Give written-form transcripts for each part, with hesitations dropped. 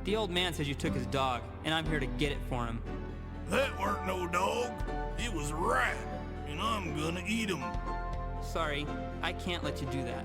The old man says you took his dog, and I'm here to get it for him. That weren't no dog. It was a rat, and I'm gonna eat him. Sorry, I can't let you do that.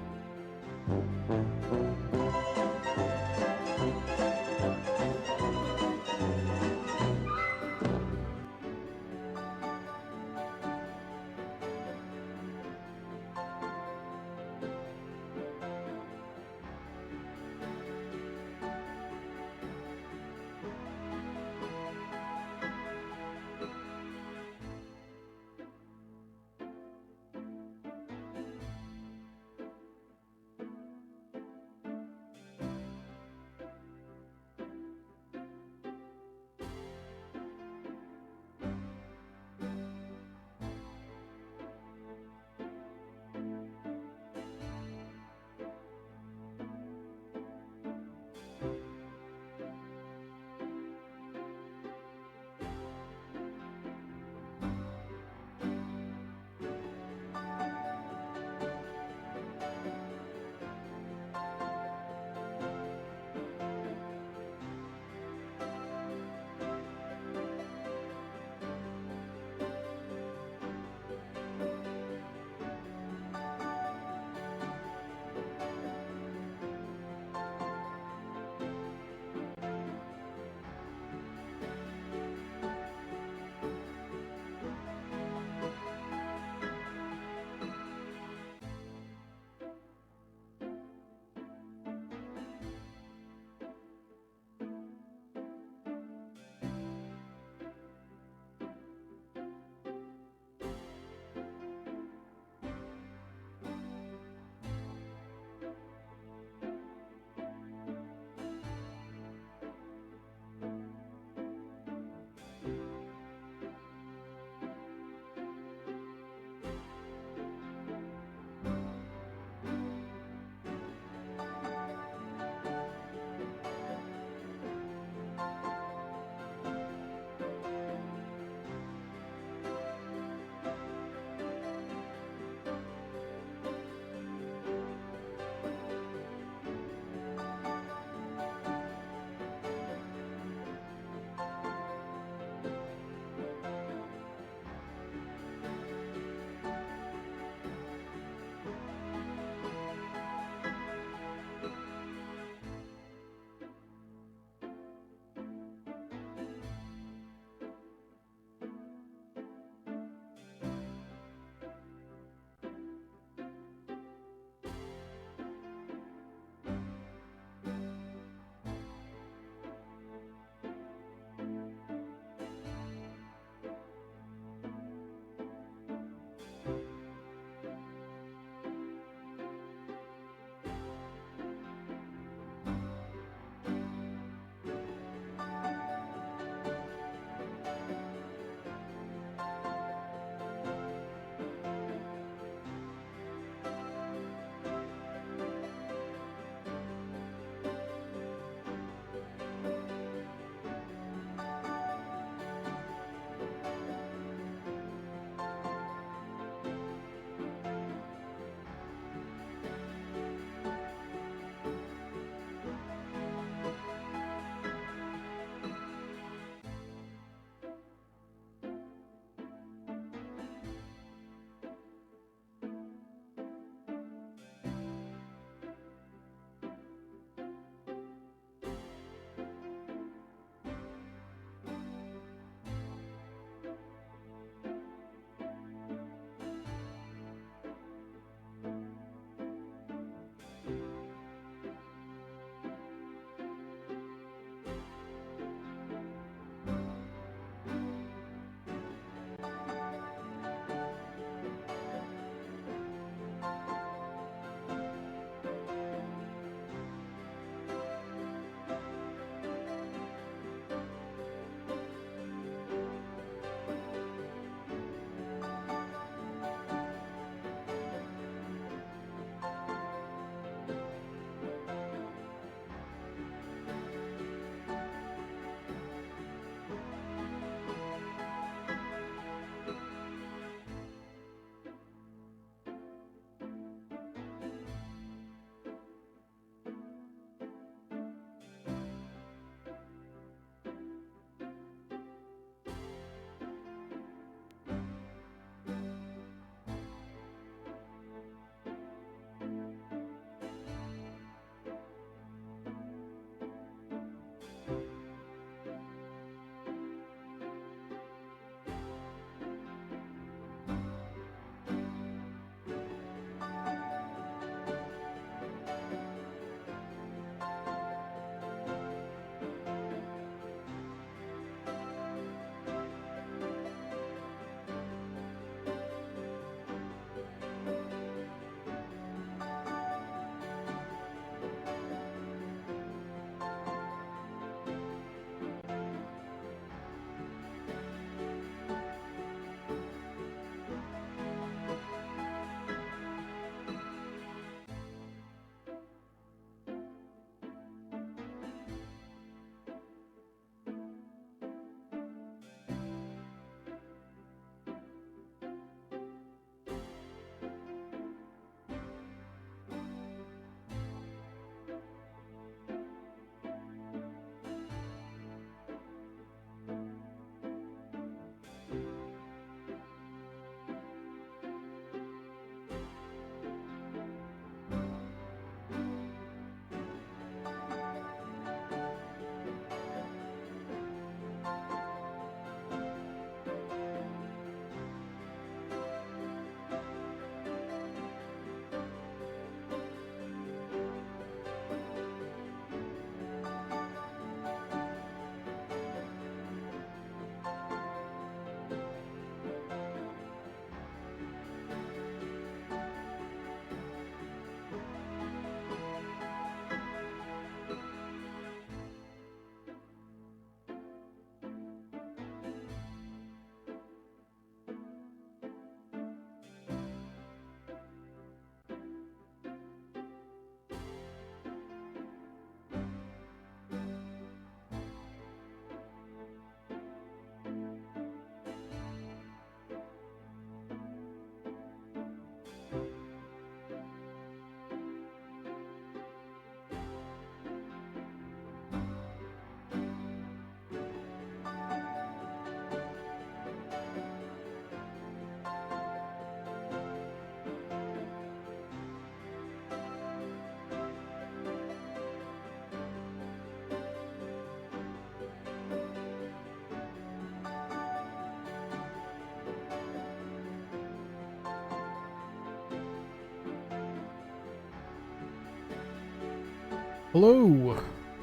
Hello.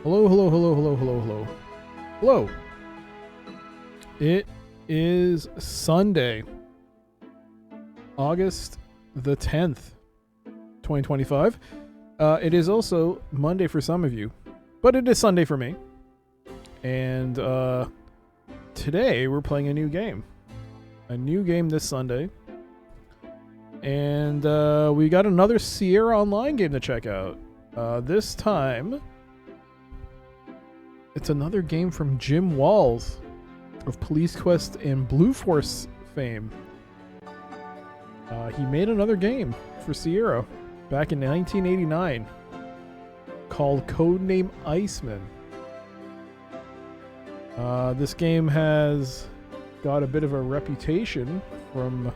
Hello, hello, hello, hello, hello, hello. Hello. It is Sunday, August the 10th, 2025. It is also Monday for some of you, but it is Sunday for me. And today we're playing a new game. A new game this Sunday. And we got another Sierra Online game to check out. This time, it's another game from Jim Walls of Police Quest and Blue Force fame. He made another game for Sierra back in 1989 called Codename ICEMAN. This game has got a bit of a reputation from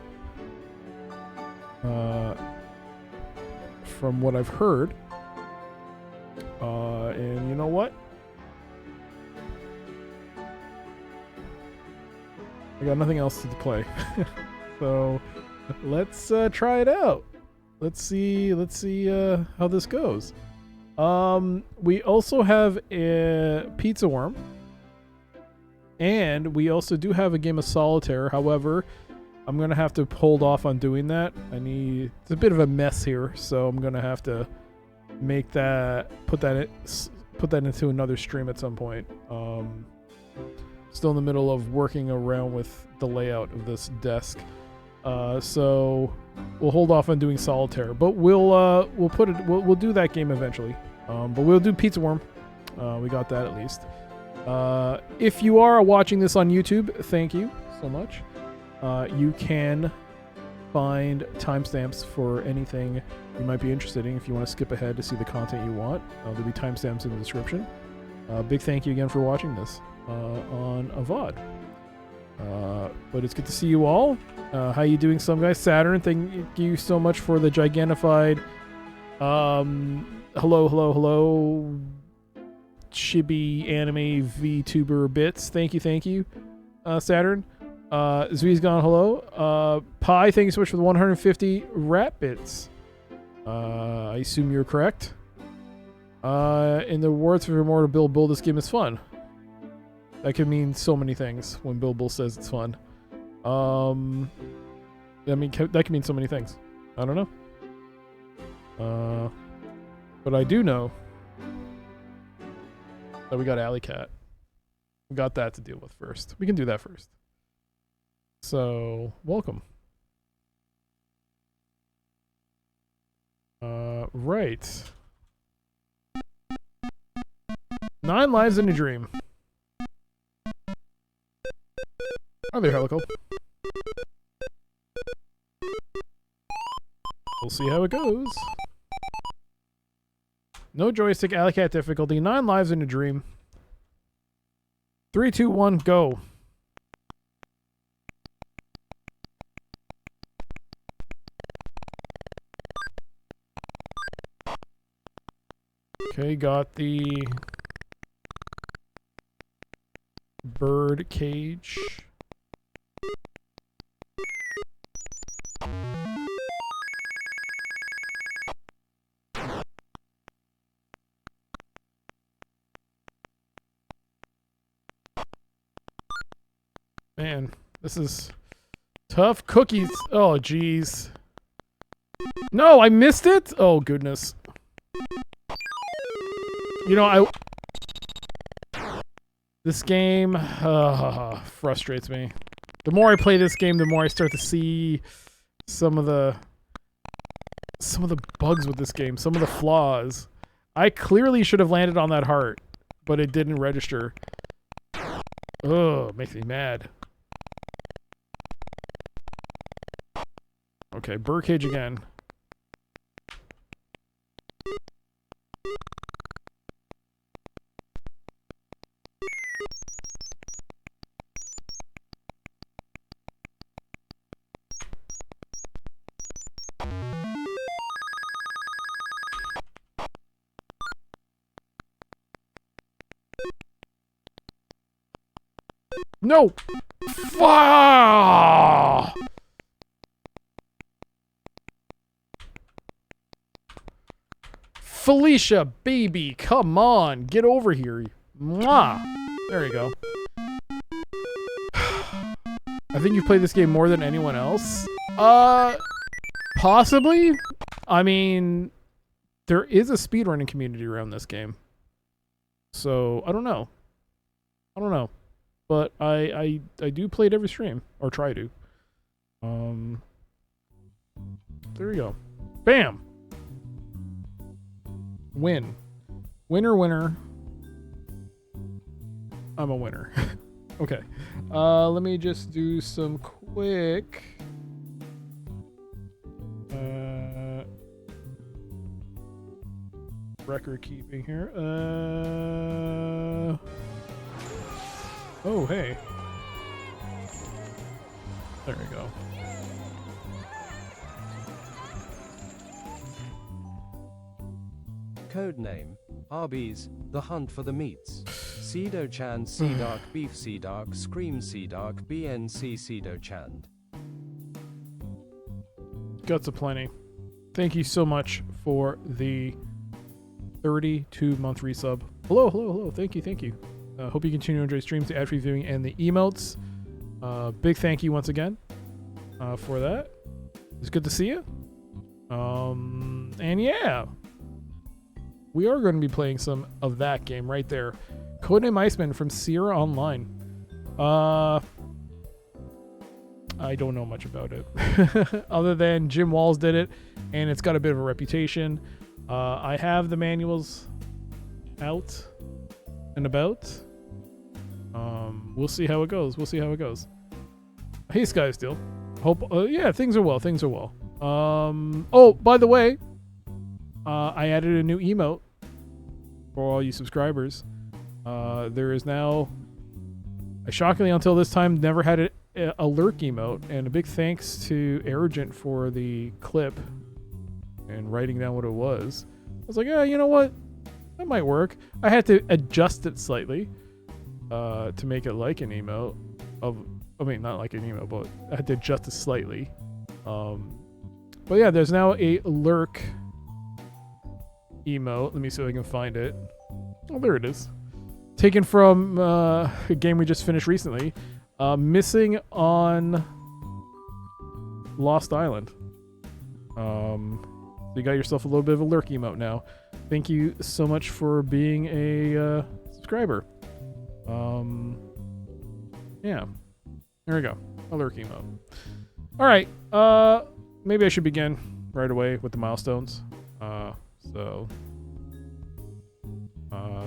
what I've heard. And you know what? I got nothing else to play. So let's try it out. Let's see how this goes. We also have a Pizza Worm. And we also do have a game of Solitaire. However, I'm going to have to hold off on doing that. It's a bit of a mess here, so I'm going to have to put that into another stream at some point. Still in the middle of working around with the layout of this desk. So we'll hold off on doing Solitaire, but we'll do that game eventually. But we'll do Pizza Worm. We got that at least. If you are watching this on YouTube, thank you so much. You can find timestamps for anything you might be interested in if you want to skip ahead to see the content you want. There'll be timestamps in the description. Big thank you again for watching this on a VOD. But it's good to see you all. How you doing, some guys? Saturn, thank you so much for the gigantified hello chibi anime VTuber bits. Thank you, Saturn. Zvee's gone hello. Pi, thank you so much for the 150 rat bits. I assume you're correct. In the words of Immortal Bill Bull, this game is fun. That could mean so many things when Bill Bull says it's fun. That can mean so many things. I don't know. But I do know that we got Alley Cat. We got that to deal with first. We can do that first. So, welcome. Right. 9 Lives in a Dream. Are they helical? We'll see how it goes. No joystick, Alley Cat difficulty. 9 Lives in a Dream. 3, 2, 1, go. Okay, got the bird cage. Man, this is tough cookies. Oh, jeez. No, I missed it? Oh, goodness. You know, this game frustrates me. The more I play this game, the more I start to see some of the bugs with this game, some of the flaws. I clearly should have landed on that heart, but it didn't register. Ugh, makes me mad. Okay, birdcage again. No! Fuck! Felicia, baby, come on, get over here. Mwah. There you go. I think you've played this game more than anyone else. Possibly. I mean, there is a speedrunning community around this game. So, I don't know. But I do play it every stream. Or try to. There we go. Bam! Win. Winner, winner. I'm a winner. Okay. Let me just do some quick... record keeping here. Oh, hey. There we go. Codename: Arby's, The Hunt for the Meats. Cedo-chan, Dark Beef, Dark Scream, Dark BNC, Cedo-chan. Guts aplenty. Thank you so much for the 32-month resub. Hello. Thank you. Hope you continue to enjoy streams, the ad-free viewing, and the emotes. Big thank you once again for that. It's good to see you. And yeah, we are going to be playing some of that game right there. Codename ICEMAN from Sierra Online. I don't know much about it other than Jim Walls did it, and it's got a bit of a reputation. I have the manuals out and about. We'll see how it goes. Hey, Skysteel. Hope, yeah, things are well. Oh, by the way, I added a new emote for all you subscribers. There is now, I shockingly until this time never had a lurk emote, and a big thanks to Arrogant for the clip and writing down what it was. I was like, yeah, you know what? That might work. I had to adjust it slightly to make it like an emote. Not like an emote, but I had to adjust it slightly. But yeah, there's now a lurk emote. Let me see if I can find it. Oh, there it is. Taken from a game we just finished recently. Missing on Lost Island. You got yourself a little bit of a lurk emote now. Thank you so much for being a subscriber. Yeah. There we go. A lurk emote. Alright. Maybe I should begin right away with the milestones.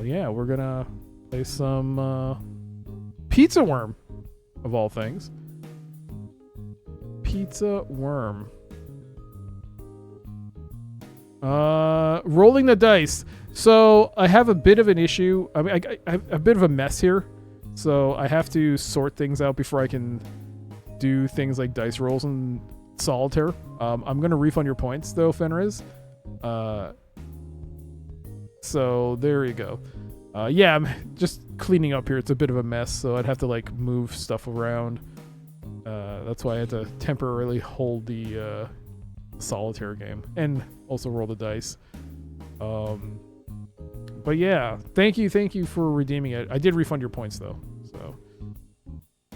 Yeah, we're gonna play some Pizza Worm, of all things. Pizza Worm. Rolling the dice. So I have a bit of an issue. I mean, I have a bit of a mess here. So I have to sort things out before I can do things like dice rolls and solitaire. I'm going to refund your points, though, Fenriz. So there you go. Yeah, I'm just cleaning up here. It's a bit of a mess, so I'd have to like move stuff around. That's why I had to temporarily hold the solitaire game and also roll the dice. But yeah, thank you for redeeming it. I did refund your points though, so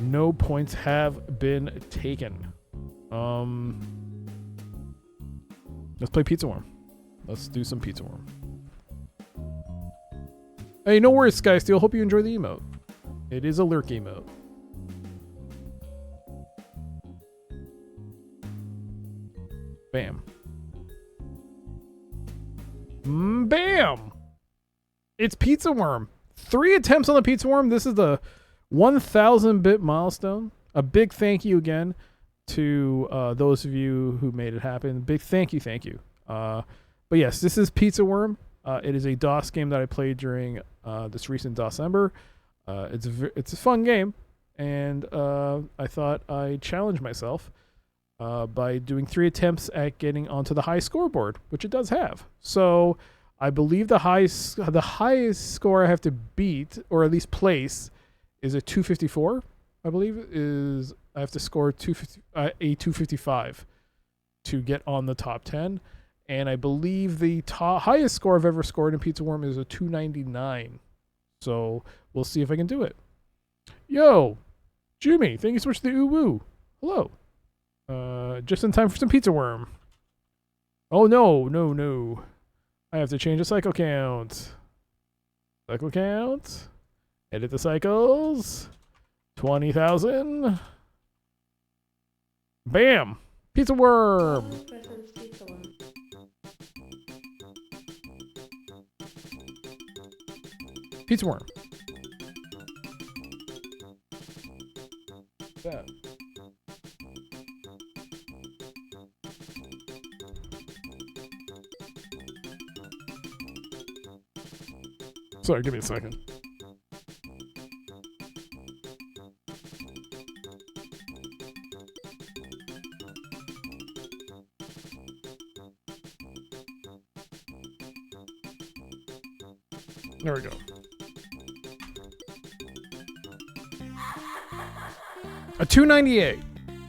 no points have been taken. Let's play Pizza Worm. Let's do some Pizza Worm. Hey, no worries, Skysteel. Hope you enjoy the emote. It is a lurk emote. Bam. Bam! It's Pizza Worm. 3 attempts on the Pizza Worm. This is the 1,000-bit milestone. A big thank you again to those of you who made it happen. Big thank you. But yes, this is Pizza Worm. It is a DOS game that I played during this recent December. It's a fun game, and I thought I'd challenge myself by doing 3 attempts at getting onto the high scoreboard, which it does have. So I believe the highest score I have to beat, or at least place, is a 254. I believe I have to score a 255 to get on the top 10. And I believe the highest score I've ever scored in Pizza Worm is a 299. So we'll see if I can do it. Yo, Jimmy, thank you so much for the oo-woo. Hello. Just in time for some Pizza Worm. Oh, no. I have to change the cycle count. Cycle count. Edit the cycles. 20,000. Bam! Pizza Worm! Pizza Worm. Yeah. Sorry, give me a second. There we go. A 298.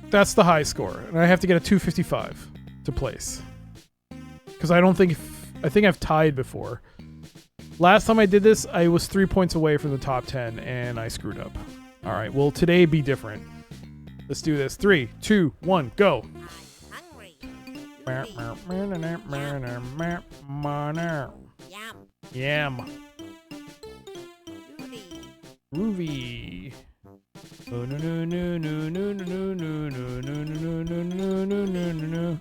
That's the high score, and I have to get a 255 to place. Because I think I've tied before. Last time I did this, I was 3 points away from the top 10, and I screwed up. All right, well, today be different. Let's do this. 3, 2, 1, go. Yam. Groovy. Oh no no no no no no no no no no no no no no no no.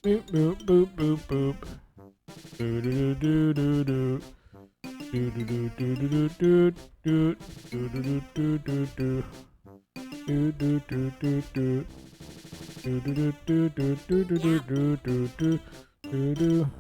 Boop boop boop boop boop. Do do do do do. Do do do do do do do do do do do do. Do do do do do. Do do do do do do do do do do do do.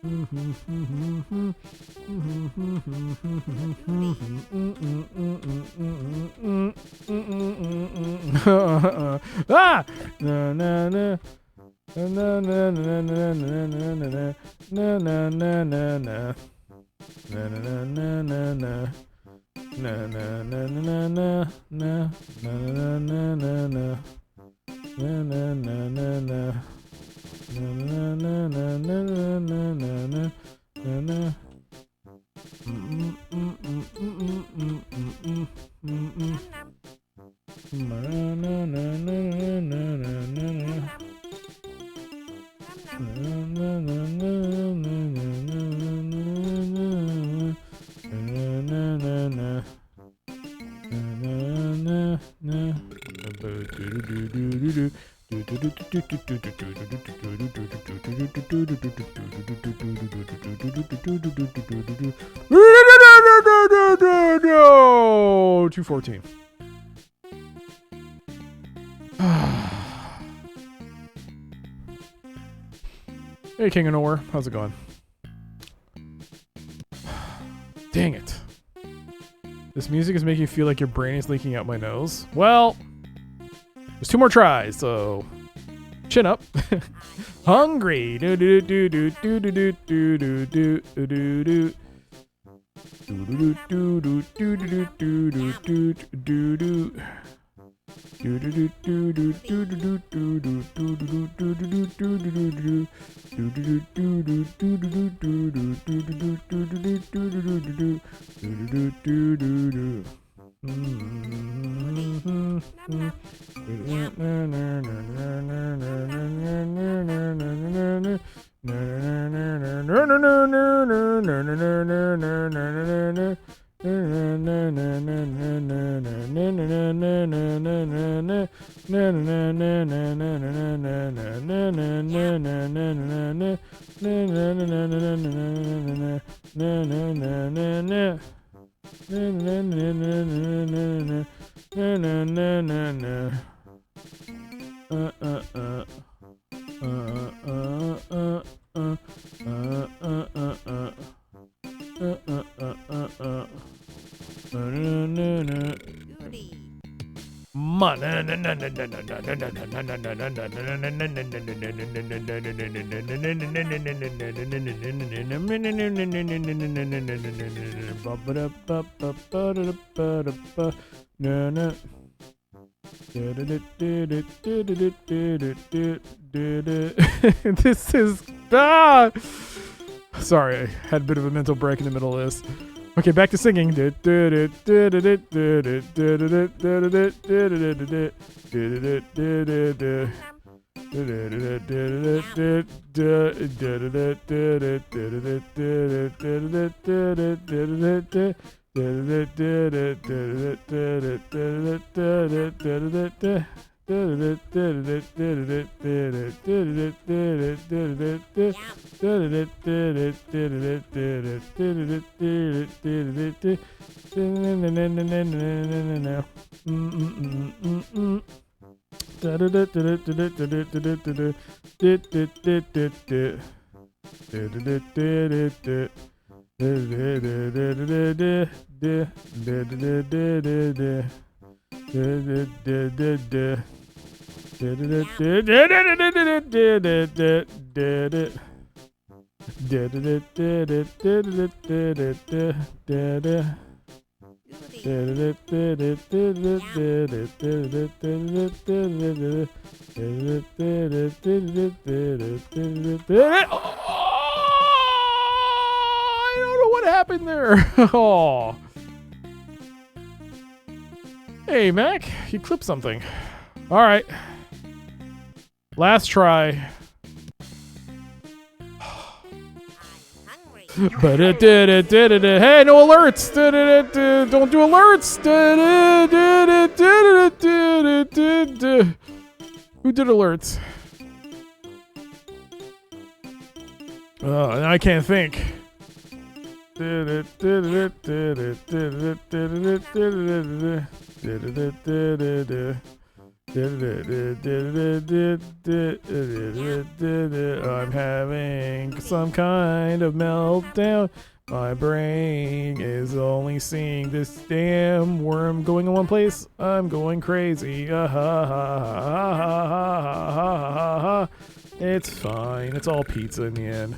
Ah! Na na na. Na na na na na na na na na na na na. Na na na na na na. Na na na na na na na na na na na. Na na na na na. Na na na na na na na na na na. No, 214. Hey, King of Nowhere, how's it going? Dang it. This music is making you feel like your brain is leaking out my nose. Well, there's 2 more tries, so chin up. Hungry. Do do do do do do do do do do do do. Do do do do do do do do do do do. Do do do do do do do do do do do do do do do do do. Do do do do do do do do do do do do do do do do do do do. This is sorry, I had a bit of a mental break in the middle of this. Okay, back to singing. I don't know what happened there. Oh. Hey, Mac, you clipped something. All right. Last try. Hey, no alerts! Don't do alerts! Who did alerts? I can't think. I'm having some kind of meltdown. My brain is only seeing this damn worm going in one place. I'm going crazy. It's fine. It's all pizza in the end.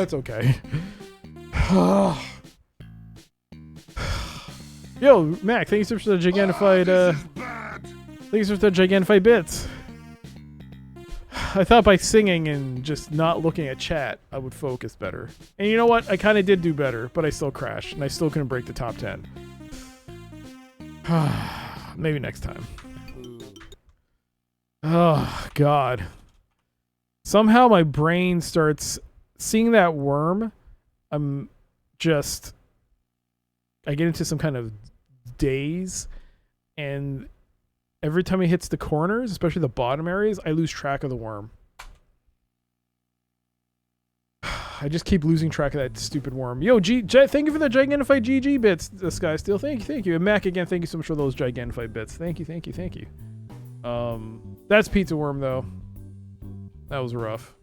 It's okay. Yo, Mac, thank you so much for the gigantified, thank you so much for the gigantified bits. I thought by singing and just not looking at chat, I would focus better. And you know what? I kind of did do better, but I still crashed, and I still couldn't break the top 10. Maybe next time. Oh, God. Somehow my brain starts seeing that worm. I get into some kind of daze, and every time it hits the corners, especially the bottom areas, I lose track of the worm. I just keep losing track of that stupid worm. Yo, thank you for the gigantified GG bits, Sky Steel. Thank you. And Mac, again, thank you so much for those gigantified bits. Thank you. That's Pizza Worm, though. That was rough.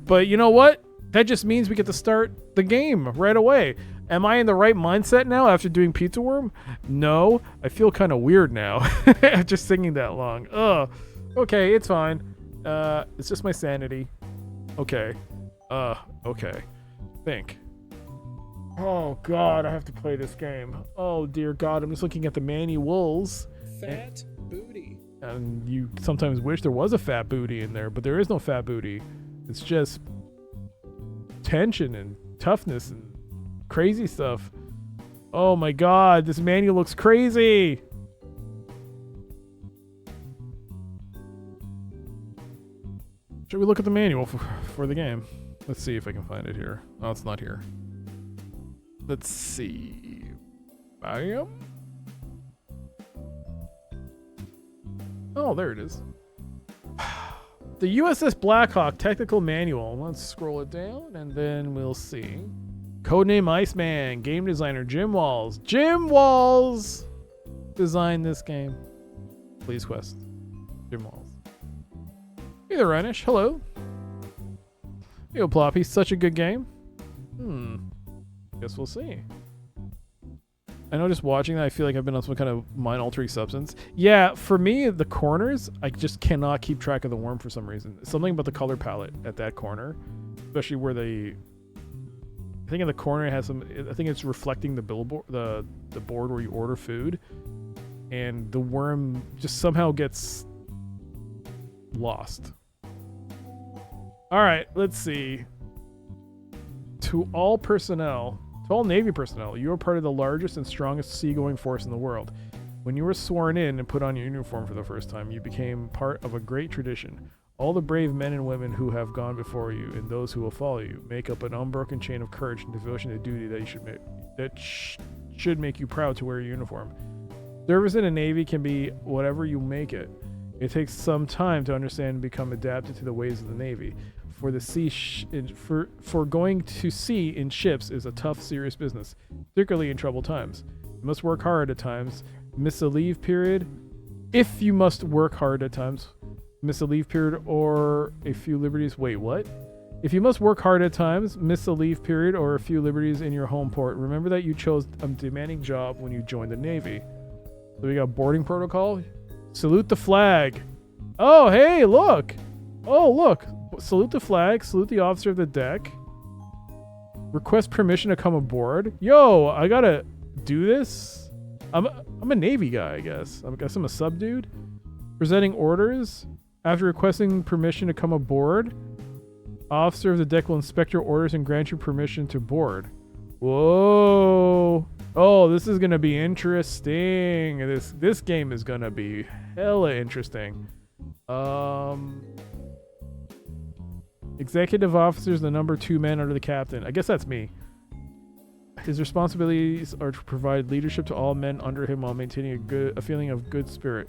But you know what? That just means we get to start the game right away. Am I in the right mindset now after doing Pizza Worm? No. I feel kind of weird now. Just singing that long. Ugh. Okay, it's fine. It's just my sanity. Okay. Okay. Think. Oh, God, I have to play this game. Oh, dear God, I'm just looking at the manuals. Fat booty. And you sometimes wish there was a fat booty in there, but there is no fat booty. It's just tension and toughness and crazy stuff. Oh my God, this manual looks crazy. Should we look at the manual for the game? Let's see if I can find it here. Oh, it's not here. Let's see. Bam. Oh, there it is. The USS Blackhawk Technical Manual. Let's scroll it down and then we'll see. Codename ICEMAN. Game designer Jim Walls. Jim Walls designed this game. Please quest. Jim Walls. Hey there, Renish. Hello. Yo, Ploppy. Such a good game. Guess we'll see. I know just watching that, I feel like I've been on some kind of mind-altering substance. Yeah, for me, the corners, I just cannot keep track of the worm for some reason. Something about the color palette at that corner, especially where I think in the corner it has some, I think it's reflecting the billboard, the board where you order food, and the worm just somehow gets lost. All right, let's see. To all personnel, to all Navy personnel, you are part of the largest and strongest seagoing force in the world. When you were sworn in and put on your uniform for the first time, you became part of a great tradition. All the brave men and women who have gone before you and those who will follow you make up an unbroken chain of courage and devotion to duty that should make you proud to wear your uniform. Service in the Navy can be whatever you make it. It takes some time to understand and become adapted to the ways of the Navy. For going to sea in ships is a tough, serious business, particularly in troubled times. You must work hard at times. Miss a leave period. If you must work hard at times, miss a leave period or a few liberties. Wait, what? If you must work hard at times, miss a leave period, or a few liberties in your home port, remember that you chose a demanding job when you joined the Navy. So we got boarding protocol. Salute the flag. Oh, hey, look. Oh, look. Salute the flag. Salute the officer of the deck. Request permission to come aboard. Yo, I gotta do this. I'm a Navy guy, I guess. I guess I'm a sub dude. Presenting orders. After requesting permission to come aboard, officer of the deck will inspect your orders and grant you permission to board. Whoa. Oh, this is gonna be interesting. This game is gonna be hella interesting. Executive officer is the number 2 man under the captain. I guess that's me. His responsibilities are to provide leadership to all men under him while maintaining a feeling of good spirit.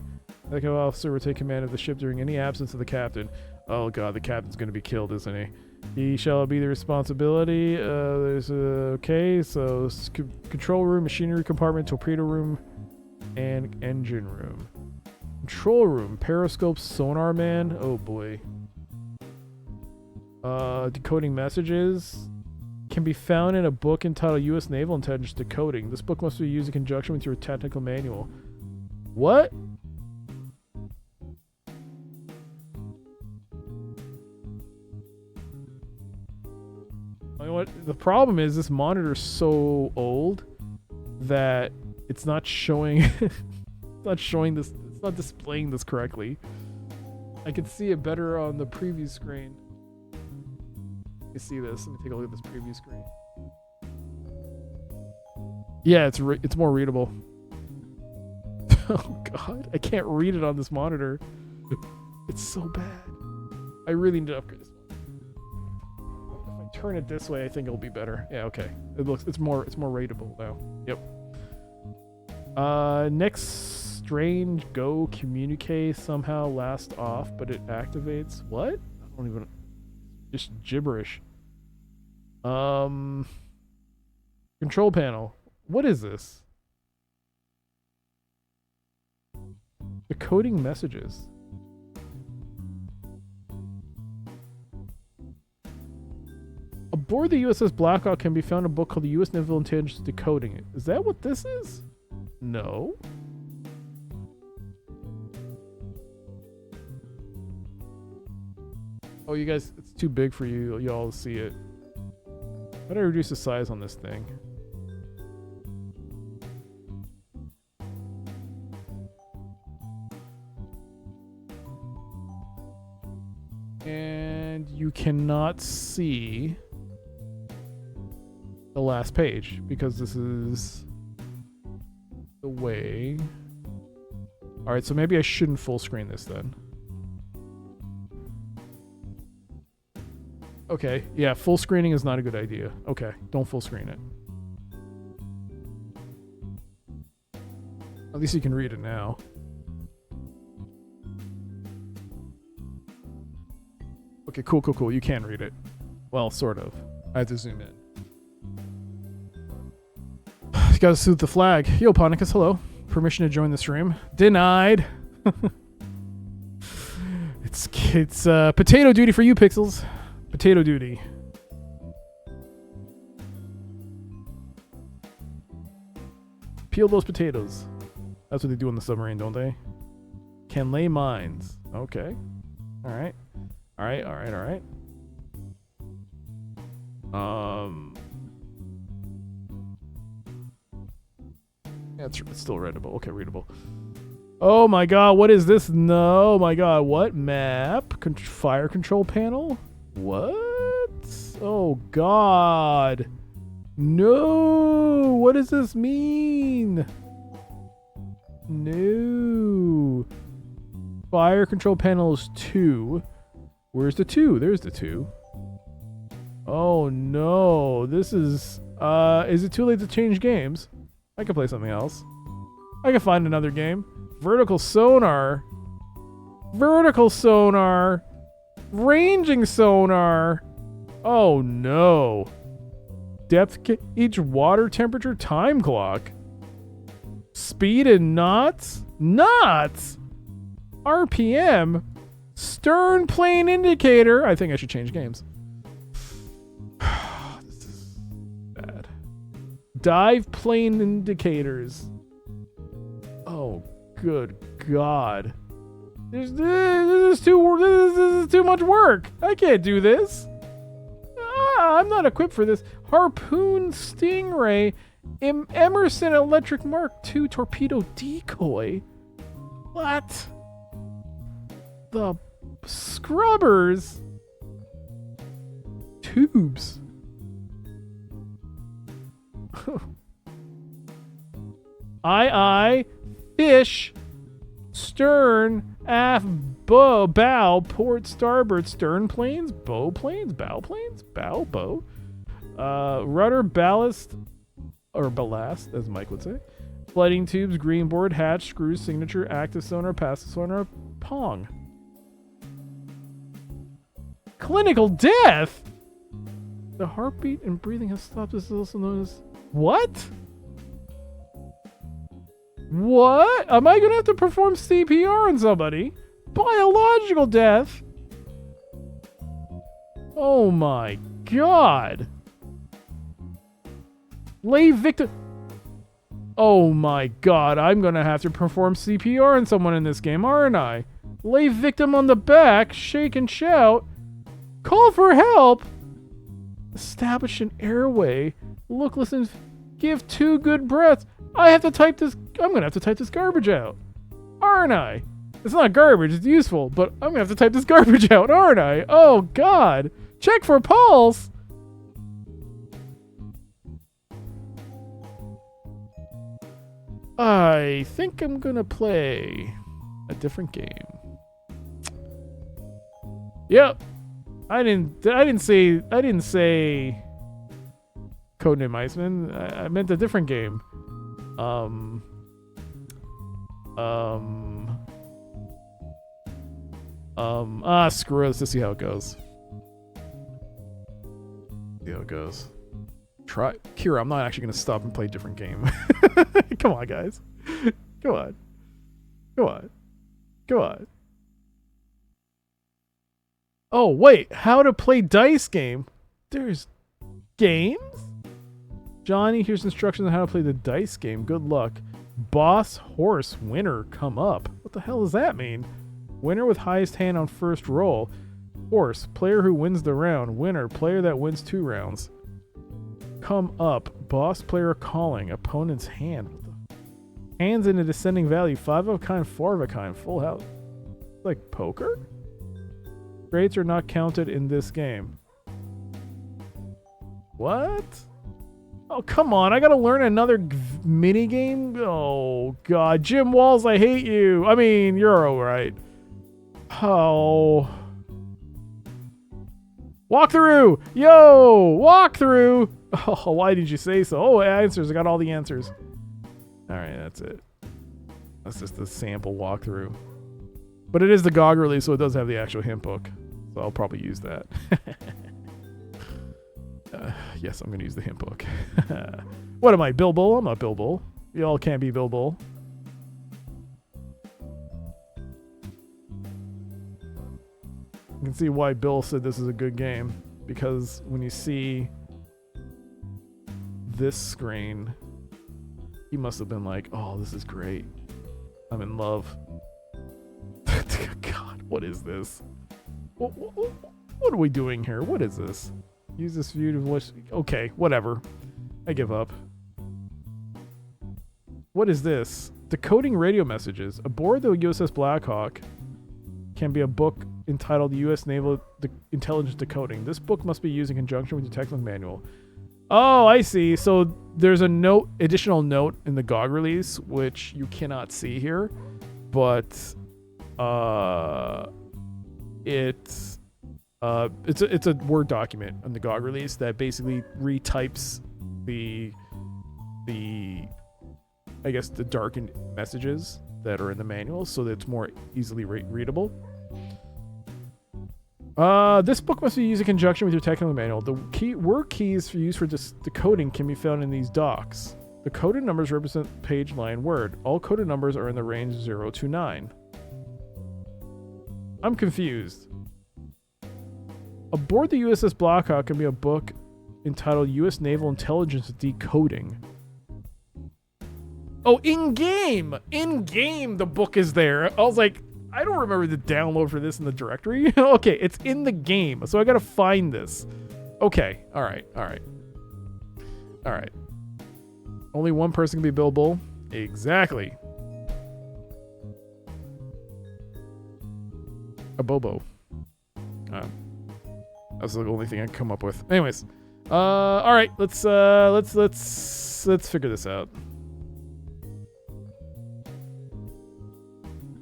The executive officer will take command of the ship during any absence of the captain. Oh god, the captain's going to be killed, isn't he? He shall be the responsibility. Okay, so control room, machinery compartment, torpedo room, and engine room. Control room, periscope, sonar man. Oh boy. Decoding messages can be found in a book entitled U.S. Naval Intelligence Decoding. This book must be used in conjunction with your technical manual. What? You know what? The problem is this monitor is so old that it's not showing it's not showing this, it's not displaying this correctly. I can see it better on the preview screen. You see this? Let me take a look at this preview screen. Yeah, it's more readable. Oh god, I can't read it on this monitor. It's so bad. I really need to upgrade this one. If I turn it this way, I think it'll be better. Yeah, okay. It's more readable now. Yep. Next strange go communique somehow last off, but it activates. What? I don't even. Just gibberish. Control panel. What is this? Decoding messages. Aboard the USS Blackhawk can be found a book called the U.S. Naval Intelligence Decoding It. Is that what this is? No. Oh, you guys, it's too big for y'all to see it. How do I reduce the size on this thing? And you cannot see the last page because this is the way. All right, so maybe I shouldn't full screen this then. Okay, yeah, full screening is not a good idea. Okay, don't full screen it. At least you can read it now. Okay, cool. You can read it. Well, sort of. I have to zoom in. You gotta salute the flag. Yo, Ponicus, hello. Permission to join the stream. Denied. It's potato duty for you, Pixels. Potato duty. Peel those potatoes. That's what they do on the submarine, don't they? Can lay mines. Okay. Alright. Yeah, it's still readable. Okay, readable. Oh my god, what is this? No, my god, what? Map? Fire control panel? What? Oh god. No! What does this mean? No. Fire control panel is 2. Where's the 2? There's the 2. Oh no. This is it too late to change games? I can play something else. I can find another game. Vertical sonar. Vertical sonar. Ranging sonar. Oh no. Depth gauge, water temperature, time clock. Speed in knots? Knots? RPM? Stern plane indicator. I think I should change games. Dive plane indicators. Oh, good God. This is too much work. I can't do this. I'm not equipped for this. Harpoon Stingray. Emerson Electric Mark II torpedo decoy. What? The scrubbers. Tubes. Aye. Fish. Stern. Aft. Bow. Port. Starboard. Stern planes. Bow planes. Bow planes. Bow. Rudder. Ballast. Or ballast, as Mike would say. Flighting tubes. Green board. Hatch. Screws. Signature. Active sonar. Passive sonar. Pong. Clinical death? The heartbeat and breathing has stopped. This is also known as... What? What? Am I going to have to perform CPR on somebody? Biological death? Oh my God. Lay victim... Oh my God, I'm going to have to perform CPR on someone in this game, aren't I? Lay victim on the back, shake and shout. Call for help. Establish an airway. Look, listen, give 2 good breaths. I'm going to have to type this garbage out. Aren't I? It's not garbage, it's useful, but I'm going to have to type this garbage out, aren't I? Oh, God. Check for pulse. I think I'm going to play a different game. Yep. I didn't say Codename ICEMAN. I meant a different game. Screw it. Let's just see how it goes. See how it goes. Try Kira, I'm not actually gonna stop and play a different game. Come on, guys. Come on. Oh, wait. How to play dice game? There's games? Johnny, here's instructions on how to play the dice game. Good luck. Boss, horse, winner, come up. What the hell does that mean? Winner with highest hand on first roll. Horse, player who wins the round. Winner, player that wins 2 rounds. Come up. Boss, player calling. Opponent's hand. Hands in a descending value. 5 of a kind, 4 of a kind. Full house. Like poker? Grades are not counted in this game. What? Oh, come on. I gotta learn another mini game? Oh, God. Jim Walls, I hate you. I mean, you're alright. Oh. Walkthrough! Yo! Walkthrough! Oh, why did you say so? Oh, answers. I got all the answers. Alright, that's it. That's just the sample walkthrough. But it is the GOG release, so it does have the actual hint book. So I'll probably use that. Yes, I'm going to use the hint book. What am I, Bill Bull? I'm not Bill Bull. Y'all can't be Bill Bull. You can see why Bill said this is a good game. Because when you see this screen, he must have been like, oh, this is great. I'm in love. God, what is this? What are we doing here? What is this? Use this view to voice. Okay, whatever. I give up. What is this? Decoding radio messages. Aboard the USS Blackhawk can be a book entitled U.S. Naval Intelligence Decoding. This book must be used in conjunction with the technical manual. Oh, I see. So there's a note, additional note in the GOG release, which you cannot see here, but it's a Word document on the GOG release that basically retypes the I guess the darkened messages that are in the manual so that it's more easily readable. This book must be used in conjunction with your technical manual. The word keys for use for decoding can be found in these docs. The coded numbers represent page, line, word. All coded numbers are in the range 0 to 9. I'm confused. Aboard the USS Blackhawk can be a book entitled U.S. Naval Intelligence Decoding. Oh, in-game! In-game, the book is there. I was like, I don't remember the download for this in the directory. Okay, it's in the game, so I gotta find this. Okay, alright. Only one person can be Bill Bull? Exactly. A Bobo. That's the only thing I can come up with. Anyways. Alright, let's figure this out.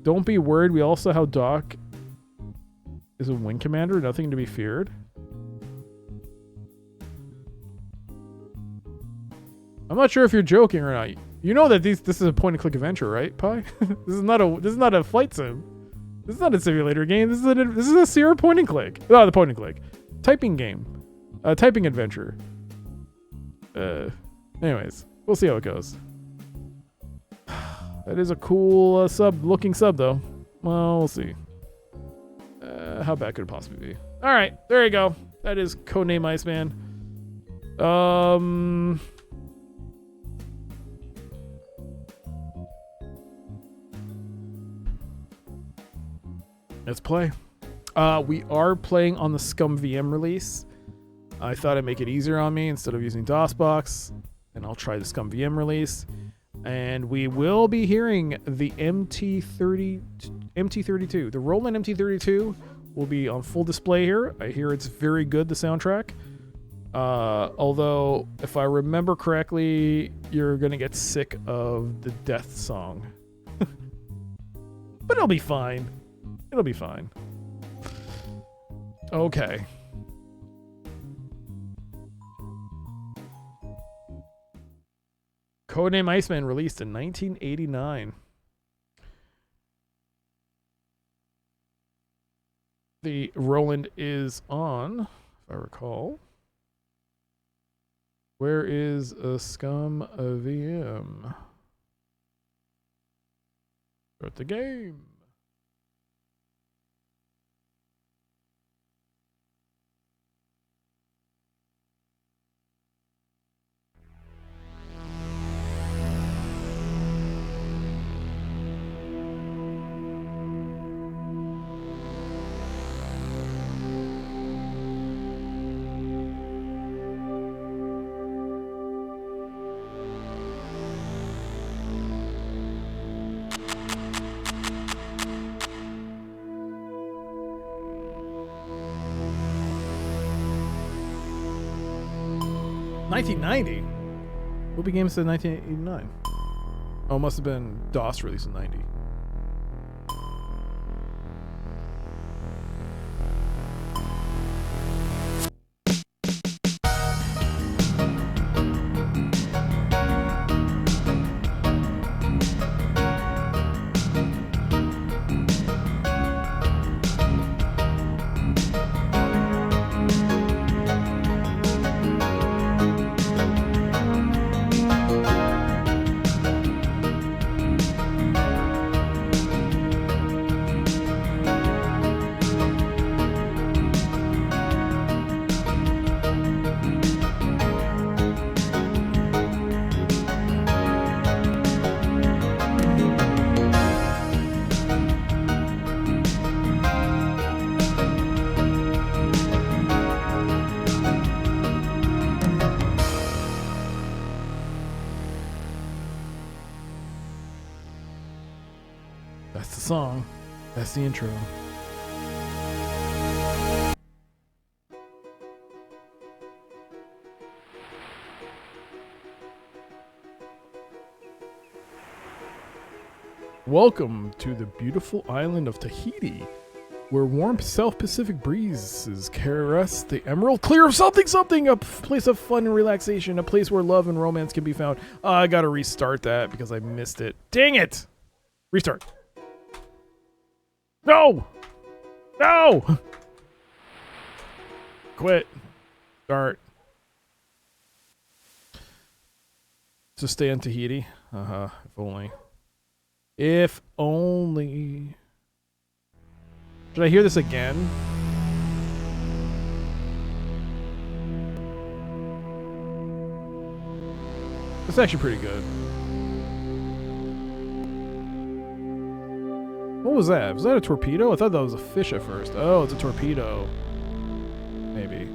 Don't be worried, we also how Doc is a wing commander, nothing to be feared. I'm not sure if you're joking or not. You know that this is a point and click adventure, right, Pi? This is not a flight sim. This is not a simulator game. This is a Sierra point and click. Oh, the point and click. Typing game. Typing adventure. Anyways, we'll see how it goes. That is a cool looking sub though. Well, we'll see. How bad could it possibly be? All right, there you go. That is Codename Iceman. Let's play. We are playing on the Scum VM release. I thought I'd make it easier on me instead of using DOSBox, and I'll try the Scum VM release. And we will be hearing the MT32. The Roland MT32 will be on full display here. I hear it's very good, the soundtrack. Although, if I remember correctly, you're going to get sick of the death song. But it'll be fine. It'll be fine. Okay. Codename Iceman released in 1989. The Roland is on, if I recall. Where is a Scum VM? Start the game. $1990? What game said 1989? Oh, it must have been DOS released in 90. That's the song. That's the intro. Welcome to the beautiful island of Tahiti, where warm South Pacific breezes caress the emerald clear of something, a place of fun and relaxation, a place where love and romance can be found. I gotta restart that because I missed it. Dang it! Restart. No! No! Quit. Start. To stay on Tahiti. If only. If only. Should I hear this again? It's actually pretty good. What was that? Was that a torpedo? I thought that was a fish at first. Oh, it's a torpedo. Maybe.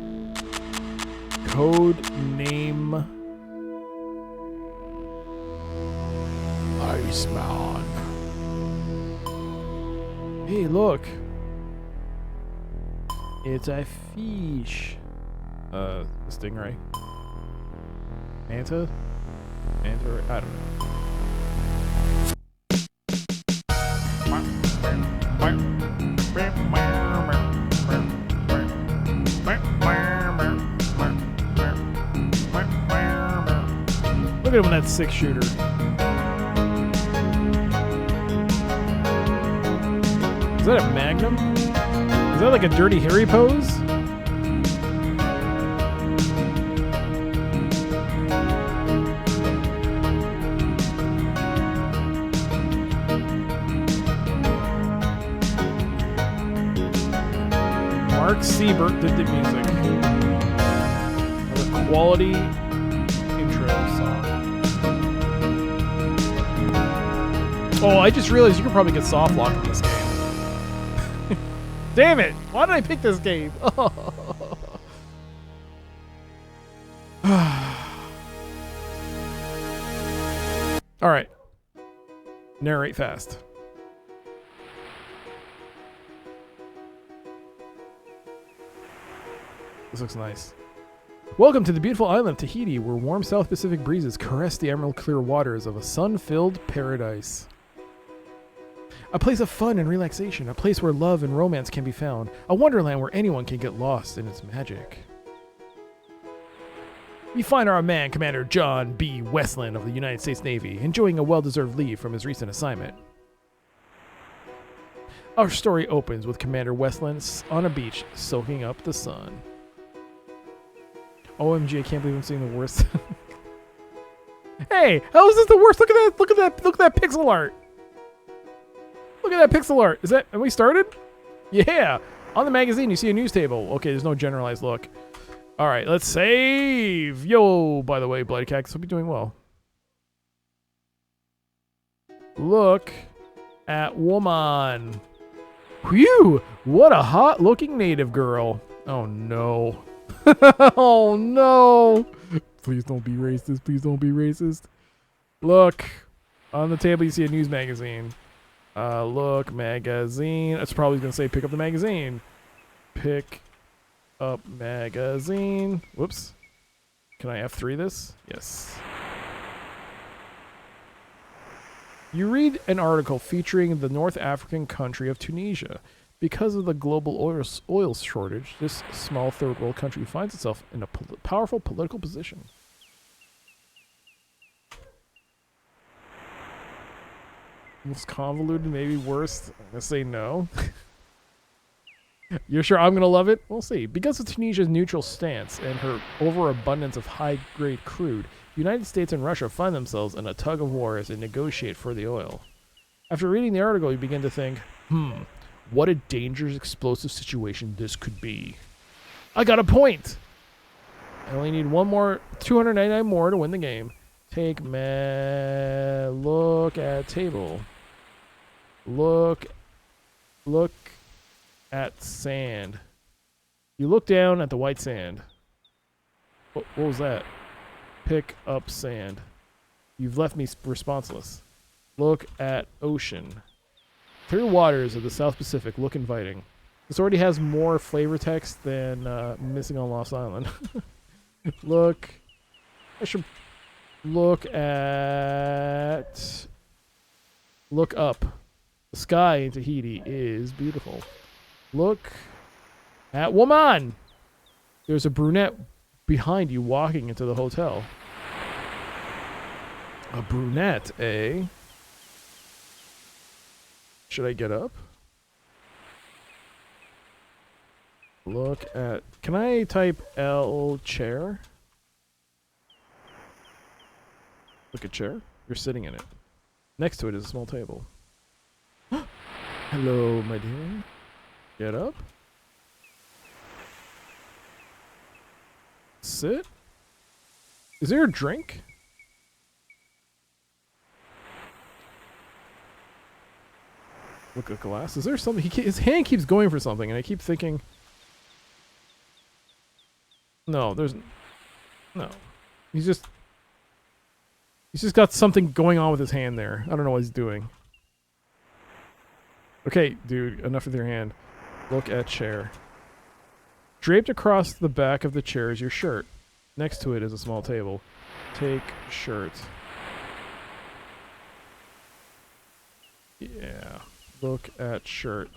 Code name. ICEMAN. Hey, look. It's a fish. Stingray. Manta? Manta? I don't know. Look at him with that 6-shooter. Is that a Magnum? Is that like a Dirty Harry pose? Mark Siebert did the music. Another quality intro song. Oh, I just realized you can probably get soft lock in this game. Damn it! Why did I pick this game? Alright. Narrate fast. This looks nice. Welcome to the beautiful island of Tahiti, where warm South Pacific breezes caress the emerald clear waters of a sun-filled paradise. A place of fun and relaxation, a place where love and romance can be found, a wonderland where anyone can get lost in its magic. We find our man, Commander John B. Westland of the United States Navy, enjoying a well-deserved leave from his recent assignment. Our story opens with Commander Westland on a beach, soaking up the sun. OMG, I can't believe I'm seeing the worst. Hey, how is this the worst? Look at that, look at that, look at that pixel art. Look at that pixel art. Is that, have we started? Yeah. On the magazine, you see a news table. Okay, there's no generalized look. All right, let's save. Yo, by the way, Bloody Cactus will be doing well. Look at woman. Whew, what a hot looking native girl. Oh no. Oh no. Please don't be racist. Please don't be racist. Look. On the table you see a news magazine. Look, magazine. It's probably going to say pick up the magazine. Pick up magazine. Whoops. Can I F3 this? Yes. You read an article featuring the North African country of Tunisia. Because of the global oil shortage, this small third world country finds itself in a powerful political position. Most convoluted, maybe worse. I'm going to say no. You're sure I'm going to love it? We'll see. Because of Tunisia's neutral stance and her overabundance of high-grade crude, the United States and Russia find themselves in a tug of war as they negotiate for the oil. After reading the article, you begin to think, what a dangerous, explosive situation this could be. I got a point! I only need 299 more to win the game. Take look at table. Look at sand. You look down at the white sand. What was that? Pick up sand. You've left me responseless. Look at ocean. Clear waters of the South Pacific look inviting. This already has more flavor text than Missing on Lost Island. I should look up. The sky in Tahiti is beautiful. Look at woman. There's a brunette behind you walking into the hotel. A brunette, eh? Should I get up? Look at... Can I type L chair? Look at chair. You're sitting in it. Next to it is a small table. Hello, my dear. Get up. Sit. Is there a drink? Look at glass. Is there something? His hand keeps going for something, and I keep thinking. No, there's. No. He's just got something going on with his hand there. I don't know what he's doing. Okay, dude, enough with your hand. Look at chair. Draped across the back of the chair is your shirt. Next to it is a small table. Take shirt. Yeah. Look at shirt.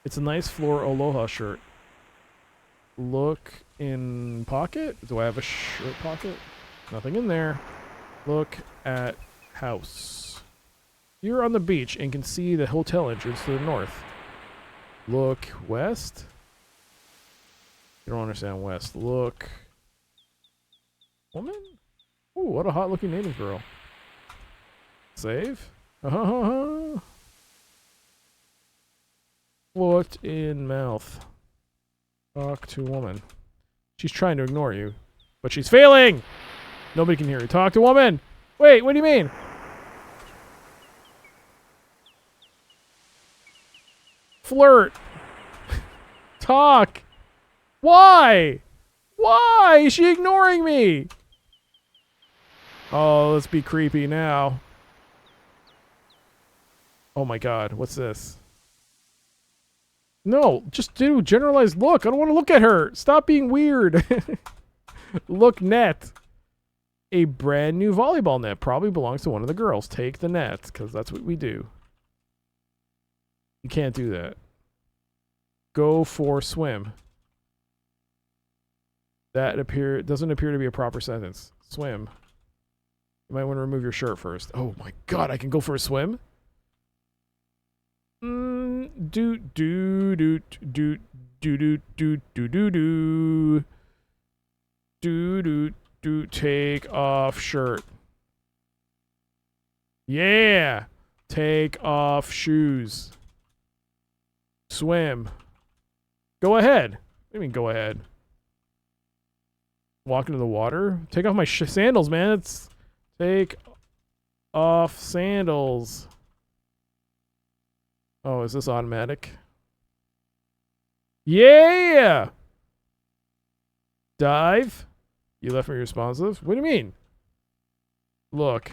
It's a nice floor aloha shirt. Look in pocket. Do I have a shirt pocket? Nothing in there. Look at house. You're on the beach and can see the hotel entrance to the north. Look west. You don't understand west. Look. Woman? Ooh, what a hot looking native girl. Save. Foot in mouth. Talk to woman. She's trying to ignore you, but she's failing! Nobody can hear you. Talk to woman! Wait, what do you mean? Flirt! Talk! Why? Why is she ignoring me? Oh, let's be creepy now. Oh my god, what's this? No, just do generalized look. I don't want to look at her. Stop being weird. Look net. A brand new volleyball net. Probably belongs to one of the girls. Take the net, because that's what we do. You can't do that. Go for swim. That doesn't appear to be a proper sentence. Swim. You might want to remove your shirt first. Oh my god, I can go for a swim? Take off shirt. Yeah. Take off shoes. Swim. Go ahead. What do you mean go ahead? Walk into the water? Take off my sandals, man. It's take off sandals. Oh, is this automatic? Yeah! Dive? You left me responsive? What do you mean? Look.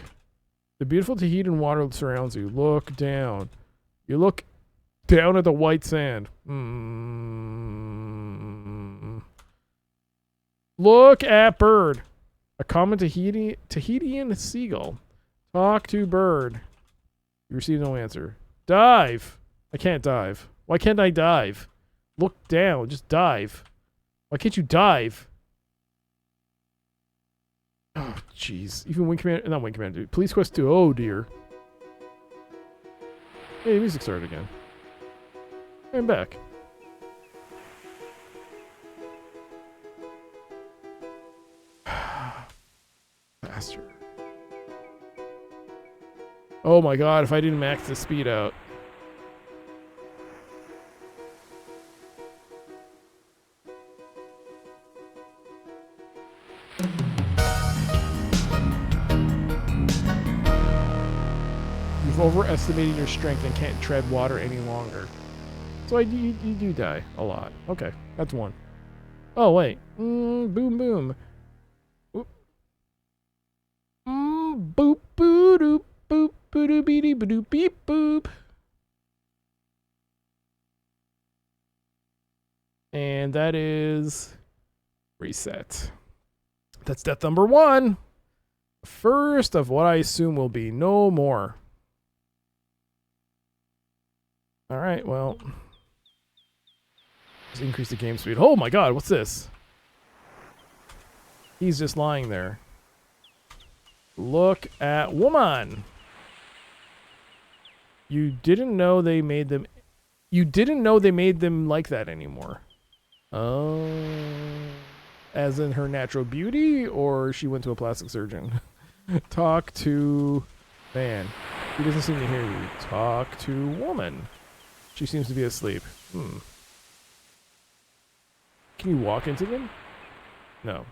The beautiful Tahitian water surrounds you. Look down. You look down at the white sand. Look at bird. A common Tahitian seagull. Talk to bird. You receive no answer. Dive. I can't dive. Why can't I dive? Look down. Just dive. Why can't you dive? Oh, jeez. Even Wing Commander... Not Wing Commander. Police Quest 2. Oh, dear. Hey, music started again. I'm back. Faster. Oh my god, if I didn't max the speed out. You've overestimated your strength and can't tread water any longer. So you do die a lot. Okay, that's one. Oh, wait. Boom, boom. Oop. Boop, boo, doop, boop, boo, doo, beady, boo, doop, beep, boop. And that is reset. That's death number 1. First of what I assume will be no more. All right, well. Let's increase the game speed. Oh my god, what's this? He's just lying there. Look at woman. You didn't know they made them... You didn't know they made them like that anymore. Oh... As in her natural beauty, or she went to a plastic surgeon? Talk to man. He doesn't seem to hear you. Talk to woman. She seems to be asleep. Can you walk into them? No.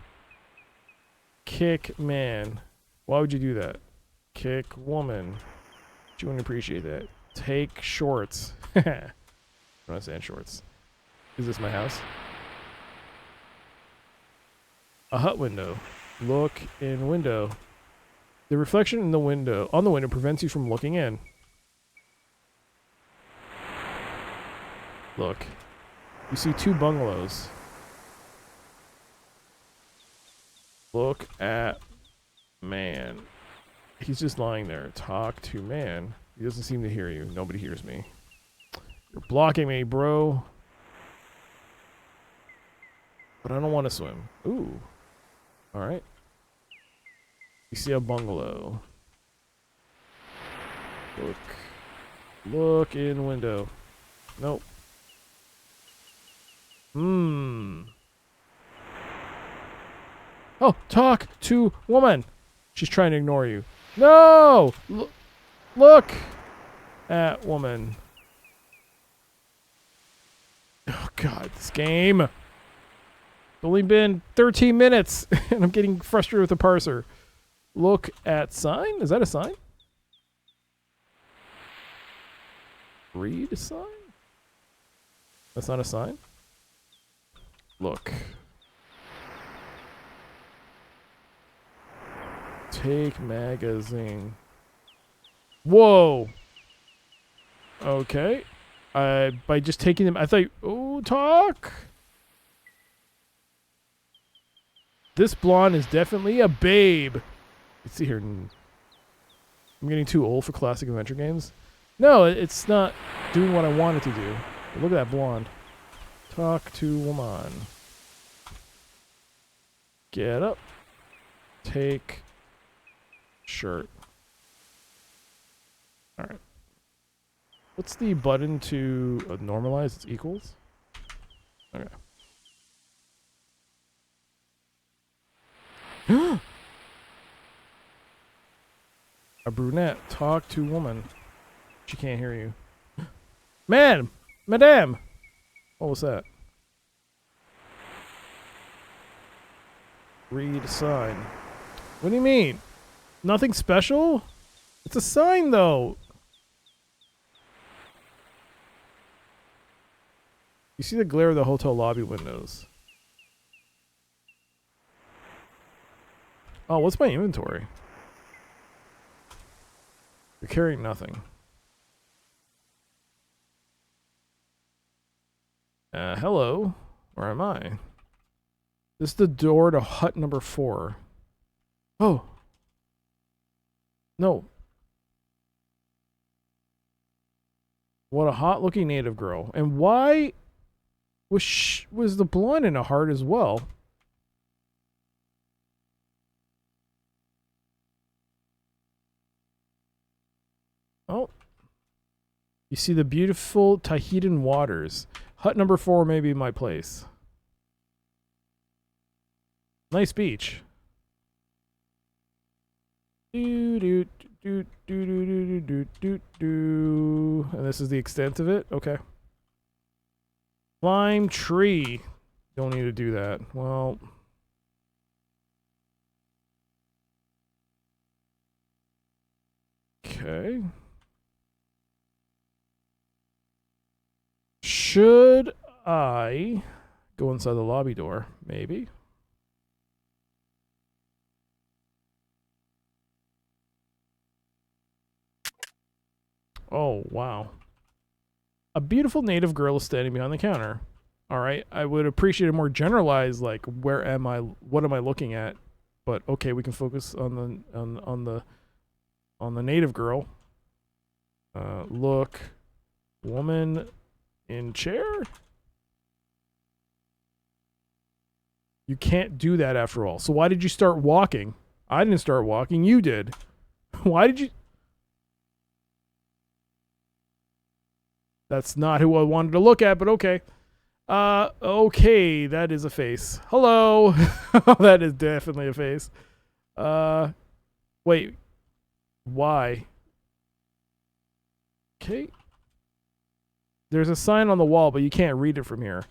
Kick man. Why would you do that? Kick woman. She wouldn't appreciate that. Take shorts. I'm not saying shorts. Is this my house? A hut window. Look in window. The reflection in the window on the window prevents you from looking in. Look. You see 2 bungalows. Look at man. He's just lying there. Talk to man. He doesn't seem to hear you. Nobody hears me. You're blocking me, bro. But I don't want to swim. Ooh. Alright. You see a bungalow. Look. Look in window. Nope. Oh, talk to woman. She's trying to ignore you. No! Look at woman. Oh, God, this game. It's only been 13 minutes, and I'm getting frustrated with the parser. Look at sign? Is that a sign? Read a sign? That's not a sign? Look. Take magazine. Whoa. Okay. By just taking them, I thought, oh, talk. This blonde is definitely a babe. Let's see here. I'm getting too old for classic adventure games. No, it's not doing what I want it to do. But look at that blonde. Talk to woman. Get up. Take shirt. Alright. What's the button to normalize? It's equals? Okay. A brunette. Talk to woman. She can't hear you. Man! Madame! What was that? Read sign. What do you mean? Nothing special? It's a sign, though. You see the glare of the hotel lobby windows. Oh, what's my inventory? You're carrying nothing. Hello. Where am I? This is the door to hut number 4. Oh. No. What a hot-looking native girl. And why was the blonde in a heart as well? Oh. You see the beautiful Tahitian waters. Hut number 4 may be my place. Nice beach. Do do do do do do do do do. And this is the extent of it. Okay. Climb tree. Don't need to do that. Well. Okay. Should I go inside the lobby door? Maybe. Oh, wow. A beautiful native girl is standing behind the counter. All right, I would appreciate a more generalized, like, where am I? What am I looking at? But okay, we can focus on the native girl. Look, woman in chair. You can't do that after all. So why did you start walking? I didn't start walking. You did. Why did you? That's not who I wanted to look at, but okay. Okay, that is a face. Hello. That is definitely a face. Wait. Why? Okay. There's a sign on the wall, but you can't read it from here.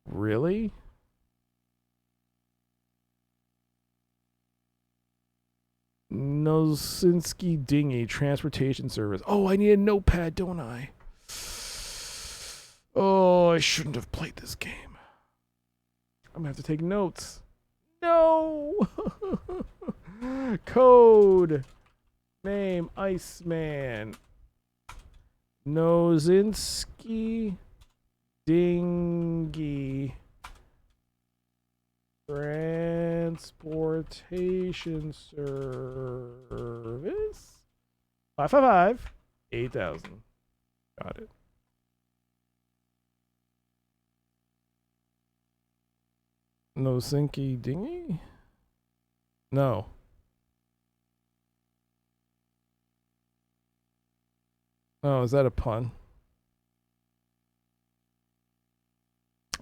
Really? Nosinski Dinghy Transportation Service. Oh, I need a notepad, don't I? Oh, I shouldn't have played this game. I'm gonna have to take notes. No! Code name Iceman. Nosinski Dinghy Transportation Service. 555 8000. Got it. Nosinki Dinghy? No. Oh, is that a pun?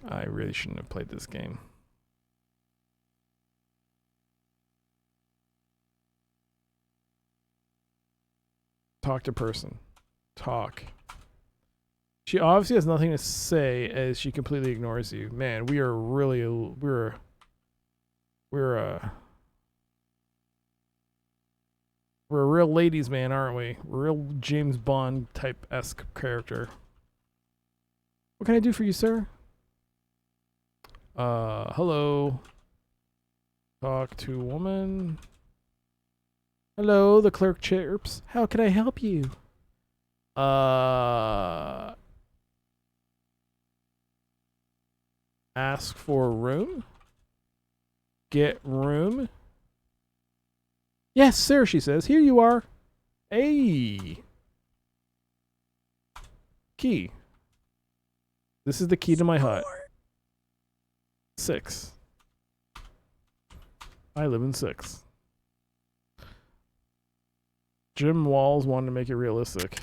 I really shouldn't have played this game. Talk to person. Talk. She obviously has nothing to say as she completely ignores you. Man, we are really we're a real ladies man, aren't we? We're a real James Bond type-esque character. What can I do for you, sir? Hello. Talk to woman. Hello, the clerk chirps. How can I help you? Ask for room? Get room? Yes, sir, she says. Here you are. Hey. Key. This is the key to my hut. 6. I live in 6. Jim Walls wanted to make it realistic.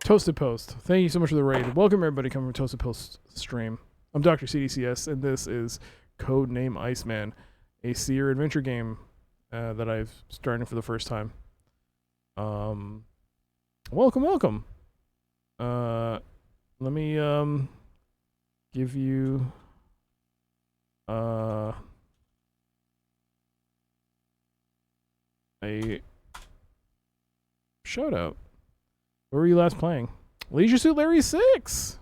Toasted Post. Thank you so much for the raid. Welcome everybody coming from Toasted Post stream. I'm Dr. CDCS, and this is Codename Iceman, a seer adventure game that I've started for the first time. Welcome. Let me give you a shout out. Where were you last playing? Leisure Suit Larry 6.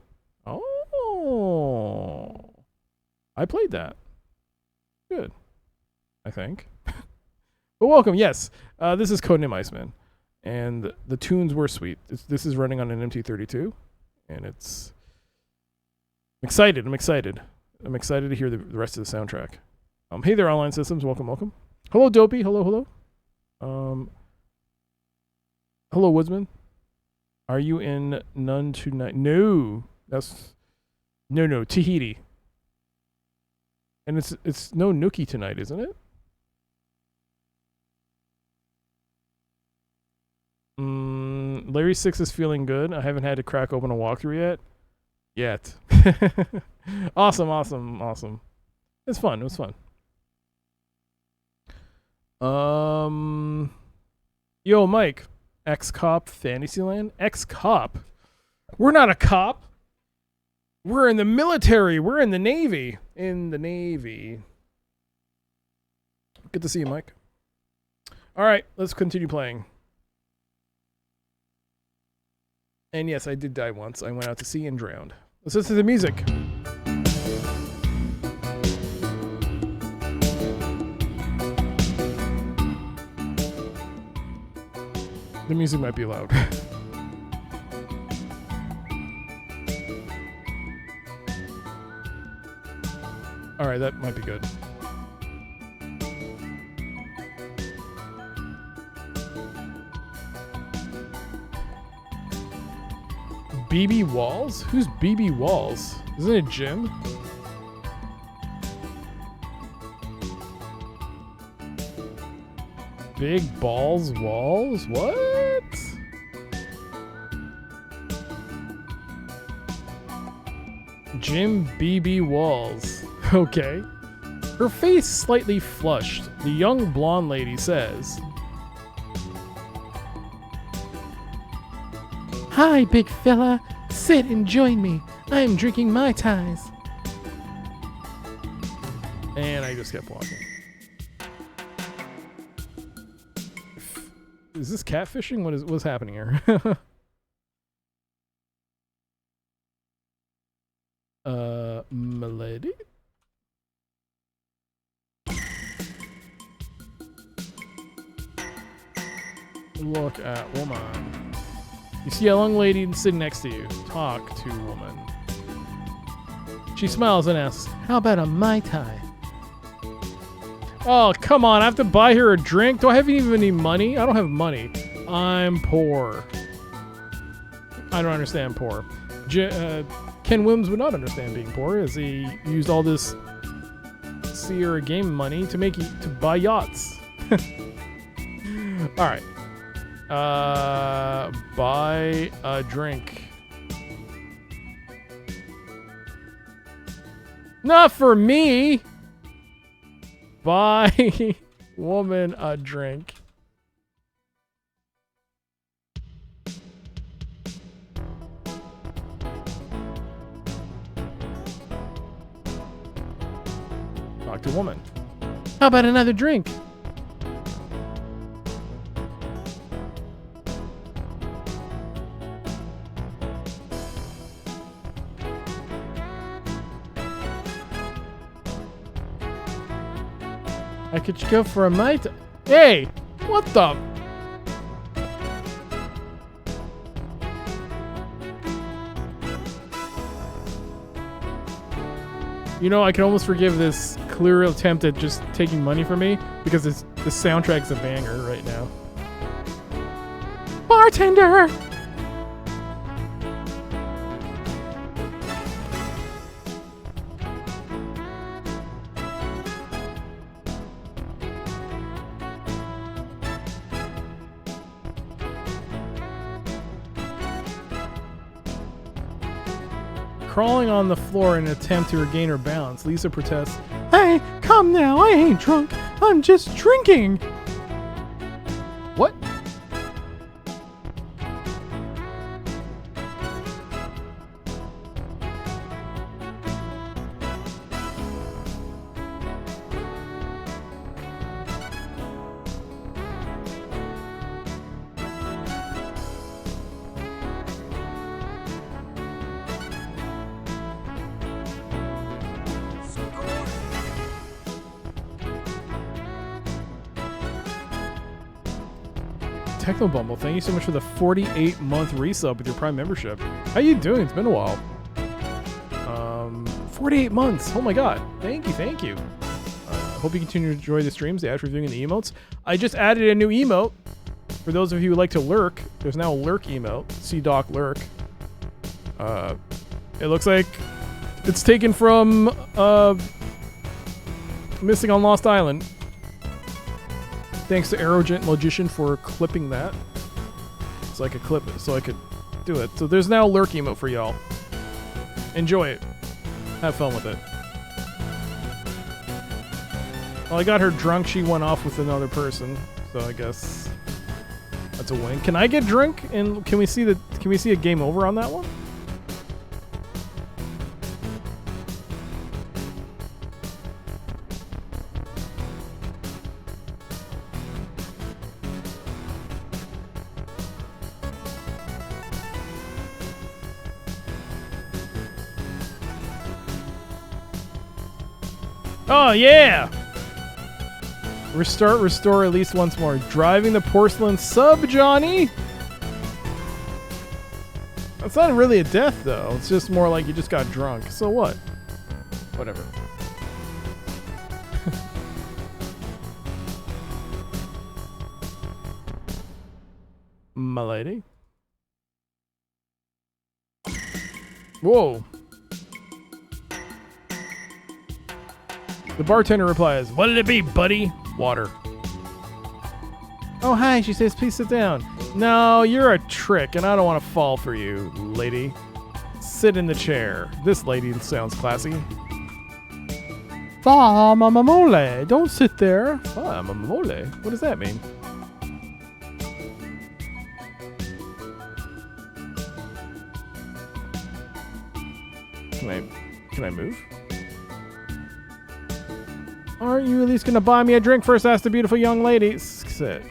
Oh, I played that. Good, I think. But welcome. Yes, this is Codename Iceman, and the tunes were sweet. This is running on an MT32, and it's. I'm excited. I'm excited to hear the rest of the soundtrack. Hey there, Online Systems. Welcome. Hello, Dopey. Hello. Hello, Woodsman. Are you in none tonight? No, that's no Tahiti. And it's no Nookie tonight, isn't it? Larry 6 is feeling good. I haven't had to crack open a walkthrough yet. Awesome. It's fun. It was fun. Yo, Mike. Ex-cop Fantasyland? Ex-cop? We're not a cop. We're in the military. We're in the Navy. Good to see you, Mike. All right, let's continue playing. And yes, I did die once. I went out to sea and drowned. Let's listen to the music. The music might be loud. All right, that might be good. BB Walls? Who's BB Walls? Isn't it Jim? Big Balls Walls? What? Jim BB Walls. Okay. Her face slightly flushed. The young blonde lady says, "Hi, big fella. Sit and join me. I'm drinking Mai Tais." And I just kept walking. Is this catfishing? What's happening here? Milady? Look at woman. You see a young lady sitting next to you. Talk to woman. She smiles and asks, "How about a Mai Tai?" Oh, come on. I have to buy her a drink? Do I have even any money? I don't have money. I'm poor. I don't understand poor. Ken Williams would not understand being poor, as he used all this Sierra game money to buy yachts. All right. Buy a drink. Not for me. Buy woman a drink. Talk to woman. How about another drink? I could go for a Mai Tai. Hey, what the? You know, I can almost forgive this clear attempt at just taking money from me because the soundtrack's a banger right now. Bartender! Crawling on the floor in an attempt to regain her balance, Lisa protests, "Hey, come now, I ain't drunk. I'm just drinking." What? Technobumble, thank you so much for the 48-month resub with your Prime membership. How you doing? It's been a while. 48 months. Oh my god. Thank you. Hope you continue to enjoy the streams, the ads reviewing, and the emotes. I just added a new emote. For those of you who like to lurk, there's now a lurk emote. CDoc lurk. It looks like it's taken from Missing on Lost Island. Thanks to Arrogant Logician for clipping that. So I could clip it, so I could do it. So there's now a lurk emote for y'all. Enjoy it. Have fun with it. Well, I got her drunk. She went off with another person. So I guess that's a win. Can I get drunk? And can we see a game over on that one? Oh, yeah! Restore at least once more. Driving the porcelain sub, Johnny? That's not really a death, though. It's just more like you just got drunk. So what? Whatever. My lady? Whoa. The bartender replies, "What'll it be, buddy?" Water. Oh, hi, she says, "Please sit down." No, you're a trick, and I don't want to fall for you, lady. Sit in the chair. This lady sounds classy. Mamamole. Don't sit there. Mamamole. What does that mean? Can I move? Aren't you at least gonna buy me a drink first? Asked the beautiful young lady. Sit.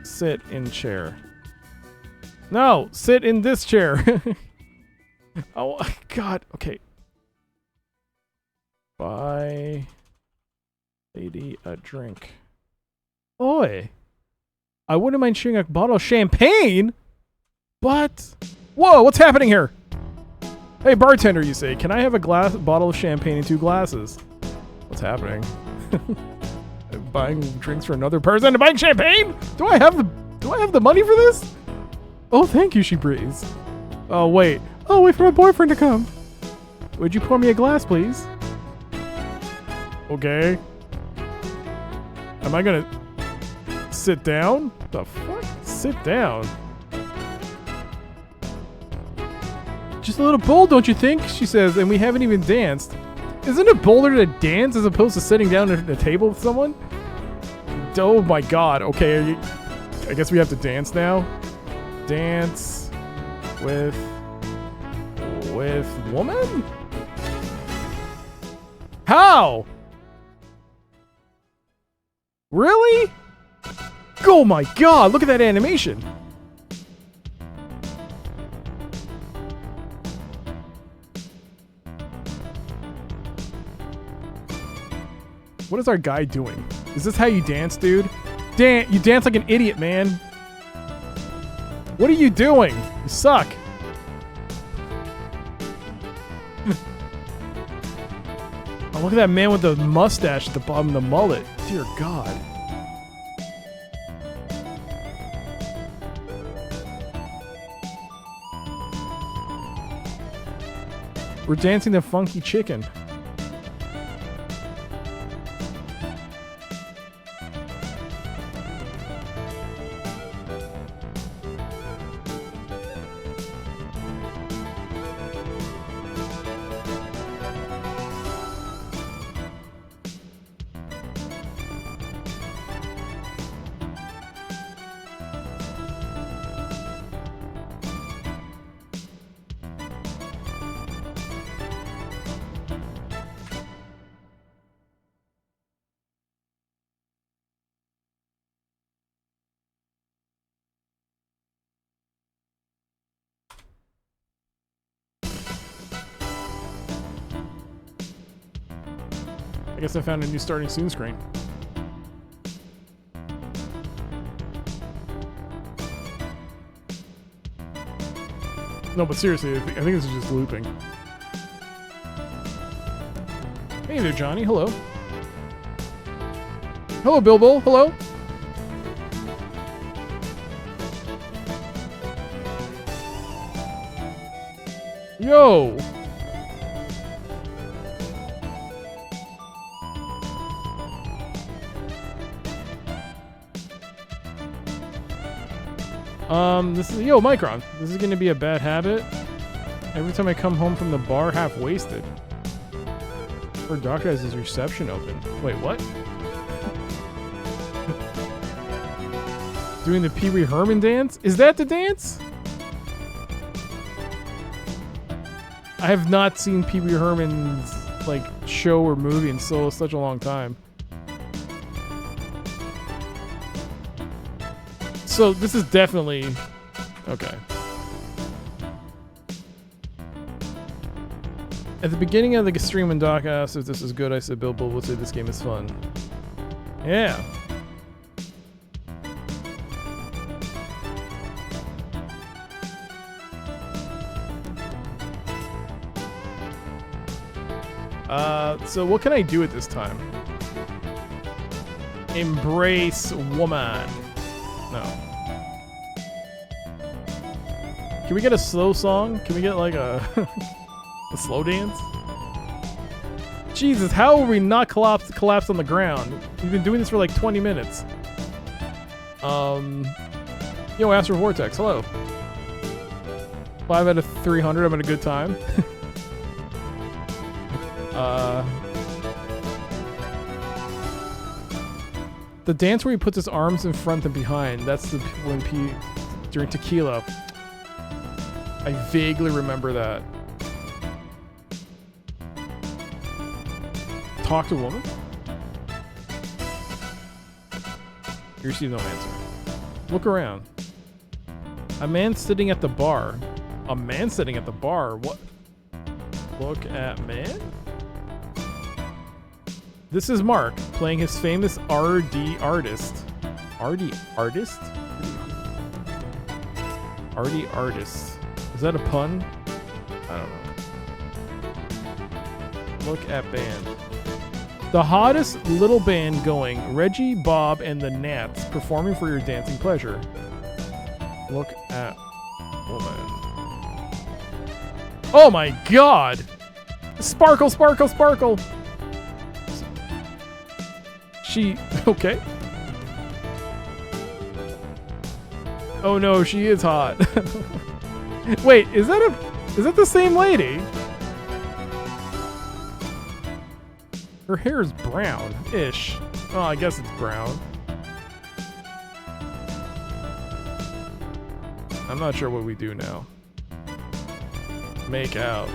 Sit in chair. No, sit in this chair. Oh, God. Okay. Buy lady a drink. Oi. I wouldn't mind sharing a bottle of champagne, but... Whoa, what's happening here? Hey, bartender, you say, can I have a bottle of champagne and 2 glasses? What's happening? Buying drinks for another person and buying champagne? Do I have the money for this? Oh, thank you, she breathes. Oh, wait. I'll wait for my boyfriend to come. Would you pour me a glass, please? Okay. Am I gonna sit down? The fuck? Sit down. Just a little bold, don't you think? She says, and we haven't even danced. Isn't it bolder to dance as opposed to sitting down at a table with someone? Oh my god. Okay, I guess we have to dance now. Dance with woman? How? Really? Oh my god, look at that animation. What is our guy doing? Is this how you dance, dude? You dance like an idiot, man. What are you doing? You suck. Oh, look at that man with the mustache at the bottom, the mullet. Dear God. We're dancing the funky chicken. I guess I found a new starting soon screen. No, but seriously, I think this is just looping. Hey there, Johnny. Hello. Hello, Bilbo. Hello. Yo. This is Micron. This is gonna be a bad habit. Every time I come home from the bar half wasted. Her doctor has his reception open. Wait, what? Doing the Pee Wee Herman dance? Is that the dance? I have not seen Pee Wee Herman's like show or movie in such a long time. So this is definitely okay. At the beginning of the stream when Doc asked if this is good, I said Bilbo will say this game is fun. Yeah. So what can I do at this time? Embrace woman. No. Can we get a slow song? Can we get like a a slow dance? Jesus, how are we not collapsed on the ground? We've been doing this for like 20 minutes. Yo, Astro Vortex, hello. 5 out of 300, I'm having a good time. The dance where he puts his arms in front and behind, that's the when during Tequila. I vaguely remember that. Talk to a woman? You receive no answer. Look around. A man sitting at the bar. A man sitting at the bar? What? Look at man? This is Mark playing his famous RD artist. RD artist? RD artist. Is that a pun? I don't know. Look at band. The hottest little band going. Reggie, Bob, and the Nats performing for your dancing pleasure. Look at woman. Oh my god! Sparkle, sparkle, sparkle! She... okay. Oh no, she is hot. Wait, is that the same lady? Her hair is brown-ish. Oh, I guess it's brown. I'm not sure what we do now. Make out.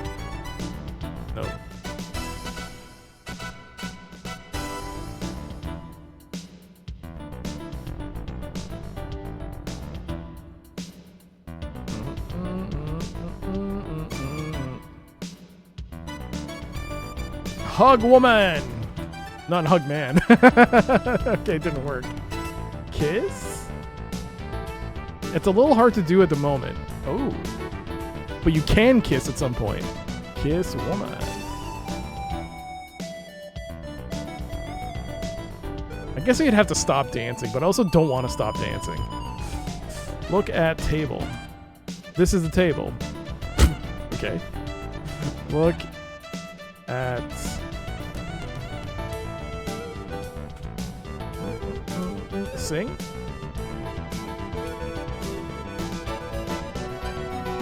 Nope. Hug woman! Not hug man. Okay, it didn't work. Kiss? It's a little hard to do at the moment. Oh. But you can kiss at some point. Kiss woman. I guess you'd have to stop dancing, but I also don't want to stop dancing. Look at table. This is the table. Okay. Look at... Sing?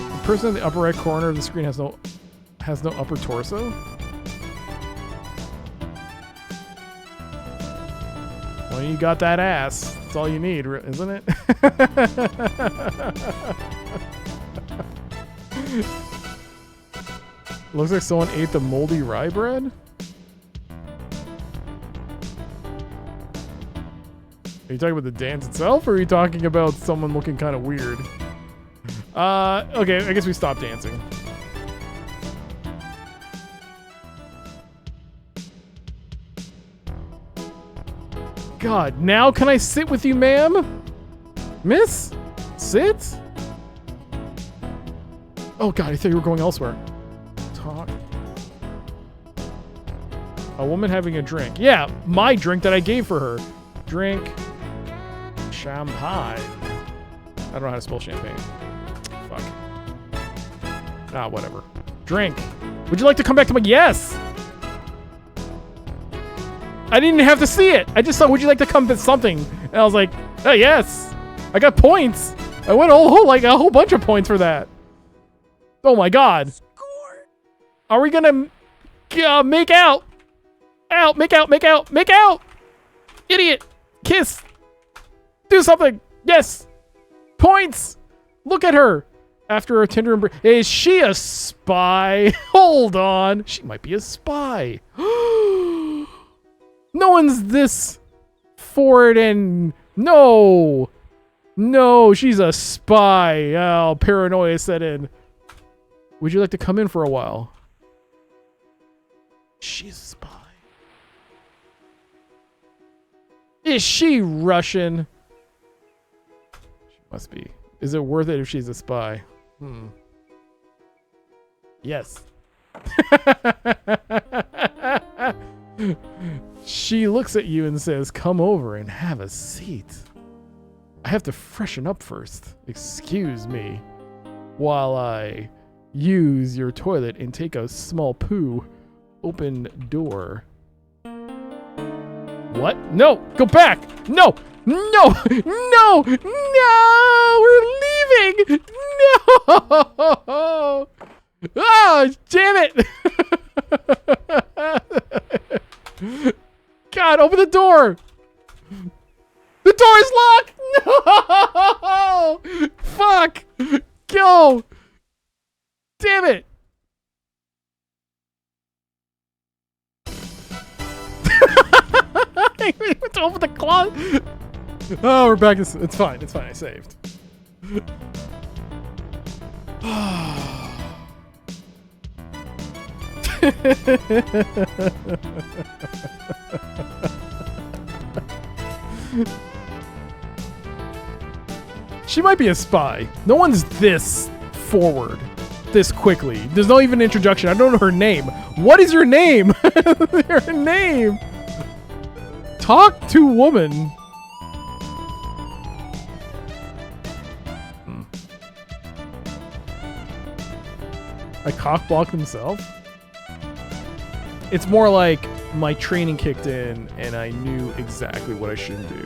The person in the upper right corner of the screen has no upper torso? Well, you got that ass. That's all you need, isn't it? Looks like someone ate the moldy rye bread. Are you talking about the dance itself, or are you talking about someone looking kind of weird? Okay, I guess we stop dancing. God, now can I sit with you, ma'am? Miss? Sit? Oh God, I thought you were going elsewhere. Talk. A woman having a drink. Yeah, my drink that I gave for her. Drink. Champagne. I don't know how to spell champagne. Fuck. Ah, whatever. Drink. Would you like to come back to my... Yes! I didn't even have to see it. I just saw, would you like to come to something? And I was like, oh, yes. I got points. I went a whole bunch of points for that. Oh my God. Score. Are we gonna make out? Make out. Idiot. Kiss. Do something. Yes. Points. Look at her. After a tender embrace. Is she a spy? Hold on. She might be a spy. No one's this forward and... No, she's a spy. Oh, paranoia set in. Would you like to come in for a while? She's a spy. Is she Russian? She must be. Is it worth it if she's a spy? Yes. She looks at you and says, come over and have a seat. I have to freshen up first. Excuse me. while I use your toilet and take a small poo. Open door. What? No! Go back! No! No! No! No! We're leaving! No! Oh, damn it! God, open the door! The door is locked! No! Fuck! Go! Damn it! We went to open the closet. Oh, we're back. It's fine. It's fine. I saved. She might be a spy. No one's this forward, this quickly. There's no even introduction. I don't know her name. What is your name? Her name. Talk to woman. I cockblocked himself? It's more like my training kicked in and I knew exactly what I shouldn't do.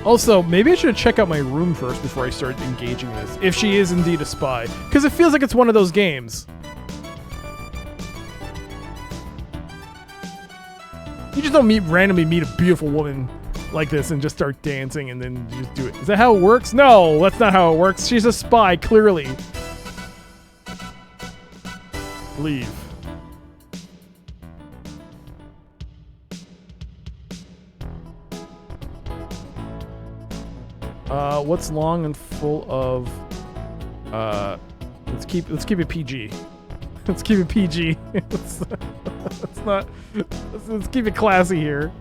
Also, maybe I should check out my room first before I start engaging this, if she is indeed a spy. Because it feels like it's one of those games. You just don't randomly meet a beautiful woman like this and just start dancing and then just do it. Is that how it works? No, that's not how it works. She's a spy, clearly. Leave. What's long and full of let's keep it PG. Let's keep it PG. let's keep it classy here.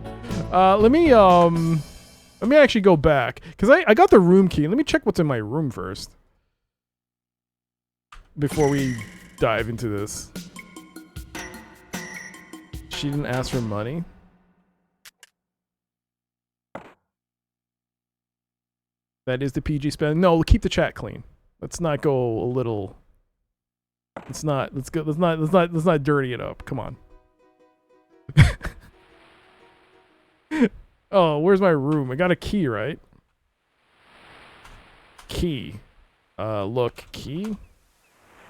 Let me actually go back because I got the room key. Let me check what's in my room first before we dive into this. She didn't ask for money. That is the PG spelling. No, keep the chat clean. Let's not go a little. Let's not dirty it up. Come on. Oh, where's my room? I got a key, right? Key. Look, key.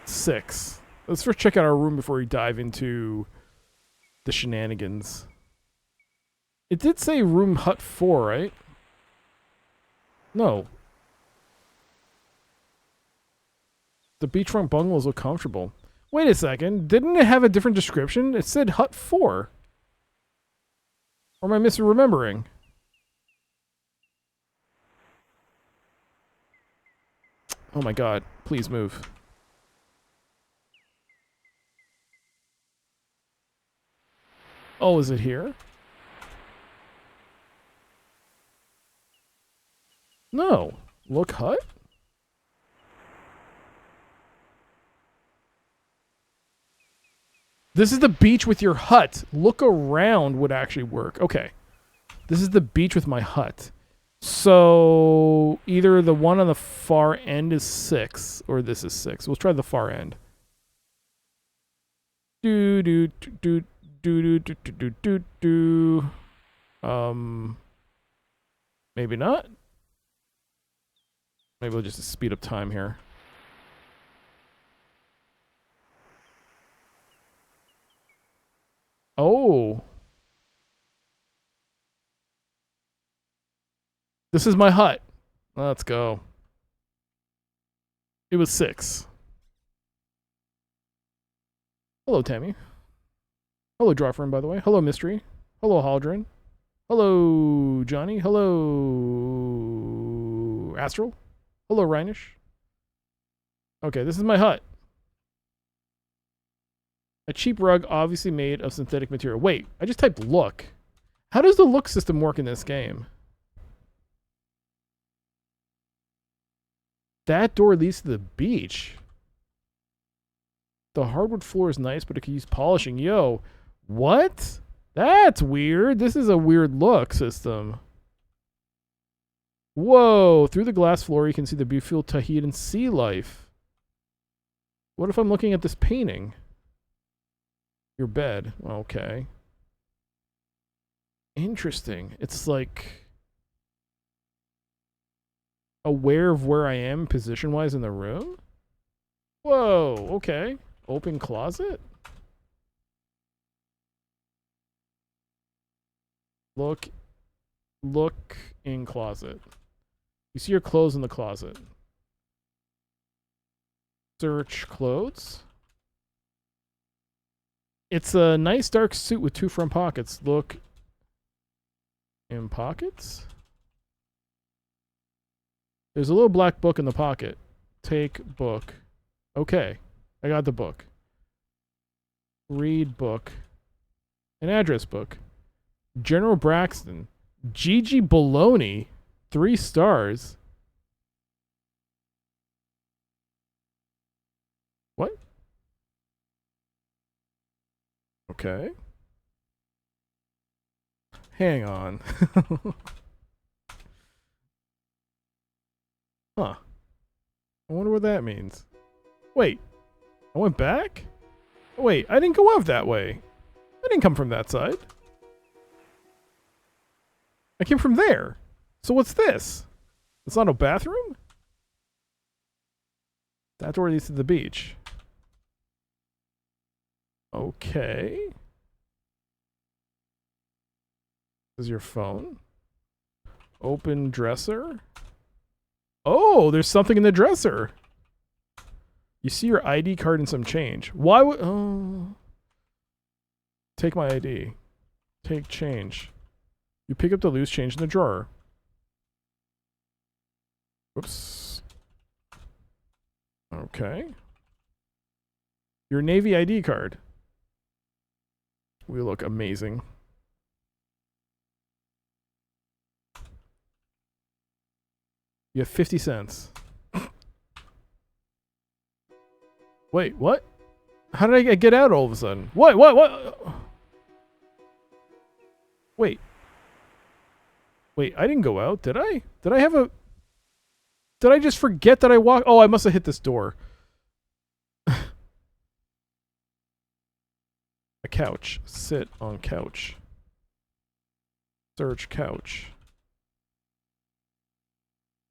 6. Let's first check out our room before we dive into the shenanigans. It did say room hut 4, right? No. The beachfront bungalows look comfortable. Wait a second. Didn't it have a different description? It said hut 4. Or am I misremembering? Oh my god. Please move. Oh, is it here? No. Look hut? This is the beach with your hut. Look around would actually work. Okay. This is the beach with my hut. So either the one on the far end is 6 or this is 6. We'll try the far end. Maybe not. Maybe we'll just speed up time here. Oh. This is my hut. Let's go. It was 6. Hello, Tammy. Hello, Drawfern, by the way. Hello, Mystery. Hello, Haldren. Hello, Johnny. Hello, Astral. Hello, Rhinish. Okay, this is my hut. A cheap rug obviously made of synthetic material. Wait, I just typed look. How does the look system work in this game? That door leads to the beach. The hardwood floor is nice, but it could use polishing. Yo, what? That's weird. This is a weird look system. Whoa, through the glass floor you can see the beautiful Tahitian sea life. What if I'm looking at this painting? Your bed. Okay. Interesting. It's like aware of where I am position-wise in the room? Whoa, okay. Open closet? Look in closet. You see your clothes in the closet. Search clothes. It's a nice dark suit with 2 front pockets. Look in pockets. There's a little black book in the pocket. Take book. Okay, I got the book. Read book. An address book. General Braxton. Gigi Baloney. 3 stars. What? Okay. Hang on. Huh. I wonder what that means. Wait. I went back? Wait, I didn't go out that way. I didn't come from that side. I came from there. So what's this? It's not a bathroom? That door leads to the beach. Okay. This is your phone. Open dresser. Oh, there's something in the dresser. You see your ID card and some change. Why would... Oh. Take my ID. Take change. You pick up the loose change in the drawer. Whoops. Okay. Your Navy ID card. We look amazing. You have 50 cents. Wait, what? How did I get out all of a sudden? What? Wait. Wait, I didn't go out, did I? Did I just forget that I walked? Oh, I must have hit this door. A couch. Sit on couch. Search couch.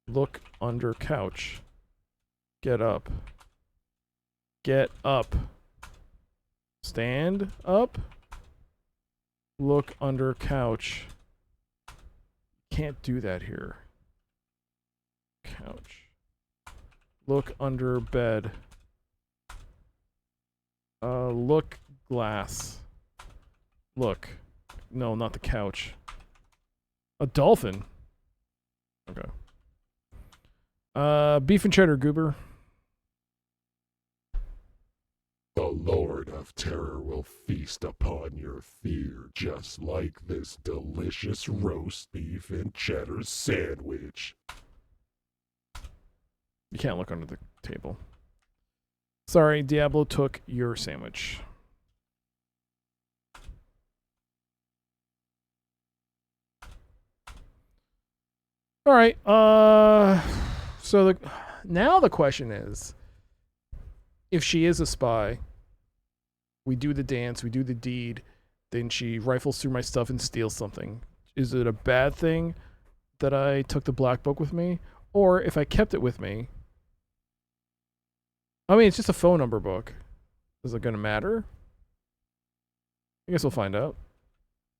Look under couch. Get up. Get up. Stand up. Look under couch. Can't do that here. Couch. Look under bed. Look glass. Look. No, not the couch. A dolphin. Okay. Beef and cheddar, goober. The Lord of Terror will feast upon your fear, just like this delicious roast beef and cheddar sandwich. You can't look under the table. Sorry, Diablo took your sandwich. All right. So now the question is, if she is a spy, we do the dance, we do the deed, then she rifles through my stuff and steals something. Is it a bad thing that I took the black book with me? Or if I kept it with me, I mean, it's just a phone number book. Is it going to matter? I guess we'll find out.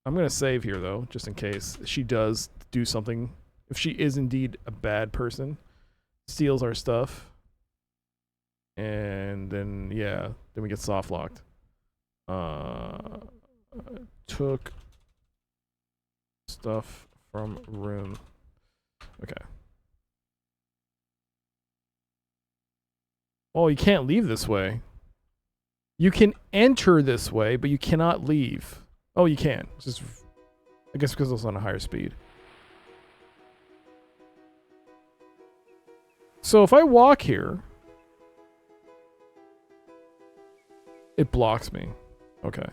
I'm going to save here, though, just in case she does do something. If she is indeed a bad person, steals our stuff, and then, yeah, then we get soft locked. Took stuff from room. Okay. Oh, you can't leave this way. You can enter this way, but you cannot leave. Oh, you can. It's just, I guess because it's on a higher speed. So if I walk here, it blocks me. Okay.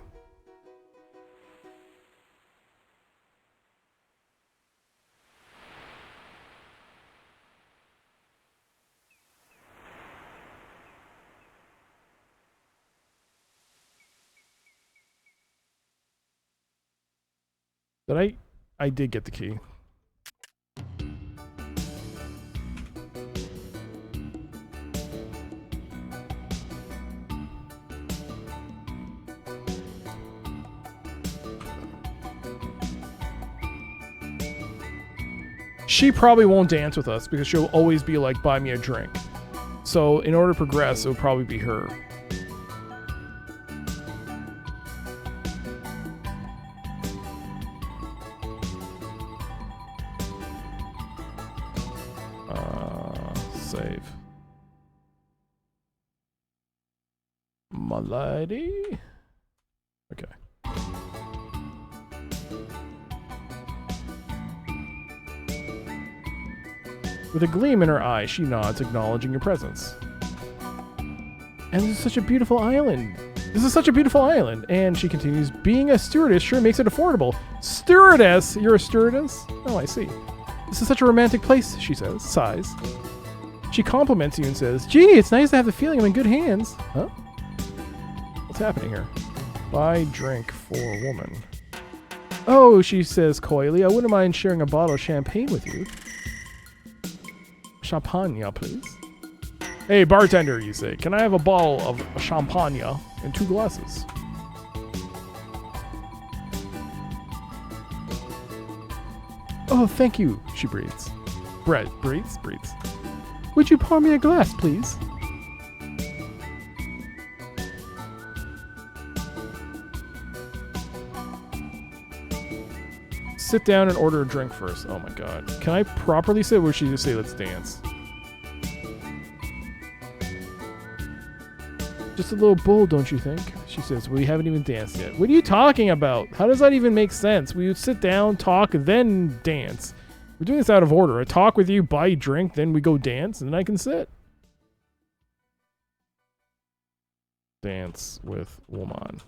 Did I did get the key. She probably won't dance with us because she'll always be like, buy me a drink. So in order to progress, it would probably be her. Save. My lady. Okay. With a gleam in her eye, she nods, acknowledging your presence. And this is such a beautiful island. This is such a beautiful island. And she continues, being a stewardess sure makes it affordable. Stewardess? You're a stewardess? Oh, I see. This is such a romantic place, she says, sighs. She compliments you and says, gee, it's nice to have the feeling I'm in good hands. Huh? What's happening here? Buy drink for a woman. Oh, she says coyly, I wouldn't mind sharing a bottle of champagne with you. Champagne, please. Hey, bartender, you say, can I have a bottle of champagne and 2 glasses? Oh, thank you, she breathes. Breathes. Would you pour me a glass, please? Sit down and order a drink first. Oh my god. Can I properly sit, or would she just say, let's dance? Just a little bull, don't you think? She says, we haven't even danced yet. What are you talking about? How does that even make sense? We would sit down, talk, then dance. We're doing this out of order. I talk with you, buy a drink, then we go dance, and then I can sit. Dance with woman.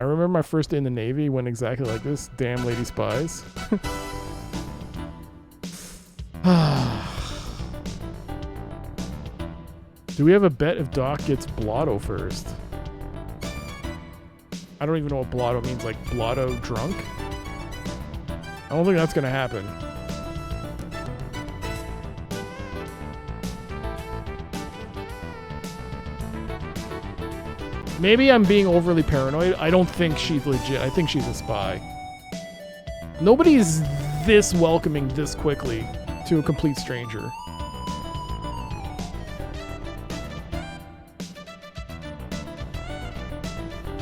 I remember my first day in the Navy went exactly like this. Damn lady spies. Do we have a bet if Doc gets blotto first? I don't even know what blotto means, like blotto drunk? I don't think that's gonna happen. Maybe I'm being overly paranoid. I don't think she's legit. I think she's a spy. Nobody's this welcoming this quickly to a complete stranger.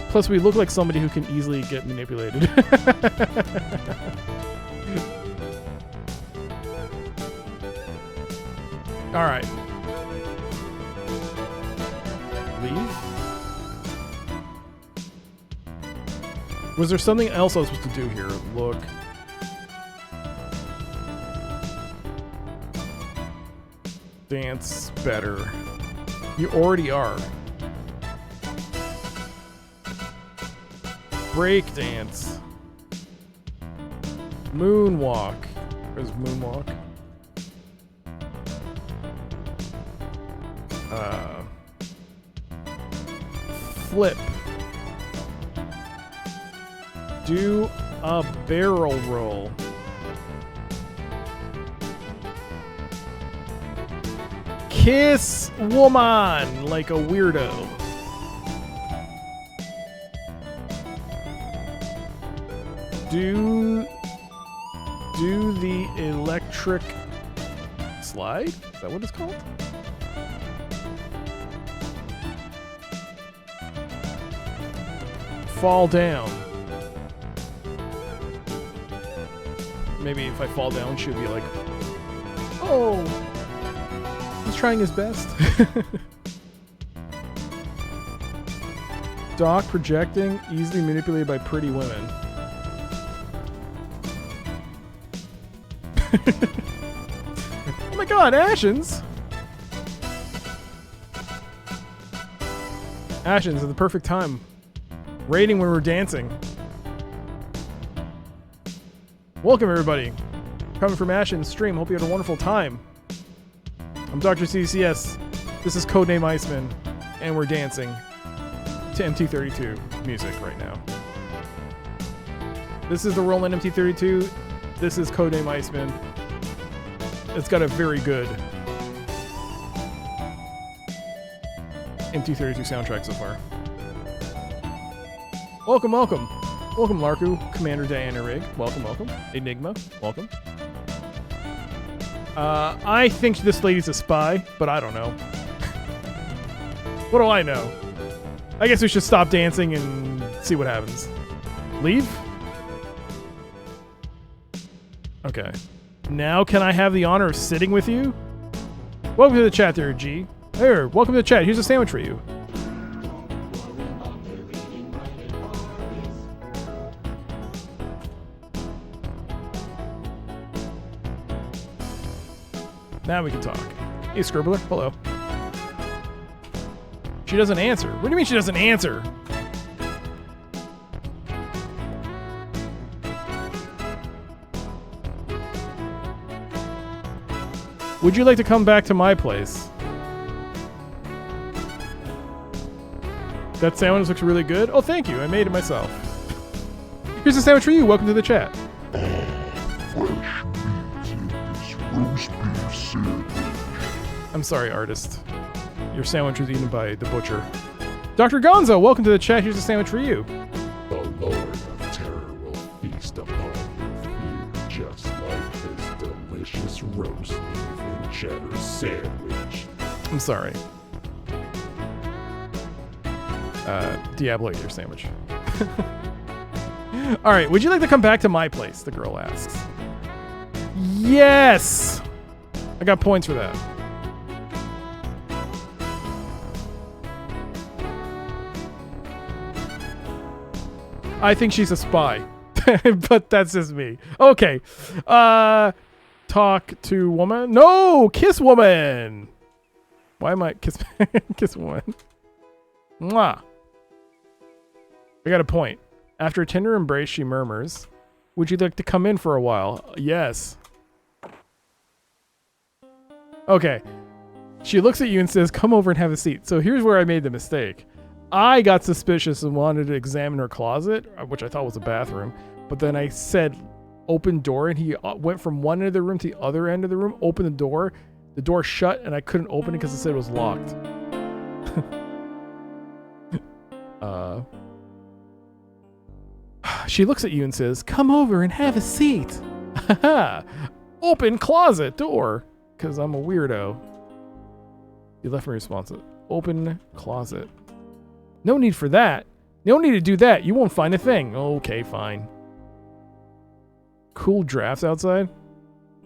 Plus, we look like somebody who can easily get manipulated. All right. Leave? Was there something else I was supposed to do here? Look. Dance better. You already are. Break dance. Moonwalk. Where's moonwalk? Flip. Do a barrel roll. Kiss woman like a weirdo. Do the electric slide? Is that what it's called? Fall down. Maybe if I fall down, she'll be like, oh, he's trying his best. Doc projecting, easily manipulated by pretty women. Oh my god, Ashens! Ashens at the perfect time. Rating when we're dancing. Welcome everybody. Coming from Ashens stream. Hope you had a wonderful time. I'm Dr. CCS. This is Codename ICEMAN. And we're dancing. to MT32 music right now. This is the Roland MT32. This is Codename ICEMAN. It's got a very good MT32 soundtrack so far. Welcome, welcome. Welcome, Larku, Commander Diana Rig. Welcome, welcome. Enigma, welcome. I think this lady's a spy, but I don't know. What do I know? I guess we should stop dancing and see what happens. Leave? Okay. Now can I have the honor of sitting with you? Welcome to the chat there, G. Here, welcome to the chat. Here's a sandwich for you. Now we can talk. Hey, Scribbler. Hello. She doesn't answer. What do you mean she doesn't answer? Would you like to come back to my place? That sandwich looks really good. Oh, thank you. I made it myself. Here's a sandwich for you. Welcome to the chat. I'm sorry, artist. Your sandwich was eaten by the butcher. Dr. Gonzo, welcome to the chat. Here's a sandwich for you. The Lord of Terror will feast upon your fear, just like this delicious roast beef and cheddar sandwich. I'm sorry. Diablo ate your sandwich. All right, would you like to come back to my place? The girl asks. Yes! I got points for that. I think she's a spy. But that's just me. Okay. Talk to woman. No! Kiss woman! Why am I kiss woman? Mwah. I got a point. After a tender embrace, she murmurs, "Would you like to come in for a while?" Yes. Okay. She looks at you and says, "Come over and have a seat." So here's where I made the mistake. I got suspicious and wanted to examine her closet, which I thought was a bathroom. But then I said, "Open door," and he went from one end of the room to the other end of the room, opened the door shut, and I couldn't open it because it said it was locked. She looks at you and says, "Come over and have a seat." Open closet door, because I'm a weirdo. You left me responsive. Open closet. No need for that. No need to do that. You won't find a thing. Okay, fine. Cool drafts outside.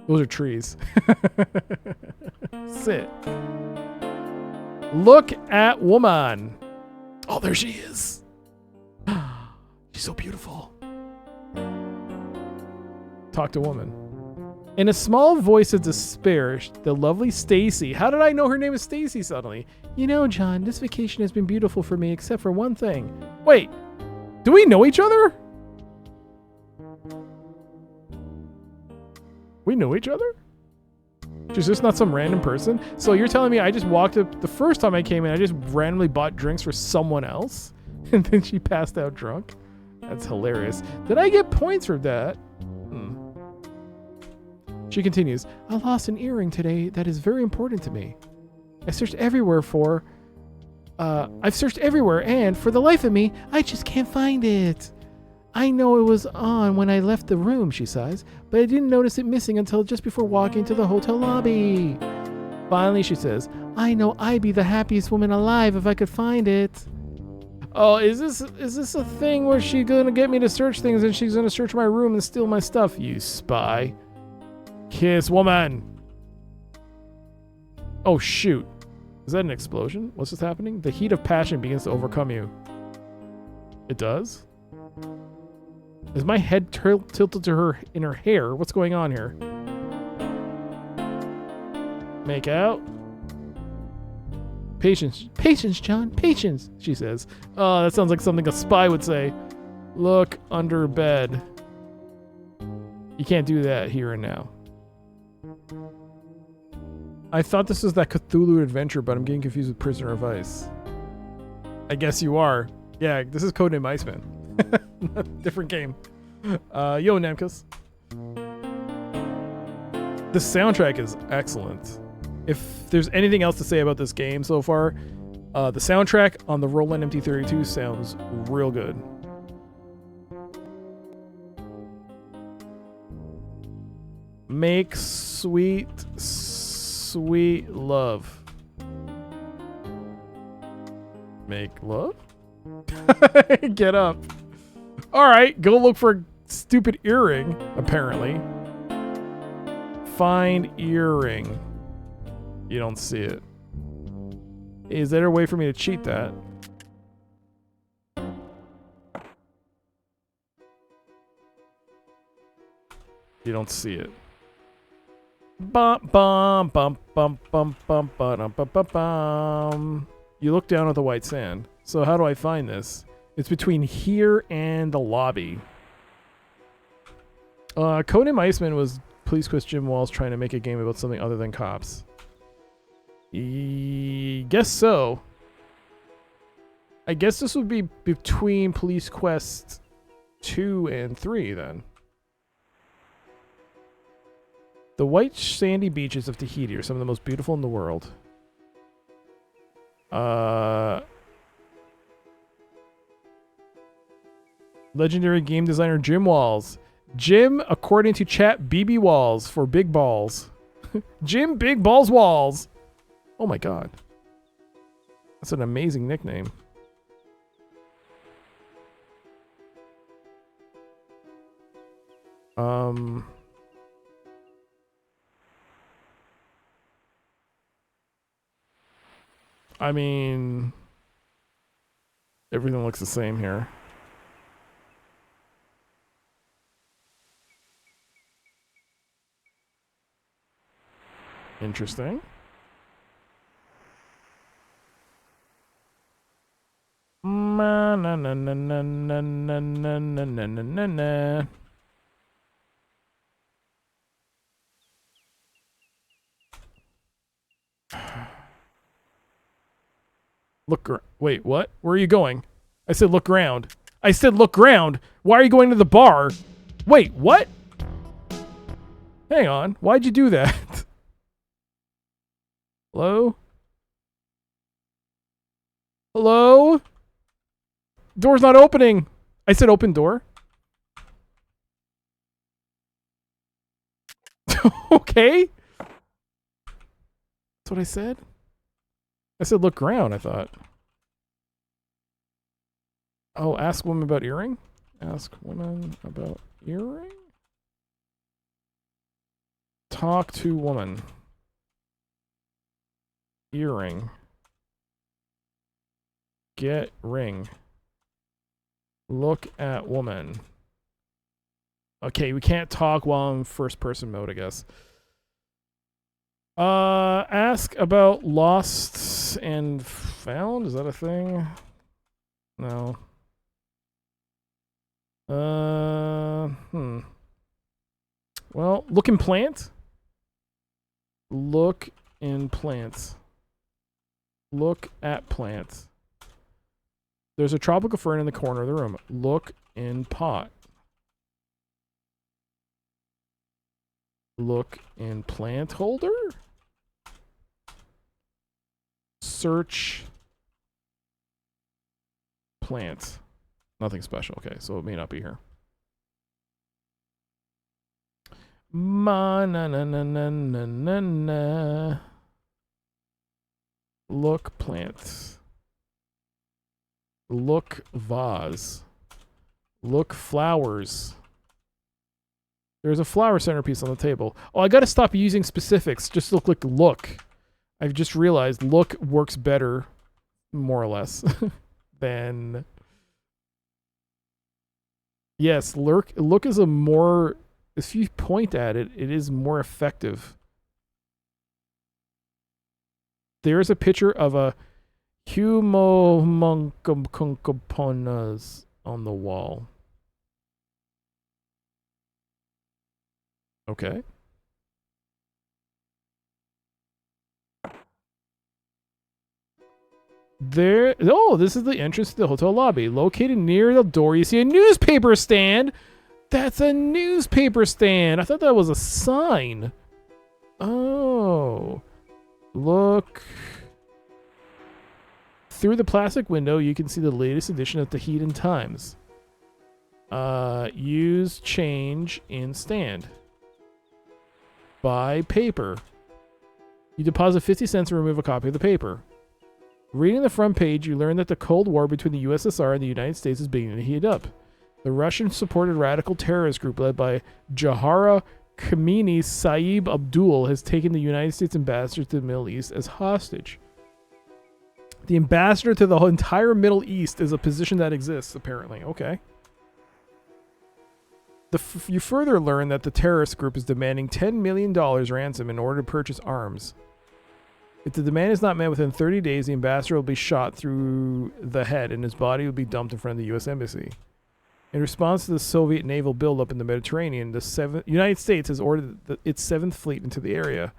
Those are trees. Sit. Look at woman. Oh, there she is. She's so beautiful. Talk to woman. In a small voice of despair, the lovely Stacy. How did I know her name is Stacy suddenly? "You know, John, this vacation has been beautiful for me except for one thing." Wait, do we know each other? We know each other? Is this not some random person? So you're telling me I just walked up the first time I came in, I just randomly bought drinks for someone else? And then she passed out drunk? That's hilarious. Did I get points for that? She continues, "I lost an earring today that is very important to me. I've searched everywhere and for the life of me, I just can't find it. I know it was on when I left the room," she sighs, "but I didn't notice it missing until just before walking to the hotel lobby. Finally," she says, "I know I'd be the happiest woman alive if I could find it." Oh, is this a thing where she's gonna get me to search things and she's gonna search my room and steal my stuff? You spy. Kiss woman. Oh shoot. Is that an explosion? What's just happening? The heat of passion begins to overcome you. It does? Is my head tilted to her in her hair? What's going on here? Make out? Patience. Patience, John. Patience, she says. Oh, that sounds like something a spy would say. Look under bed. You can't do that here and now. I thought this was that Cthulhu adventure, but I'm getting confused with Prisoner of Ice. I guess you are. Yeah, this is Codename ICEMAN. Different game. Yo, Namkus. The soundtrack is excellent. If there's anything else to say about this game so far, the soundtrack on the Roland MT32 sounds real good. Make sweet, sweet love. Make love? Get up. Alright, go look for a stupid earring, apparently. Find earring. You don't see it. Is there a way for me to cheat that? You don't see it. Bum bum bum bum bum bum bum bum bum bum. You look down at the white sand. So how do I find this? It's between here and the lobby. Codename ICEMAN was Police Quest Jim Walls trying to make a game about something other than cops. Guess so. I guess this would be between Police Quest 2 and 3 then. The white sandy beaches of Tahiti are some of the most beautiful in the world. Legendary game designer Jim Walls. Jim, according to chat, BB Walls for big balls. Jim Big Balls Walls. Oh my god. That's an amazing nickname. I mean, everything looks the same here. Interesting. Na na na na na na na na na na na. Look, wait, what? Where are you going? I said look ground. I said look ground. Why are you going to the bar? Wait, what? Hang on. Why'd you do that? Hello? Hello? Door's not opening. I said open door. Okay. That's what I said. I said look ground, I thought. Oh, ask woman about earring? Ask woman about earring? Talk to woman. Earring. Get ring. Look at woman. Okay, we can't talk while in first person mode, I guess. Ask about lost and found? Is that a thing? No. Well, look in plant. Look in plants. Look at plants. There's a tropical fern in the corner of the room. Look in pot. Look in plant holder. Search plant. Nothing special. Okay, so it may not be here. Ma na na na na na na na. Look plants. Look vase. Look flowers. There's a flower centerpiece on the table. Oh, I gotta stop using specifics. Just look like look. I've just realized look works better, more or less, than... Yes, look is a more... If you point at it, it is more effective. There's a picture of a humomunkumkunkuponas on the wall. Okay. There. Oh, this is the entrance to the hotel lobby. Located near the door, you see a newspaper stand. That's a newspaper stand. I thought that was a sign. Oh. Look. Through the plastic window, you can see the latest edition of the Tahitian Times. Use change in stand. Buy paper. You deposit 50 cents and remove a copy of the paper. Reading the front page, you learn that the Cold War between the USSR and the United States is beginning to heat up. The Russian-supported radical terrorist group led by Jahara Khamenei Saeed Abdul has taken the United States ambassador to the Middle East as hostage. The ambassador to the entire Middle East is a position that exists, apparently. Okay. You further learn that the terrorist group is demanding $10 million ransom in order to purchase arms. If the demand is not met within 30 days, the ambassador will be shot through the head and his body will be dumped in front of the U.S. Embassy. In response to the Soviet naval buildup in the Mediterranean, the United States has ordered its 7th Fleet into the area.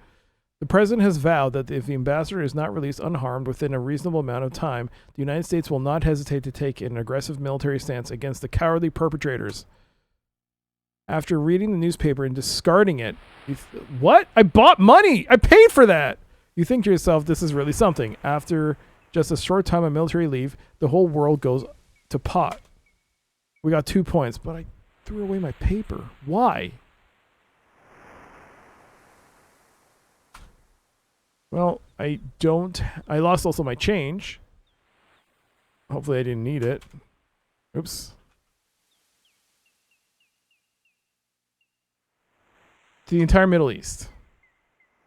The president has vowed that if the ambassador is not released unharmed within a reasonable amount of time, the United States will not hesitate to take an aggressive military stance against the cowardly perpetrators. After reading the newspaper and discarding it, what? I bought money! I paid for that! You think to yourself, this is really something. After just a short time of military leave, the whole world goes to pot. We got 2 points, but I threw away my paper. Why? Well, I lost also my change. Hopefully I didn't need it. Oops. To the entire Middle East.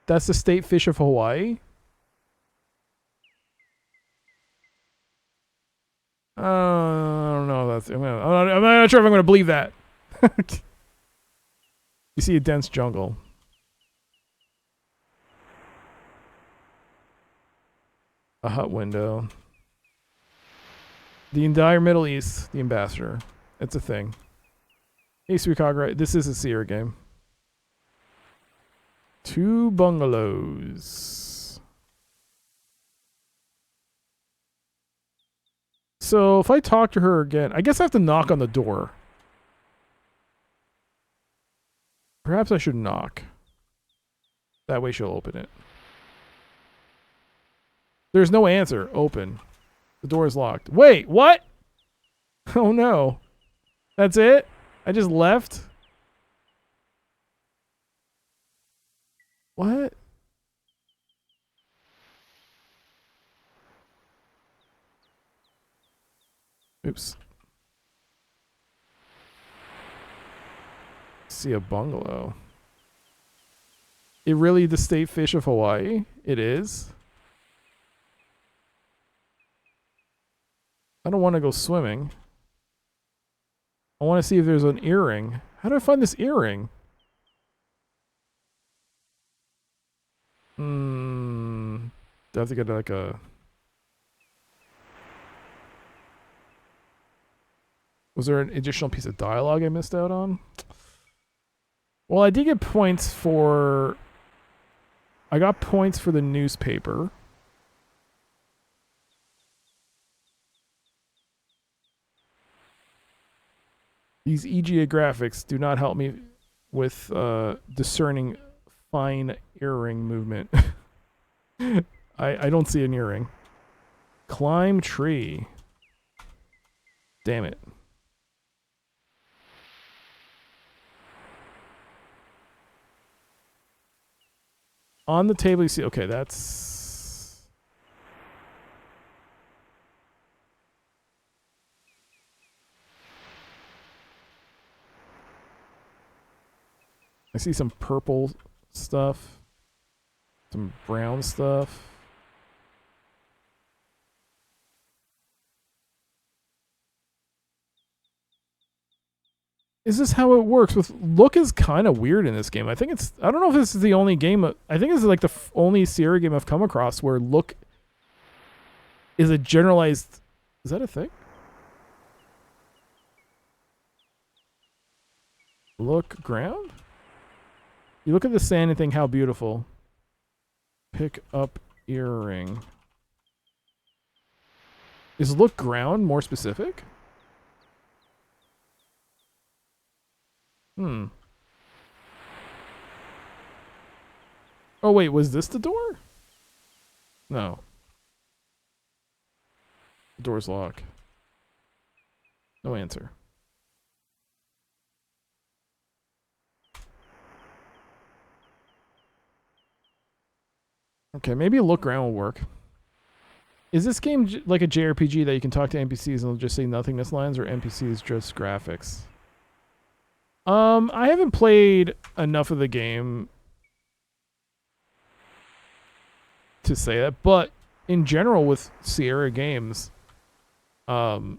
That's the state fish of Hawaii. I don't know. I'm not sure if I'm going to believe that. You see a dense jungle. A hut window. The entire Middle East, the ambassador. It's a thing. Hey, Suikagra, this is a Seer game. 2 bungalows. So if I talk to her again, I guess I have to knock on the door. Perhaps I should knock. That way she'll open it. There's no answer. Open. The door is locked. Wait, what? Oh no. That's it? I just left? What? Oops. See a bungalow. It really the state fish of Hawaii? It is. I don't want to go swimming. I want to see if there's an earring. How do I find this earring? Do I have to get like a... Was there an additional piece of dialogue I missed out on? Well, I did get points for... I got points for the newspaper. These EGA graphics do not help me with discerning fine earring movement. I don't see an earring. Climb tree. Damn it. On the table you see, okay, that's... I see some purple stuff. Some brown stuff. Is this how it works? With look is kind of weird in this game. I think it's... I don't know if this is the only game... I think this is like the only Sierra game I've come across where look is a generalized... Is that a thing? Look ground? You look at the sand and think how beautiful. Pick up earring. Is look ground more specific? Hmm. Oh wait, was this the door? No. The door's locked. No answer. Okay, maybe a look around will work. Is this game like a JRPG that you can talk to NPCs and they'll just say nothingness lines, or NPCs just graphics? I haven't played enough of the game to say that, but in general with Sierra games, unless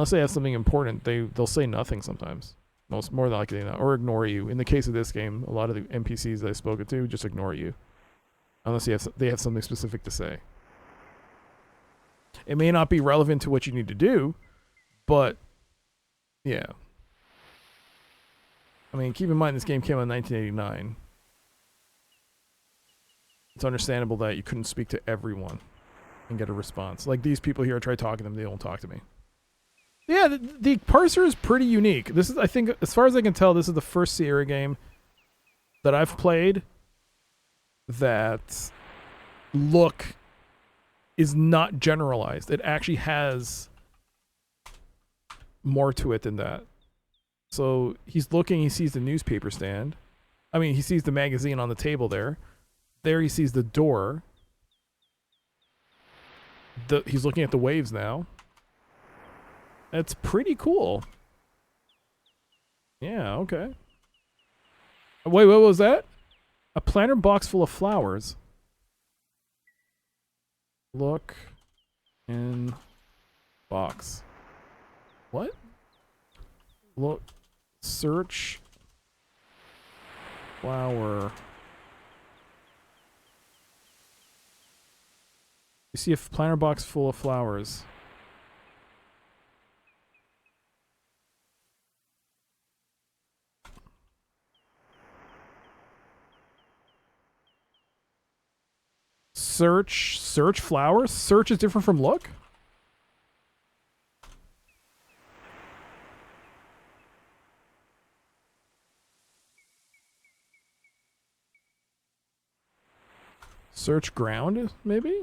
they have something important, they'll say nothing sometimes. More than likely not, or ignore you. In the case of this game, a lot of the NPCs that I've spoken to just ignore you, unless they have something specific to say. It may not be relevant to what you need to do, but yeah. I mean, keep in mind this game came out in 1989. It's understandable that you couldn't speak to everyone and get a response. Like these people here, I try talking to them, they don't talk to me. Yeah, the parser is pretty unique. This is, I think, as far as I can tell, this is the first Sierra game that I've played that look is not generalized. It actually has more to it than that. So he's looking, he sees the newspaper stand. I mean, he sees the magazine on the table there. There he sees the door. He's looking at the waves now. That's pretty cool. Yeah, okay. Wait, what was that? A planter box full of flowers. Look in box. What? Look. Search. Flower. You see a planter box full of flowers. Search flowers? Search is different from look? Search ground, maybe?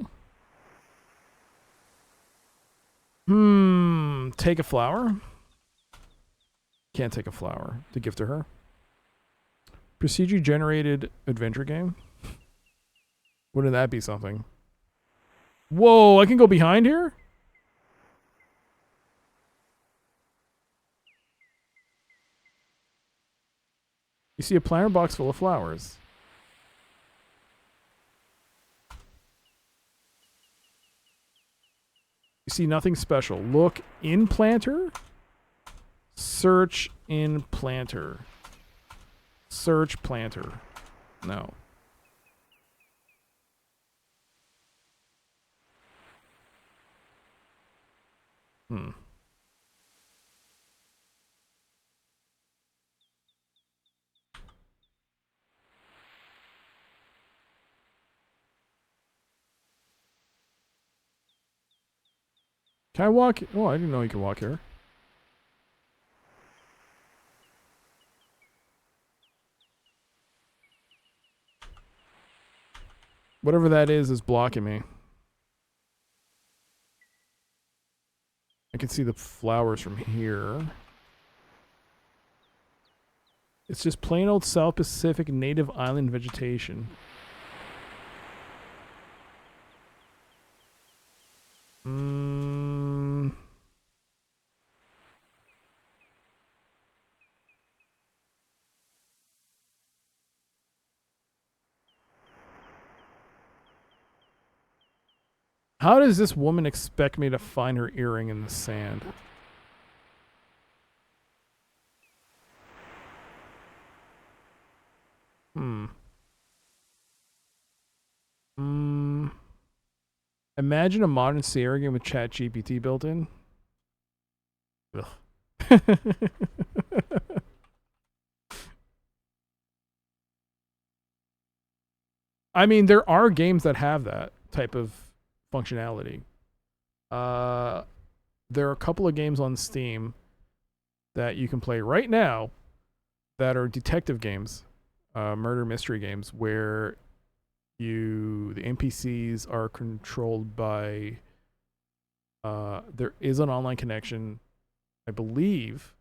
Take a flower? Can't take a flower to give to her. Procedure generated adventure game? Wouldn't that be something? Whoa, I can go behind here? You see a planter box full of flowers. You see nothing special. Look in planter. Search in planter. Search planter. No. Can I walk? Oh, I didn't know you could walk here. Whatever that is blocking me. I can see the flowers from here. It's just plain old South Pacific native island vegetation. How does this woman expect me to find her earring in the sand? Imagine a modern Sierra game with ChatGPT built in. Ugh. I mean, there are games that have that type of functionality. There are a couple of games on Steam that you can play right now that are detective games, murder mystery games, where the NPCs are controlled by there is an online connection, I believe,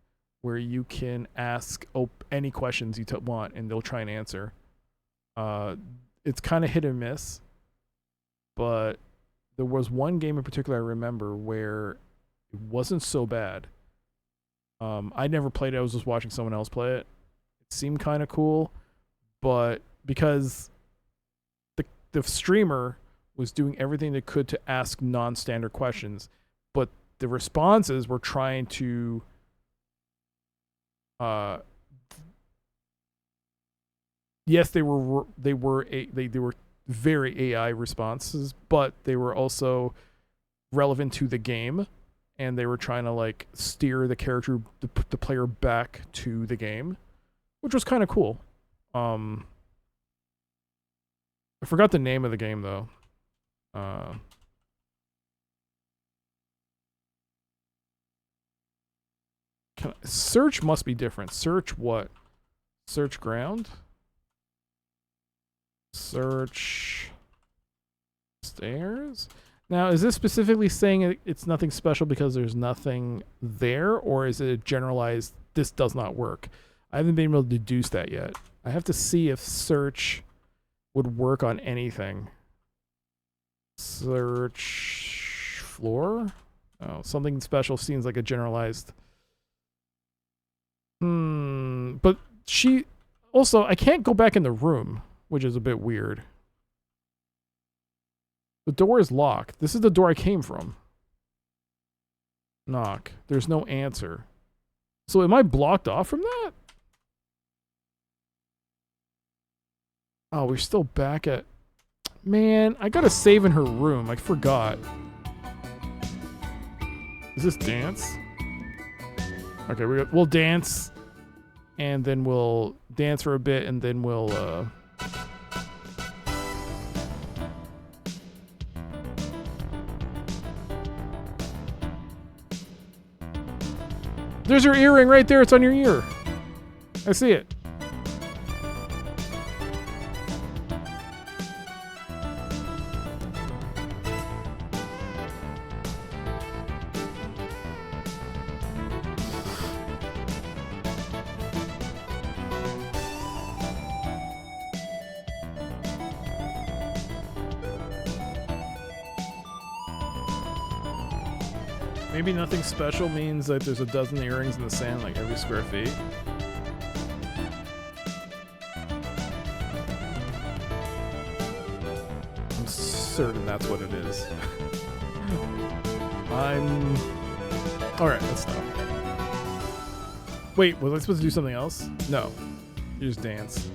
where you can ask any questions you want and they'll try and answer. It's kind of hit and miss, but there was one game in particular I remember where it wasn't so bad. I never played it. I was just watching someone else play it. It seemed kind of cool, but because the streamer was doing everything they could to ask non-standard questions, but the responses were trying to yes, they were very AI responses, but they were also relevant to the game, and they were trying to like steer the player back to the game, which was kind of cool. I forgot the name of the game though. Search must be different. Search what? Search ground? Search stairs? Now, is this specifically saying it's nothing special because there's nothing there, or is it a generalized, this does not work? I haven't been able to deduce that yet. I have to see if search would work on anything. Search floor? Oh, something special seems like a generalized. But she also, I can't go back in the room, which is a bit weird. The door is locked. This is the door I came from. Knock. There's no answer. So am I blocked off from that? Oh, we're still back at... Man, I gotta save in her room. I forgot. Is this dance? Okay, we'll dance. And then we'll dance for a bit, and then we'll... There's your earring right there. It's on your ear. I see it. Maybe nothing special means that there's a dozen earrings in the sand like every square feet. I'm certain that's what it is. Alright, let's stop. Wait, was I supposed to do something else? No. You just dance.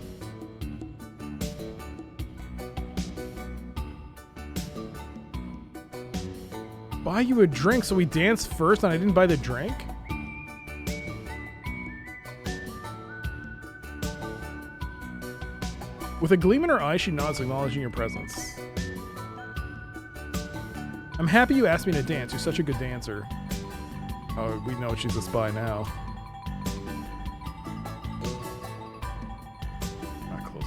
Buy you a drink, so we danced first and I didn't buy the drink? With a gleam in her eye, she nods, acknowledging your presence. I'm happy you asked me to dance. You're such a good dancer. Oh, we know she's a spy now. Not close.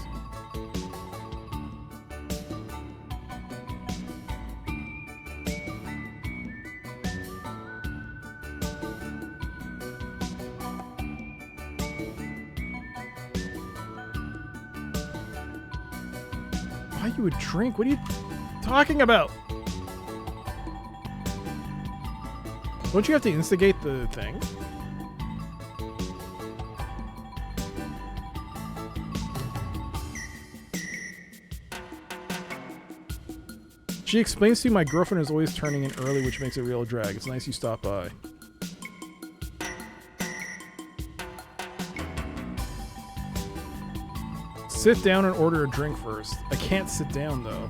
Buy you a drink? What are you talking about? Don't you have to instigate the thing? She explains to you my girlfriend is always turning in early, which makes it a real drag. It's nice you stopped by. Sit down and order a drink first. I can't sit down though.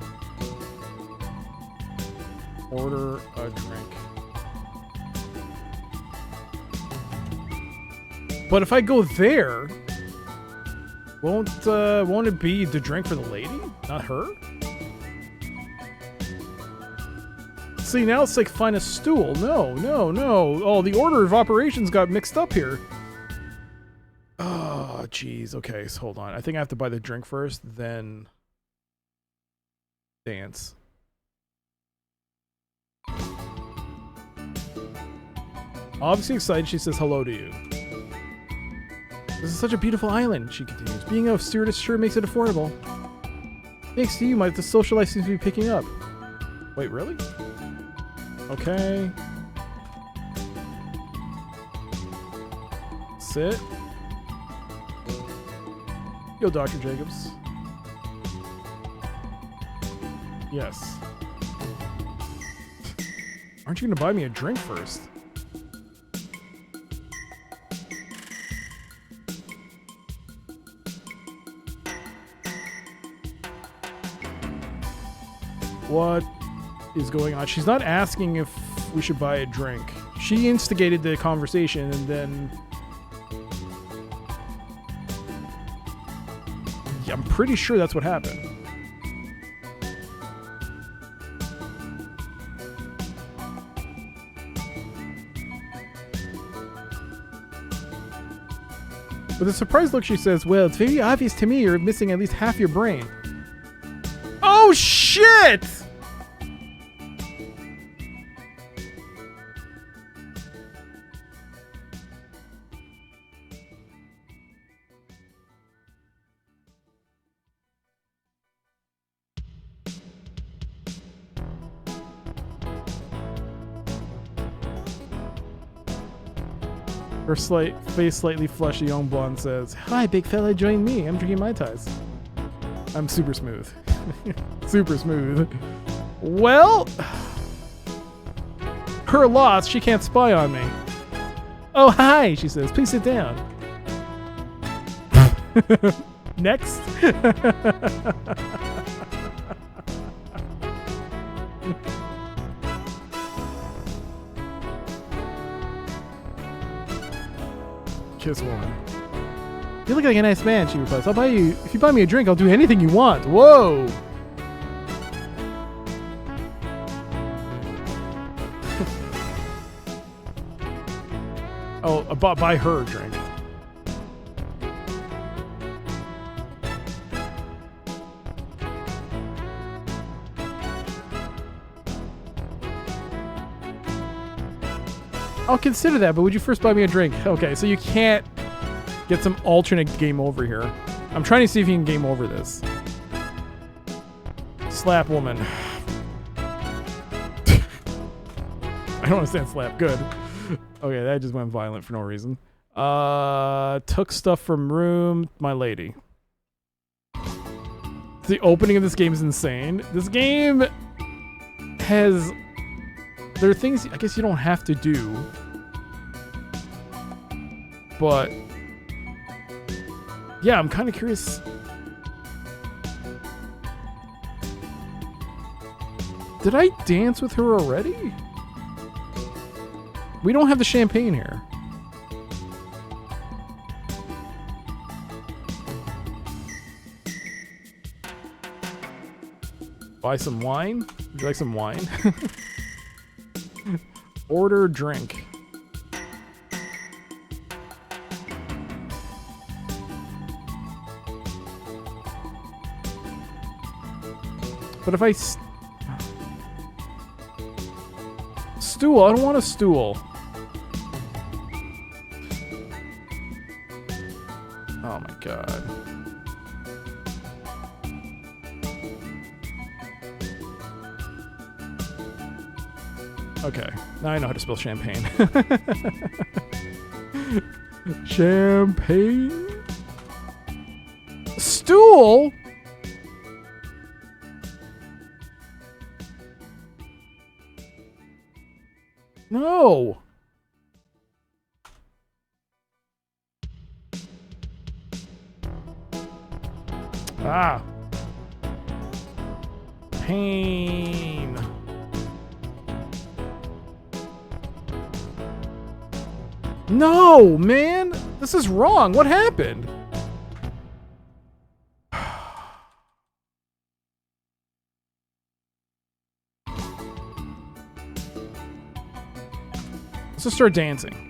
Order a drink. But if I go there, won't it be the drink for the lady, not her? See, now it's like find a stool. No, no, no. Oh, the order of operations got mixed up here. Oh, jeez. Okay, so hold on. I think I have to buy the drink first, then dance. Obviously excited, she says hello to you. This is such a beautiful island, she continues. Being a stewardess sure makes it affordable. Thanks to you, the social life seems to be picking up. Wait, really? Okay. Sit. Yo, Dr. Jacobs. Yes. Aren't you gonna buy me a drink first? What is going on? She's not asking if we should buy a drink. She instigated the conversation and then... Yeah, I'm pretty sure that's what happened. With a surprised look, she says, well, it's very obvious to me you're missing at least half your brain. Oh, shit! Her face slightly flushed, the young blonde says, hi, big fella, join me. I'm drinking Mai Tais. I'm super smooth. Super smooth. Well, her loss, she can't spy on me. Oh, hi, she says. Please sit down. Next. Kiss woman. You look like a nice man, she replies. I'll buy you, if you buy me a drink, I'll do anything you want. Whoa! Oh, buy her a drink. I'll consider that, but would you first buy me a drink? Okay, so you can't get some alternate game over here. I'm trying to see if you can game over this. Slap woman. I don't understand slap. Good. Okay, that just went violent for no reason. Took stuff from room. My lady. The opening of this game is insane. This game has... There are things I guess you don't have to do. But... yeah, I'm kind of curious. Did I dance with her already? We don't have the champagne here. Buy some wine? Would you like some wine? Order drink. But if I... stool, I don't want a stool. Oh my god. Okay, now I know how to spell champagne. Champagne? Stool? No. Ah. Pain. No, man. This is wrong. What happened? Let's just start dancing.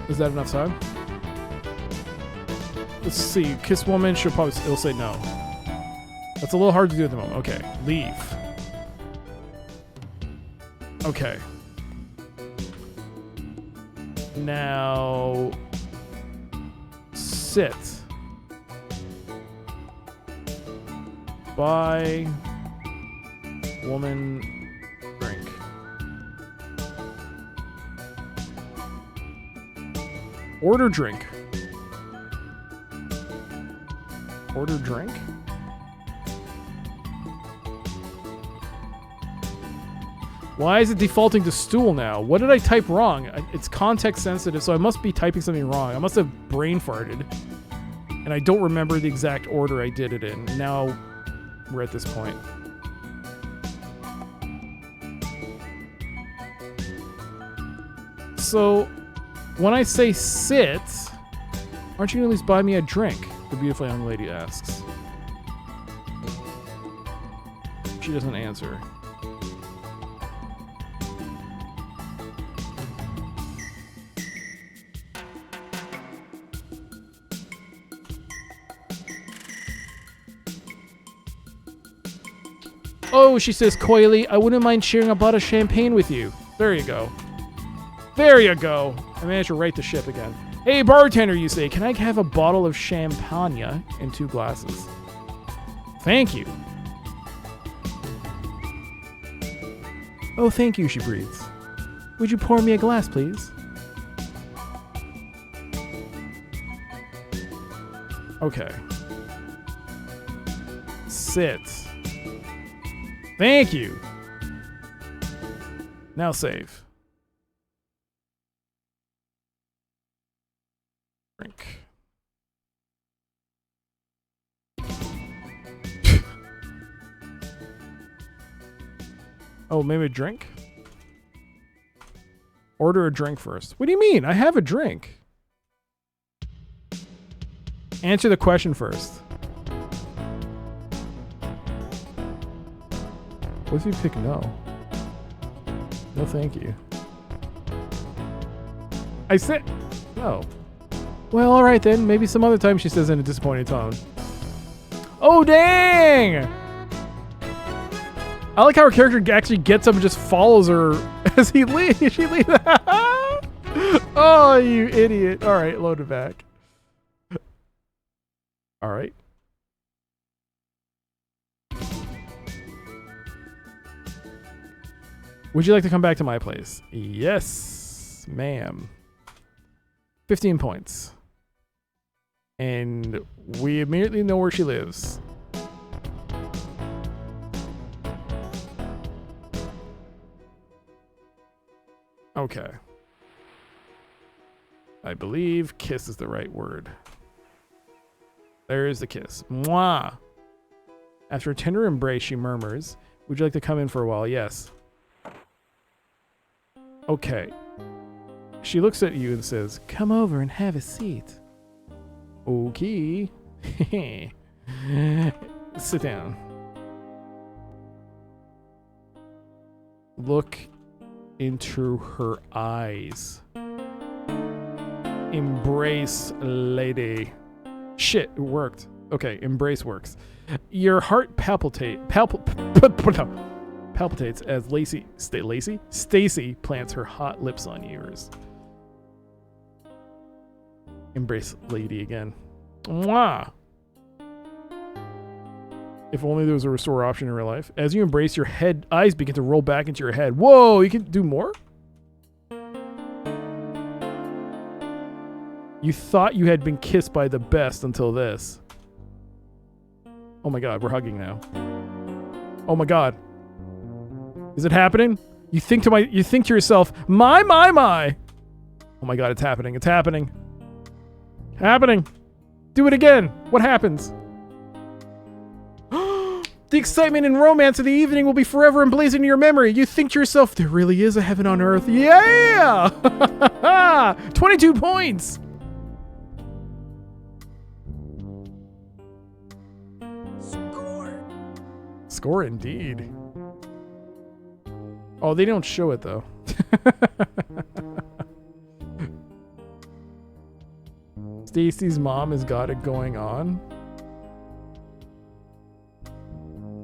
Is that enough time? Let's see. Kiss woman. It'll say no. That's a little hard to do at the moment. Okay. Leave. Okay. Now sit. Buy woman drink. Order drink. Order drink? Why is it defaulting to stool now? What did I type wrong? It's context sensitive, so I must be typing something wrong. I must have brain farted. And I don't remember the exact order I did it in. Now we're at this point. So when I say sit, aren't you going to at least buy me a drink? The beautiful young lady asks. She doesn't answer. Oh, she says coyly, I wouldn't mind sharing a bottle of champagne with you. There you go. There you go. I managed to right the ship again. Hey, bartender, you say, can I have a bottle of champagne and 2 glasses? Thank you. Oh, thank you, she breathes. Would you pour me a glass, please? Okay. Sit. Thank you. Now save. Drink. Oh, maybe a drink? Order a drink first. What do you mean? I have a drink. Answer the question first. What if you pick no? No, thank you. I said no. Well, all right then. Maybe some other time, she says in a disappointed tone. Oh, dang! I like how her character actually gets up and just follows her as he leaves. She leaves. Oh, you idiot. All right, load it back. All right. Would you like to come back to my place? Yes, ma'am. 15 points. And we immediately know where she lives. Okay. I believe kiss is the right word. There is the kiss. Mwah! After a tender embrace, she murmurs, would you like to come in for a while? Yes. Okay. She looks at you and says, come over and have a seat. Okay. Sit down. Look into her eyes. Embrace, lady. Shit, it worked. Okay, embrace works. Your heart palpitates as Stacy plants her hot lips on yours. Embrace lady again. Mwah! If only there was a restore option in real life. As you embrace, your eyes begin to roll back into your head. Whoa, you can do more? You thought you had been kissed by the best until this. Oh my god, we're hugging now. Oh my god. Is it happening? You think to yourself, my. Oh my god, it's happening. It's happening. Happening. Do it again. What happens? The excitement and romance of the evening will be forever emblazoned in your memory. You think to yourself, there really is a heaven on earth. Yeah! 22 points! Score indeed. Oh, they don't show it though. Stacy's mom has got it going on.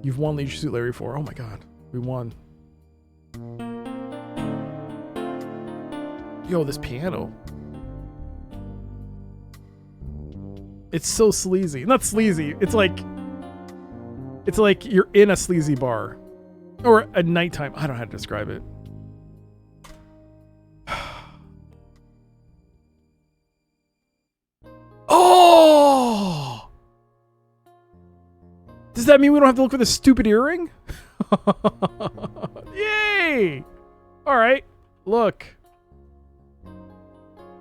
You've won Leisure Suit Larry 4. Oh my god. We won. Yo, this piano. It's so sleazy. Not sleazy. It's like you're in a sleazy bar. Or a nighttime. I don't know how to describe it. Oh! Does that mean we don't have to look for the stupid earring? Yay! Alright, look.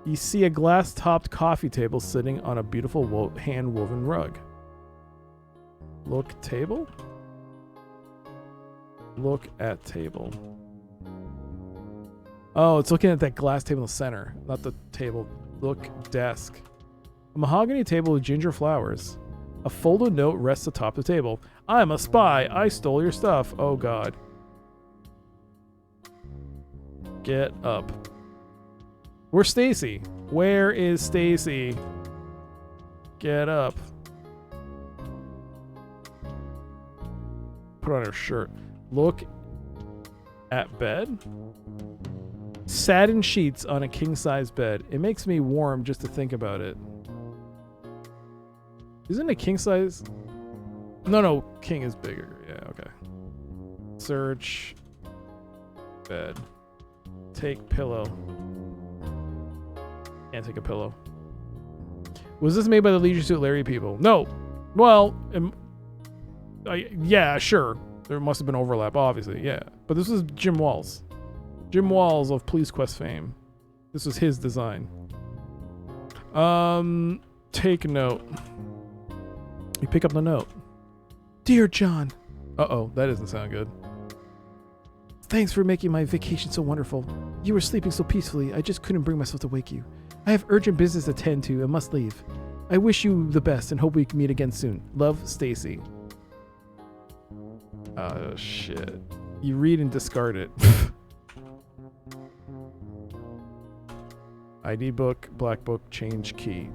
You see a glass-topped coffee table sitting on a beautiful hand-woven rug. Look table? Look at table. Oh, it's looking at that glass table in the center, not the table. Look desk. A mahogany table with ginger flowers. A folded note rests atop the table. I'm a spy. I stole your stuff. Oh god. Get up. Where's Stacy? Where is Stacy? Get up. Put on her shirt. Look at bed. Satin sheets on a king-size bed. It makes me warm just to think about it. Isn't it king size? No, king is bigger. Yeah, okay. Search. Bed. Take pillow. Can't take a pillow. Was this made by the Leisure Suit Larry people? No. Well, yeah, sure. There must have been overlap, obviously, yeah. But this was Jim Walls. Jim Walls of Police Quest fame. This was his design. Take note. You pick up the note. Dear John. Uh-oh, that doesn't sound good. Thanks for making my vacation so wonderful. You were sleeping so peacefully, I just couldn't bring myself to wake you. I have urgent business to tend to and must leave. I wish you the best and hope we can meet again soon. Love, Stacy. Oh, shit. You read and discard it. ID book, black book, change key.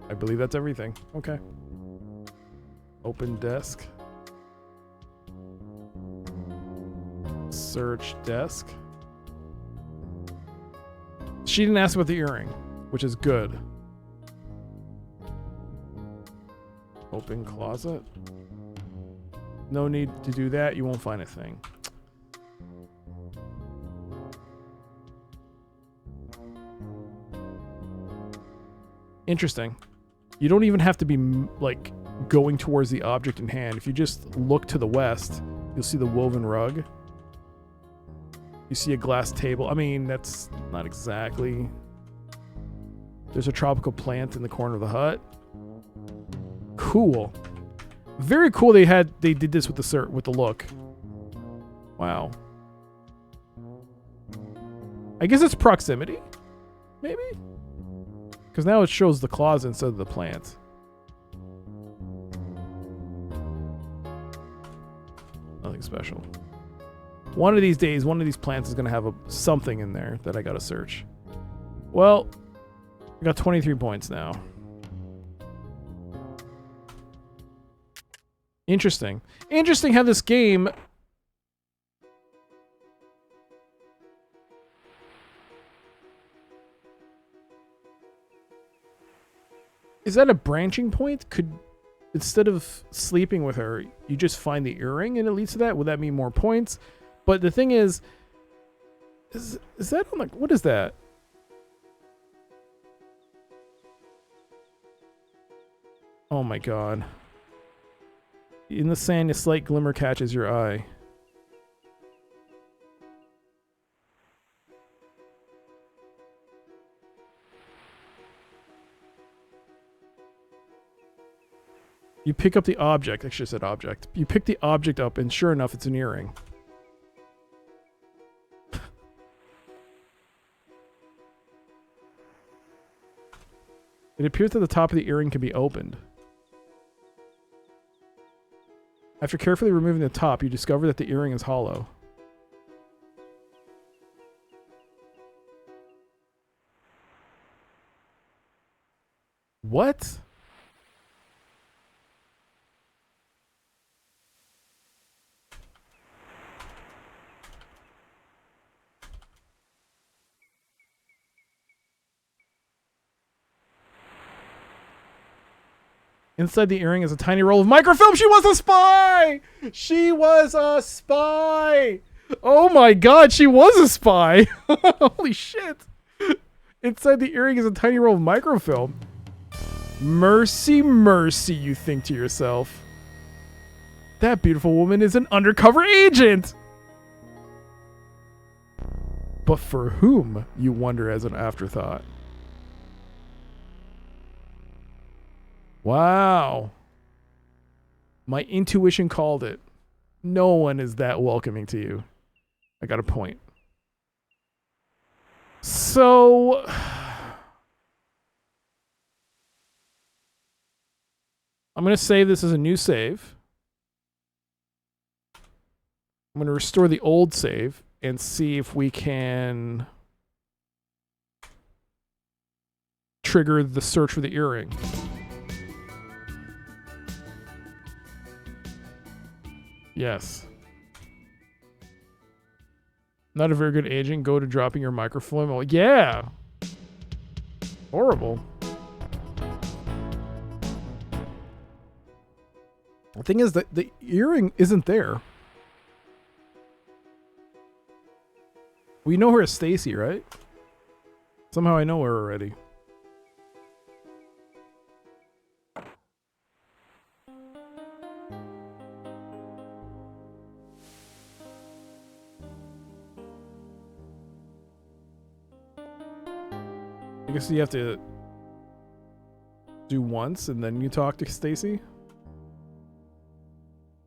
I believe that's everything. Okay. Open desk. Search desk. She didn't ask about the earring, which is good. Open closet. No need to do that. You won't find a thing. Interesting. You don't even have to be like going towards the object in hand. If you just look to the west, you'll see the woven rug. You see a glass table. I mean, that's not exactly. There's a tropical plant in the corner of the hut. Cool. Very cool. They did this with the look. Wow. I guess it's proximity, maybe. Because now it shows the closet instead of the plant. Nothing special. One of these days, one of these plants is going to have something in there that I got to search. Well, I got 23 points now. Interesting. Interesting how this game... Is that a branching point? Could, instead of sleeping with her, you just find the earring and it leads to that? Would that mean more points? But the thing is that on like, what is that? Oh my god. In the sand, a slight glimmer catches your eye. You pick up the object. I should have said object. You pick the object up, and sure enough, it's an earring. It appears that the top of the earring can be opened. After carefully removing the top, you discover that the earring is hollow. What? Inside the earring is a tiny roll of microfilm. She was a spy! She was a spy! Oh my god, she was a spy! Holy shit! Inside the earring is a tiny roll of microfilm. Mercy, mercy, you think to yourself. That beautiful woman is an undercover agent! But for whom, you wonder as an afterthought. Wow. My intuition called it. No one is that welcoming to you. I got a point. So... I'm going to save this as a new save. I'm going to restore the old save and see if we can trigger the search for the earring. Yes. Not a very good agent. Go to dropping your microfilm. Oh, yeah. Horrible. The thing is that the earring isn't there. We know her as Stacy, right? Somehow I know her already. I guess you have to do once and then you talk to Stacy.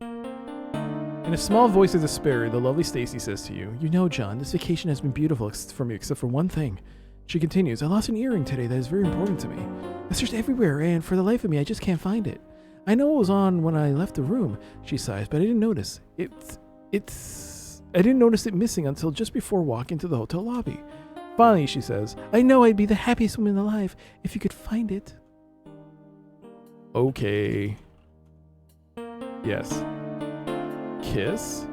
In a small voice of despair, the lovely Stacy says to you, "You know, John, this vacation has been beautiful for me except for one thing." She continues, "I lost an earring today that is very important to me. I searched everywhere and for the life of me, I just can't find it. I know it was on when I left the room," she sighs, "but I didn't notice. I didn't notice it missing until just before walking to the hotel lobby. Finally," she says, "I know I'd be the happiest woman alive if you could find it." Okay. Yes. Kiss?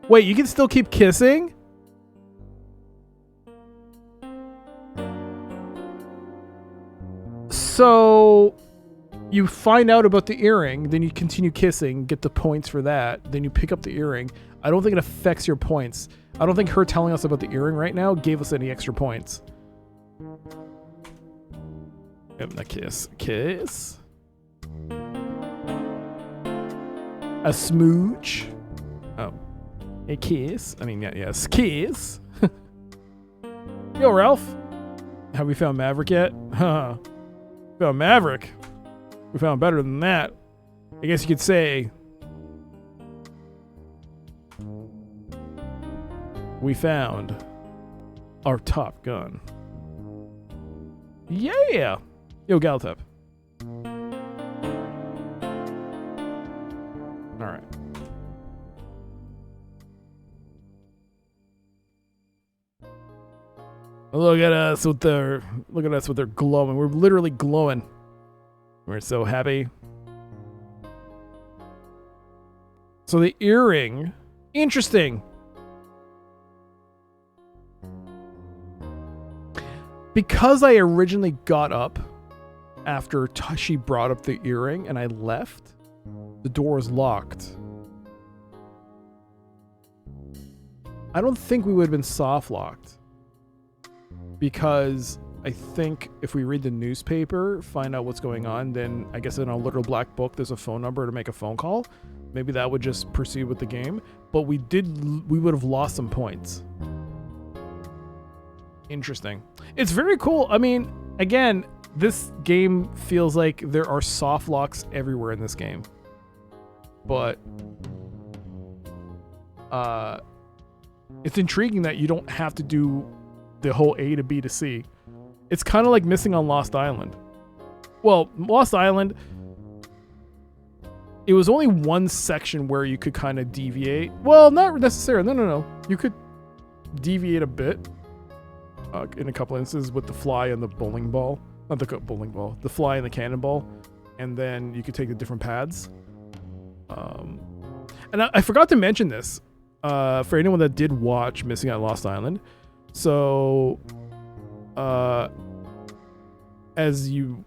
Wait, you can still keep kissing? So you find out about the earring, then you continue kissing, get the points for that, then you pick up the earring. I don't think it affects your points. I don't think her telling us about the earring right now gave us any extra points. Yep, a kiss. Kiss. A smooch. Oh. A kiss. I mean, yeah, yes. Kiss. Yo, Ralph. Have we found Maverick yet? Huh. Found Maverick. We found better than that. I guess you could say we found our Top Gun. Yeah! Yo, Galtep. Alright. Look at us with their glowing. We're literally glowing. We're so happy. So the earring, interesting. Because I originally got up after she brought up the earring and I left, the door was locked. I don't think we would have been soft locked. Because I think if we read the newspaper, find out what's going on, then I guess in a little black book there's a phone number to make a phone call. Maybe that would just proceed with the game. But we would have lost some points. Interesting. It's very cool. I mean, again, this game feels like there are soft locks everywhere in this game. But it's intriguing that you don't have to do the whole A to B to C. It's kind of like missing on Lost Island. Well, Lost Island, it was only one section where you could kind of deviate. Well, not necessarily. No. You could deviate a bit in a couple instances with the fly and the bowling ball. Not the bowling ball. The fly and the cannonball. And then you could take the different paths. And I forgot to mention this for anyone that did watch Missing at Lost Island. So, as you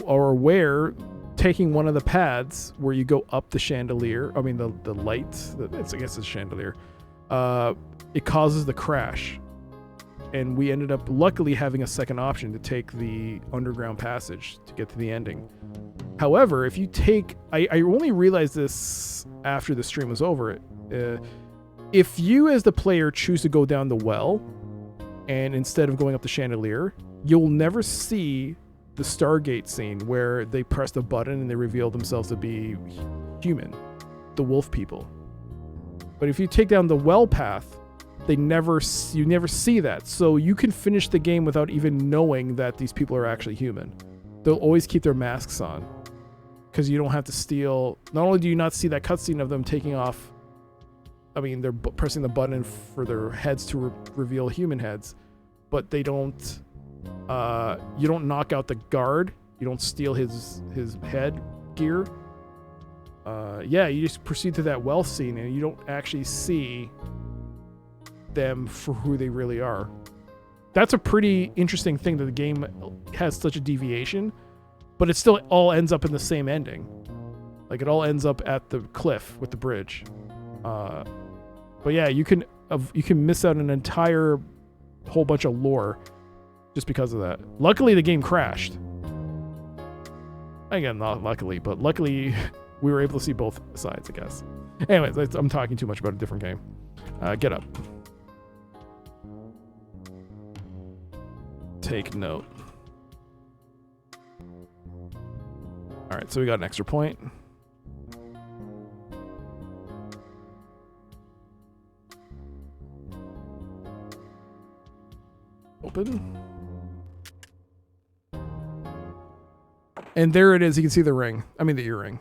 are aware, taking one of the paths where you go up the chandelier, I mean the light, I guess it's a chandelier, it causes the crash. And we ended up luckily having a second option to take the underground passage to get to the ending. However, if you take, I only realized this after the stream was over, if you as the player choose to go down the well, and instead of going up the chandelier, you'll never see the Stargate scene where they press the button and they reveal themselves to be human, the wolf people. But if you take down the well path, you never see that. So you can finish the game without even knowing that these people are actually human. They'll always keep their masks on because you don't have to steal. Not only do you not see that cutscene of them taking off, I mean, they're pressing the button for their heads to reveal human heads, but they don't. You don't knock out the guard. You don't steal his head gear. You just proceed to that well scene, and you don't actually see them for who they really are. That's a pretty interesting thing that the game has such a deviation, but it still all ends up in the same ending. Like it all ends up at the cliff with the bridge. But yeah, you can miss out an entire whole bunch of lore just because of that. Luckily, the game crashed. Again, not luckily, but luckily we were able to see both sides, I guess. Anyways, I'm talking too much about a different game. Get up. Take note. Alright, so we got an extra point. Open. And there it is. You can see the ring. I mean the earring.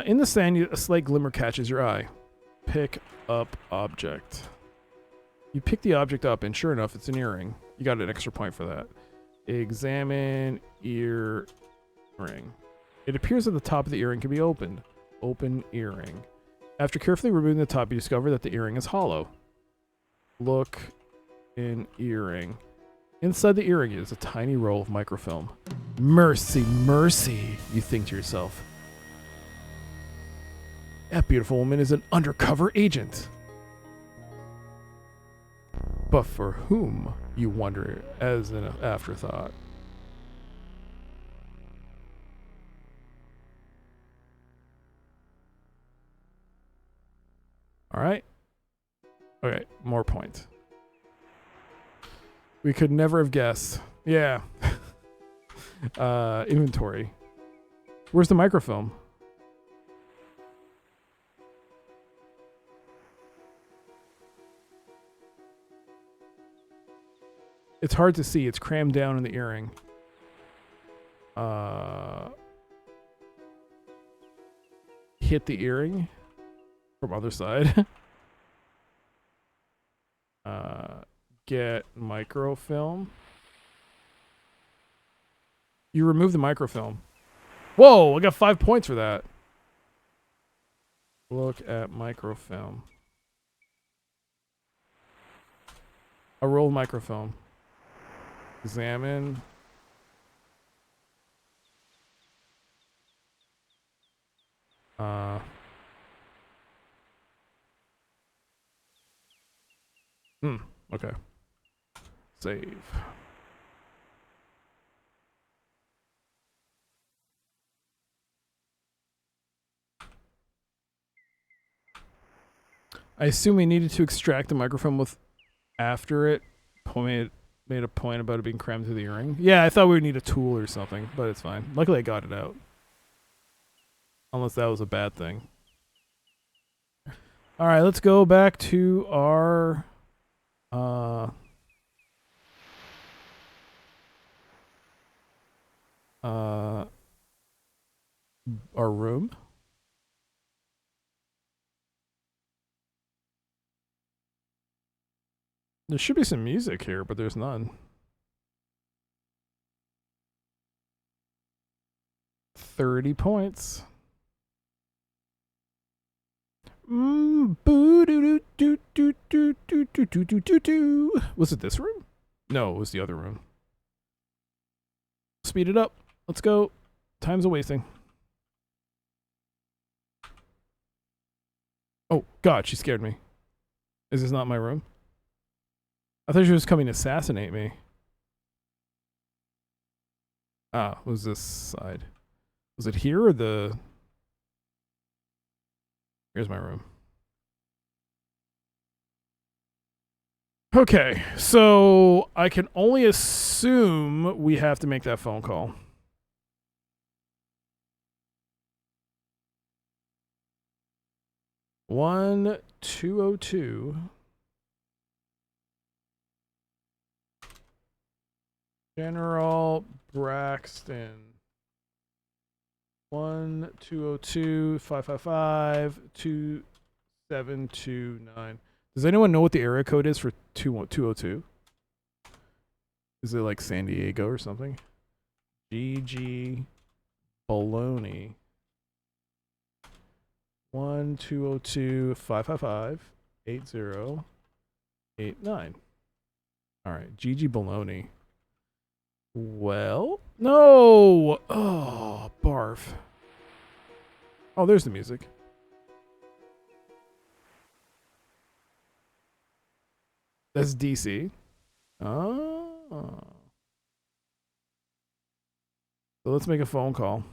In the sand, a slight glimmer catches your eye. Pick up object. You pick the object up, and sure enough, it's an earring. You got an extra point for that. Examine earring. It appears that the top of the earring can be opened. Open earring. After carefully removing the top, you discover that the earring is hollow. Look in earring. Inside the earring is a tiny roll of microfilm. Mercy, mercy, you think to yourself. That beautiful woman is an undercover agent. But for whom, you wonder, as an afterthought. All right. Okay, more points. We could never have guessed. Yeah. Inventory. Where's the microfilm? It's hard to see. It's crammed down in the earring. Hit the earring from other side. Get microfilm. You remove the microfilm. Whoa, I got 5 points for that. Look at microfilm. A roll of microfilm. Examine. Okay. Save. I assume we needed to extract the microphone with after it. Made a point about it being crammed through the earring. Yeah, I thought we would need a tool or something, but it's fine. Luckily, I got it out. Unless that was a bad thing. All right, let's go back to our room. There should be some music here, but there's none. 30 points. Was it this room? No, it was the other room. Speed it up. Let's go. Time's a wasting. Oh, God, she scared me. Is this not my room? I thought she was coming to assassinate me. Ah, was this side? Was it here or the... Here's my room. Okay, so I can only assume we have to make that phone call. One 202. General Braxton. 1-202-555-2729. Does anyone know what the area code is for 202? Is it like San Diego or something? GG Baloney. 1-202-555-8089. All right, GG Baloney. Well, no. Oh, barf. Oh, there's the music. That's DC. Oh. So let's make a phone call.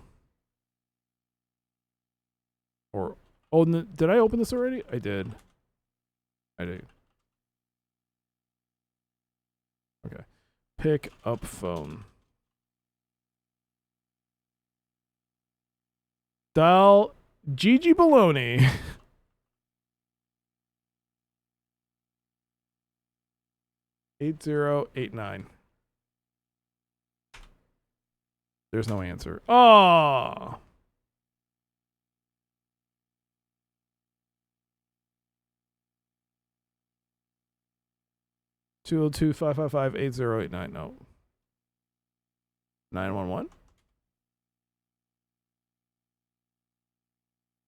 Or, oh, did I open this already? I did. I did. Okay. Pick up phone. Dial Gigi Baloney. $8089. There's no answer. Oh. $202-555-8089. No. 911?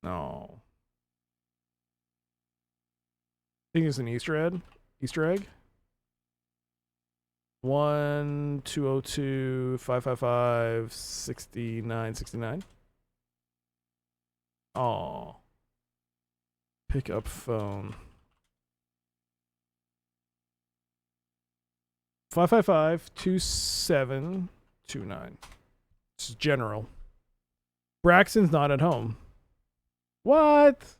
No. I think it's an Easter egg. Easter egg. 1-202-555-6969. Oh. Pick up phone. 555-2729. It's general. Braxton's not at home. What?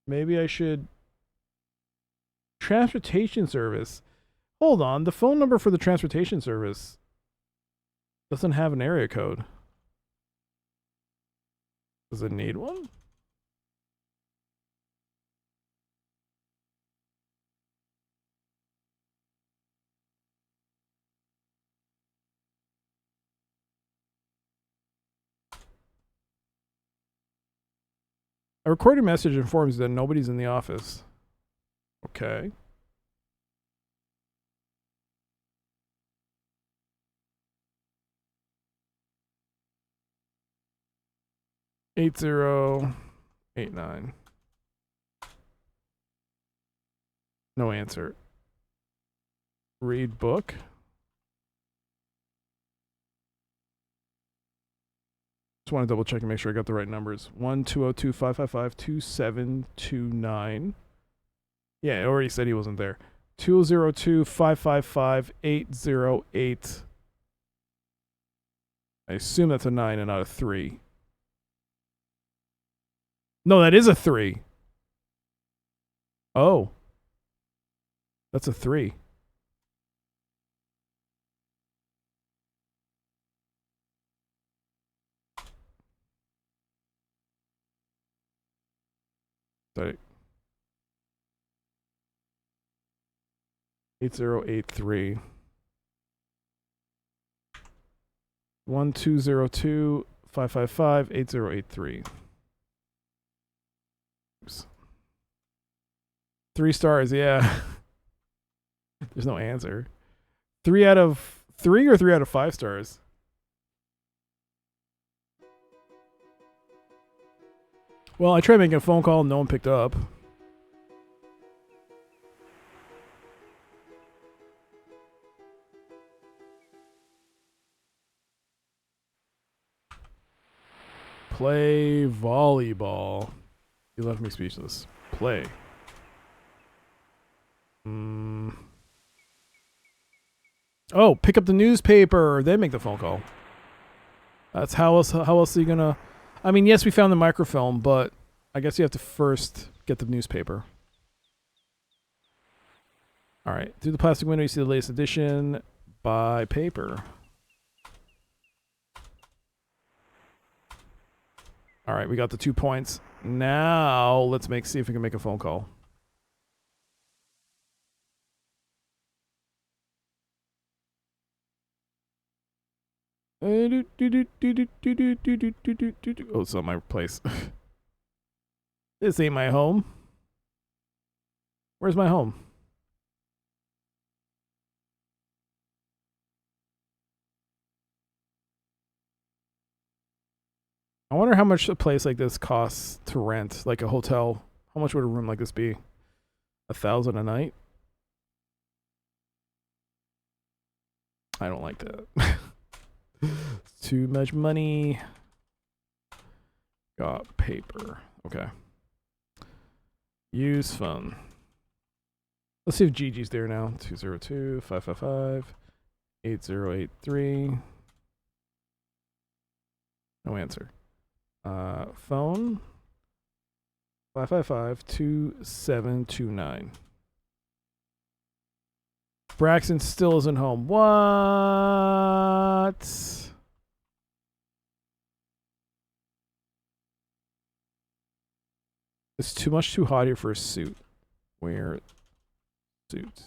Maybe I should... Transportation service. Hold on, the phone number for the transportation service doesn't have an area code. Does it need one? A recorded message informs that nobody's in the office. Okay. $8089. No answer. Read book. Just want to double check and make sure I got the right numbers. 1-202-555-2729. Yeah, it already said he wasn't there. 202-555-808. I assume that's a 9 and not a 3. No, that is a 3. Oh. That's a 3. Sorry. 8083. 1202 555 8083. Oops. 3 stars, yeah. There's no answer. 3 out of 3 or 3 out of 5 stars? Well, I tried making a phone call and no one picked up. Play volleyball. You left me speechless. Play. Oh, pick up the newspaper. Then make the phone call. That's how else are you gonna... I mean, yes, we found the microfilm, but I guess you have to first get the newspaper. All right. Through the plastic window, you see the latest edition. Buy paper. All right, we got the 2 points. Now, let's see if we can make a phone call. Oh, it's not my place. This ain't my home. Where's my home? I wonder how much a place like this costs to rent, like a hotel. How much would a room like this be? 1,000 a night? I don't like that. It's too much money. Got paper. Okay. Use phone. Let's see if Gigi's there now. 202 555 8083. No answer. Phone 555-2729. Braxton still isn't home. What? It's too hot here for a suit. Wear suit.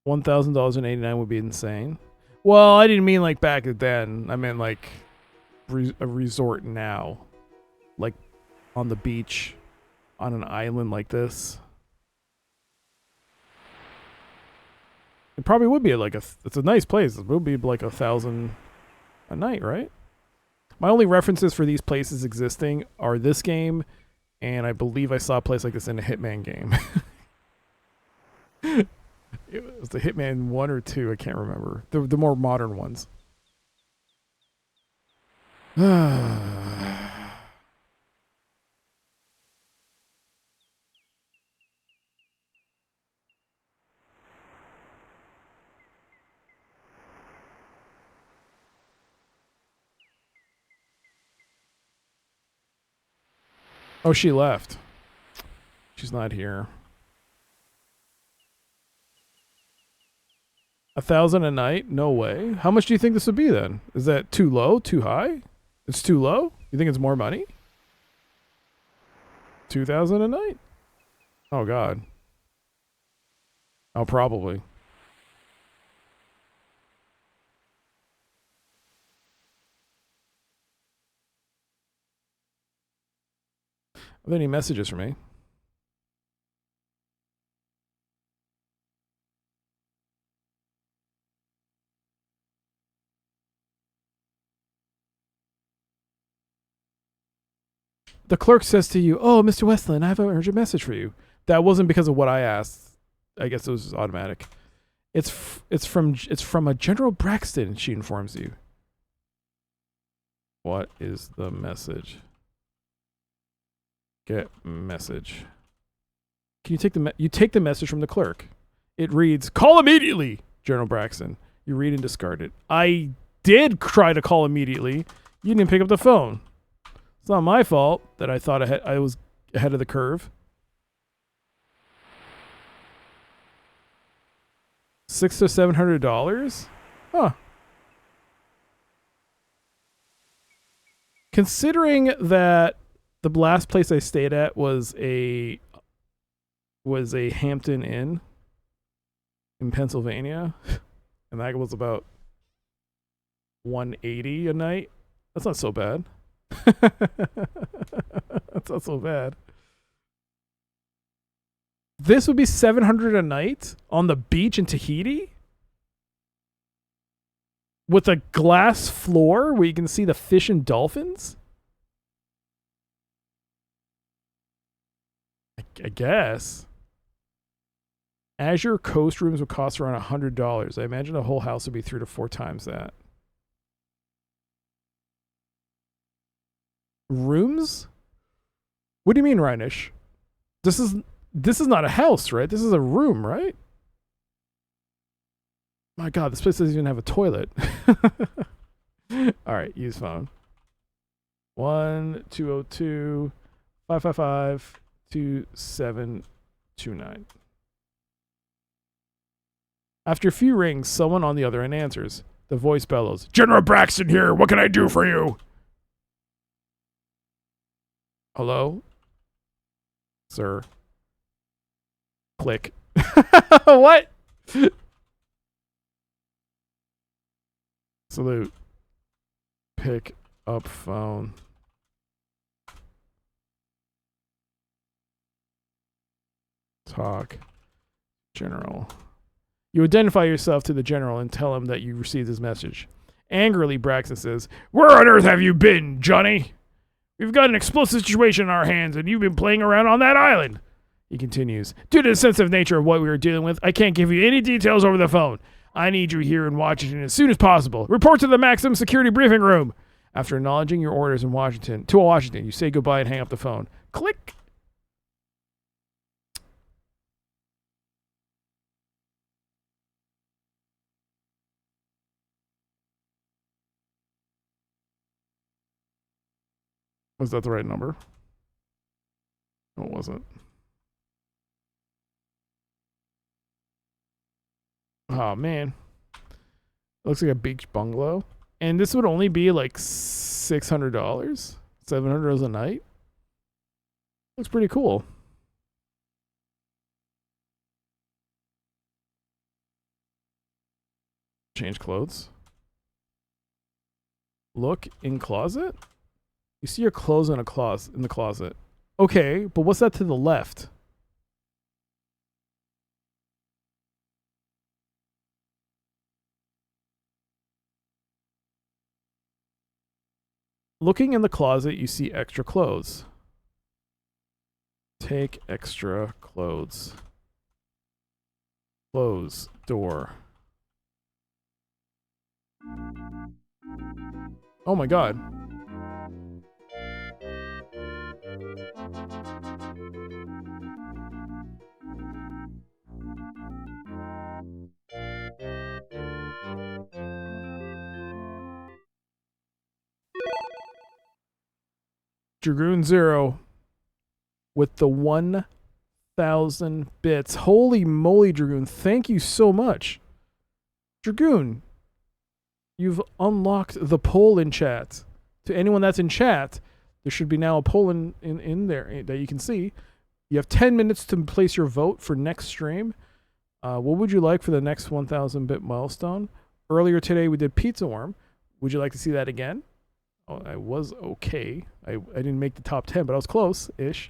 $1,000.89 would be insane. Well, I didn't mean like back then. I meant like a resort now. Like on the beach, on an island like this. It probably would be like it's a nice place. It would be like 1,000 a night, right? My only references for these places existing are this game, and I believe I saw a place like this in a Hitman game. It was the Hitman 1 or 2, I can't remember. The more modern ones. Oh, she left. She's not here. 1,000 a night? No way. How much do you think this would be then? Is that too low? Too high? It's too low? You think it's more money? 2,000 a night? Oh God. Oh, probably. Are there any messages for me? The clerk says to you, "Oh, Mr. Westland, I have an urgent message for you." That wasn't because of what I asked. I guess it was automatic. It's from a General Braxton, she informs you. What is the message? Get message. Can you take you take the message from the clerk? It reads, "Call immediately, General Braxton." You read and discard it. I did try to call immediately. You didn't pick up the phone. It's not my fault that I thought I was ahead of the curve. $600 to $700? Huh. Considering that the last place I stayed at was a Hampton Inn in Pennsylvania, and that was about $180 a night. That's not so bad. That's not so bad. This would be $700 a night on the beach in Tahiti? With a glass floor where you can see the fish and dolphins? I guess. Azure Coast rooms would cost around $100. I imagine a whole house would be 3 to 4 times that. Rooms? What do you mean, Reinish? This is not a house, right? This is a room, right? My God, this place doesn't even have a toilet. All right, use phone. 1-202-555-2729. After a few rings, someone on the other end answers. The voice bellows, "General Braxton here. What can I do for you?" Hello? Sir. Click. What? Salute. Pick up phone. Talk. General. You identify yourself to the general and tell him that you received his message. Angrily, Braxton says, "Where on earth have you been, Johnny? We've got an explosive situation in our hands, and you've been playing around on that island." He continues, "Due to the sensitive nature of what we are dealing with, I can't give you any details over the phone. I need you here in Washington as soon as possible. Report to the maximum security briefing room." After acknowledging your orders in Washington, you say goodbye and hang up the phone. Click. Was that the right number? No, it wasn't. Oh, man. Looks like a beach bungalow. And this would only be like $600? $700 a night? Looks pretty cool. Change clothes. Look in closet? You see your clothes in the closet. Okay, but what's that to the left? Looking in the closet, you see extra clothes. Take extra clothes. Close door. Oh my God. Dragoon Zero with the 1,000 bits. Holy moly, Dragoon. Thank you so much. Dragoon, you've unlocked the poll in chat. To anyone that's in chat, there should be now a poll in there that you can see. You have 10 minutes to place your vote for next stream. What would you like for the next 1,000 bit milestone? Earlier today, we did Pizza Worm. Would you like to see that again? Oh, I was okay. I didn't make the top 10, but I was close-ish.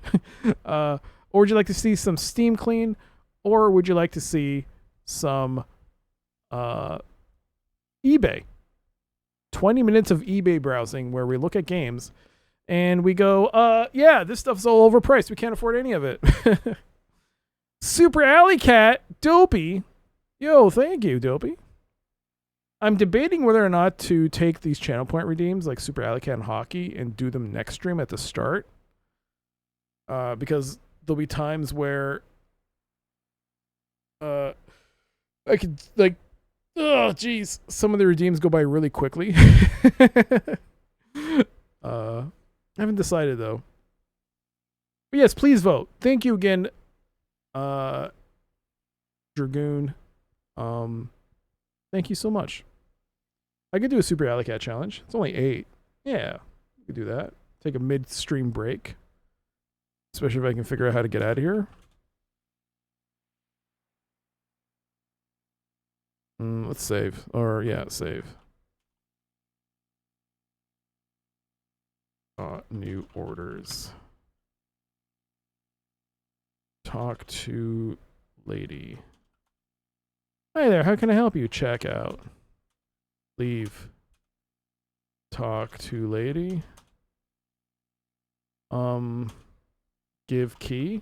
Or would you like to see some Steam Clean? Or would you like to see some eBay? 20 minutes of eBay browsing where we look at games and we go, yeah, this stuff's all overpriced. We can't afford any of it. Super Alley Cat, Dopey. Yo, thank you, Dopey. I'm debating whether or not to take these channel point redeems like Super Alley Cat and Hockey and do them next stream at the start. Because there'll be times where I could, like, oh, geez, some of the redeems go by really quickly. I haven't decided though. But yes, please vote. Thank you again, Dragoon. Thank you so much. I could do a Super Alley Cat challenge. It's only 8. Yeah, we could do that. Take a mid-stream break. Especially if I can figure out how to get out of here. Let's save. Or, yeah, save. New orders. Talk to lady. Hi there, how can I help you? Check out. Leave. Talk to lady. Give key.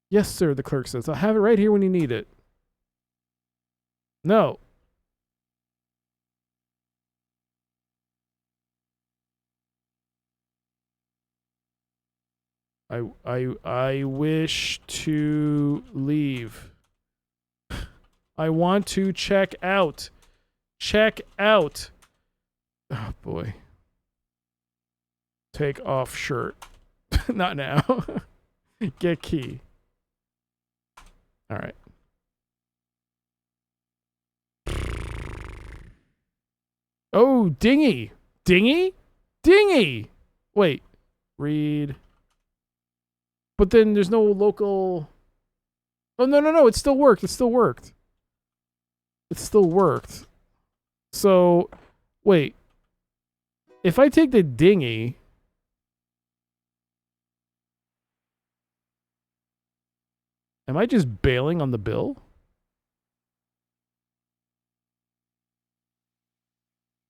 Yes, sir, the clerk says. I'll have it right here when you need it. No. I wish to leave. I want to check out. Check out. Oh boy. Take off shirt. Not now. Get key. All right. Oh, dinghy. Dinghy? Dinghy. Wait. Read. But then there's no local. Oh, no. It still worked. It still worked. It still worked. So, wait. If I take the dinghy. Am I just bailing on the bill?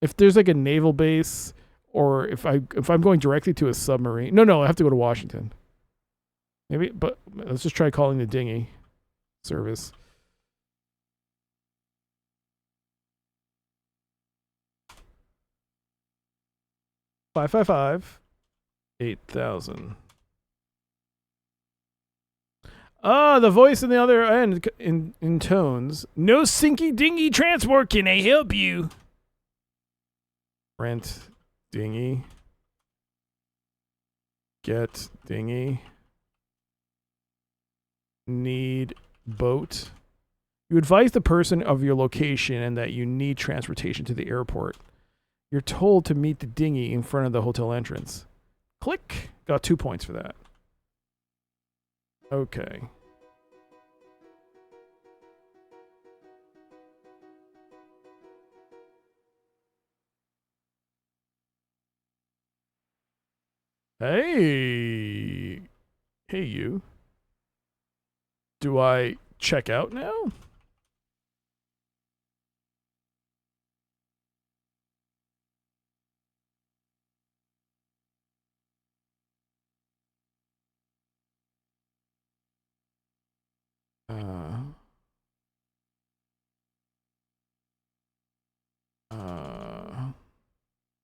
If there's like a naval base, or if I'm going directly to a submarine. No, I have to go to Washington. Maybe, but let's just try calling the dinghy service. $555 $8,000. Ah, the voice on the other end intones. No sinky dinghy transport, can I help you? Rent dinghy. Get dinghy. Need boat. You advise the person of your location and that you need transportation to the airport. You're told to meet the dinghy in front of the hotel entrance. Click. Got 2 points for that. Okay. Hey. Hey, you. Do I check out now?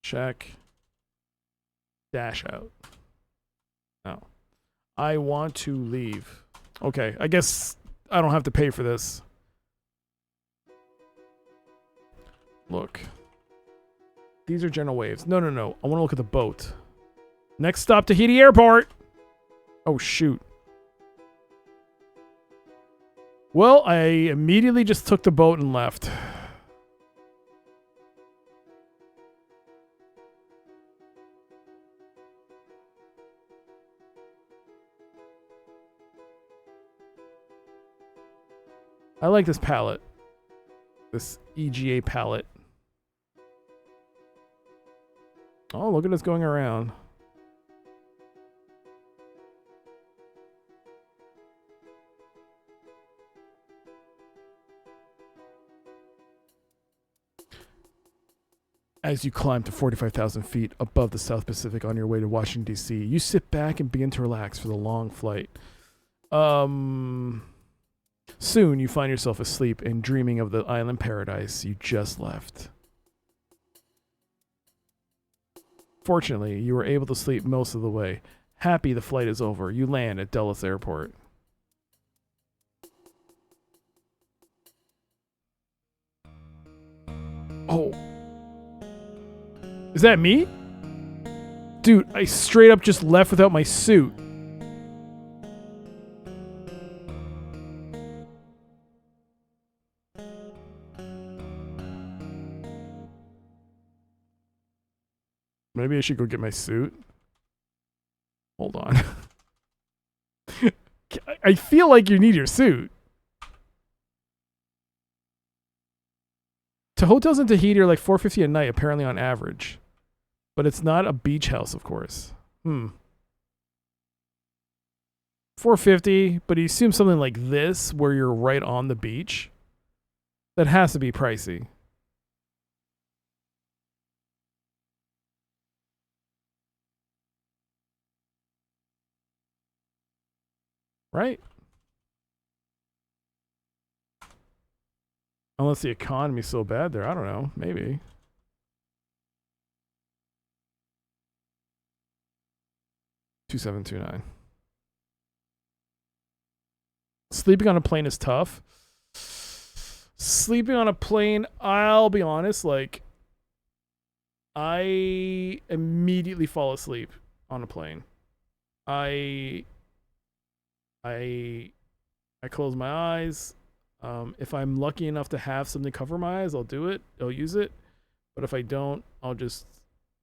Check. Dash out. No. I want to leave. Okay, I guess I don't have to pay for this. Look. These are general waves. No. I want to look at the boat. Next stop, Tahiti Airport. Oh, shoot. Well, I immediately just took the boat and left. I like this palette. This EGA palette. Oh, look at us going around. As you climb to 45,000 feet above the South Pacific on your way to Washington, D.C., you sit back and begin to relax for the long flight. Soon you find yourself asleep and dreaming of the island paradise you just left. Fortunately, you were able to sleep most of the way. Happy the flight is over, you land at Dulles Airport. Oh. Is that me? Dude, I straight up just left without my suit. Maybe I should go get my suit. Hold on. I feel like you need your suit. To hotels in Tahiti are like $450 a night, apparently on average. But it's not a beach house, of course. $450, but you assume something like this, where you're right on the beach. That has to be pricey. Right? Unless the economy's so bad there. I don't know. Maybe. $2,729. Sleeping on a plane is tough. Sleeping on a plane, I'll be honest, like, I immediately fall asleep on a plane. I close my eyes. If I'm lucky enough to have something cover my eyes, I'll do it. I'll use it. But if I don't, I'll just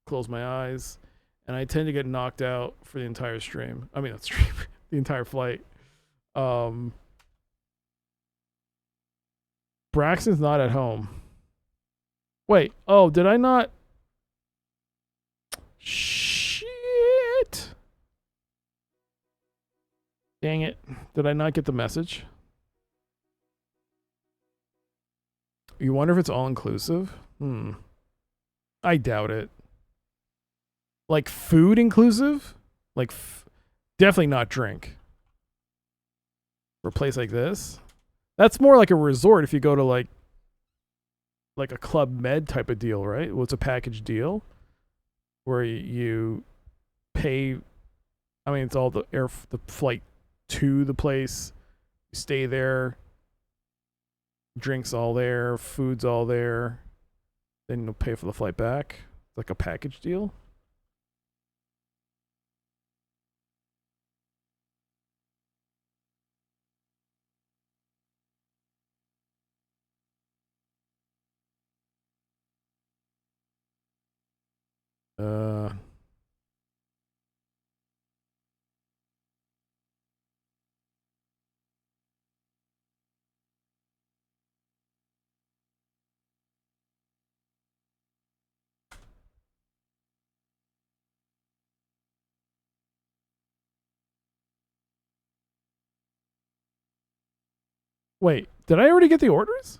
close my eyes. And I tend to get knocked out for the entire stream. I mean, not stream, the entire flight. Braxton's not at home. Wait, oh, did I not? Shit. Dang it. Did I not get the message? You wonder if it's all inclusive? I doubt it. Like food inclusive? Like definitely not drink. For a place like this? That's more like a resort if you go to like a Club Med type of deal, right? Well, it's a package deal where you pay. I mean, it's all the flight to the place. You stay there. Drinks all there. Food's all there. Then you'll pay for the flight back. Like a package deal. Wait, did I already get the orders?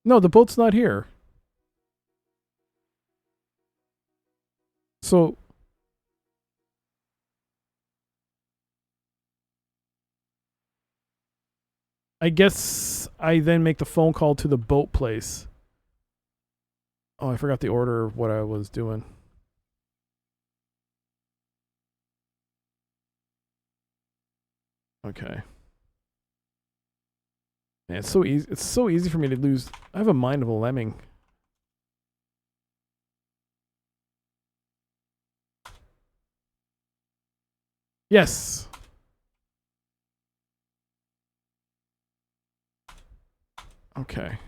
No, the boat's not here. So I guess I then make the phone call to the boat place. Oh, I forgot the order of what I was doing. Okay. Man, it's so easy. It's so easy for me to lose. I have a mind of a lemming. Yes. Okay.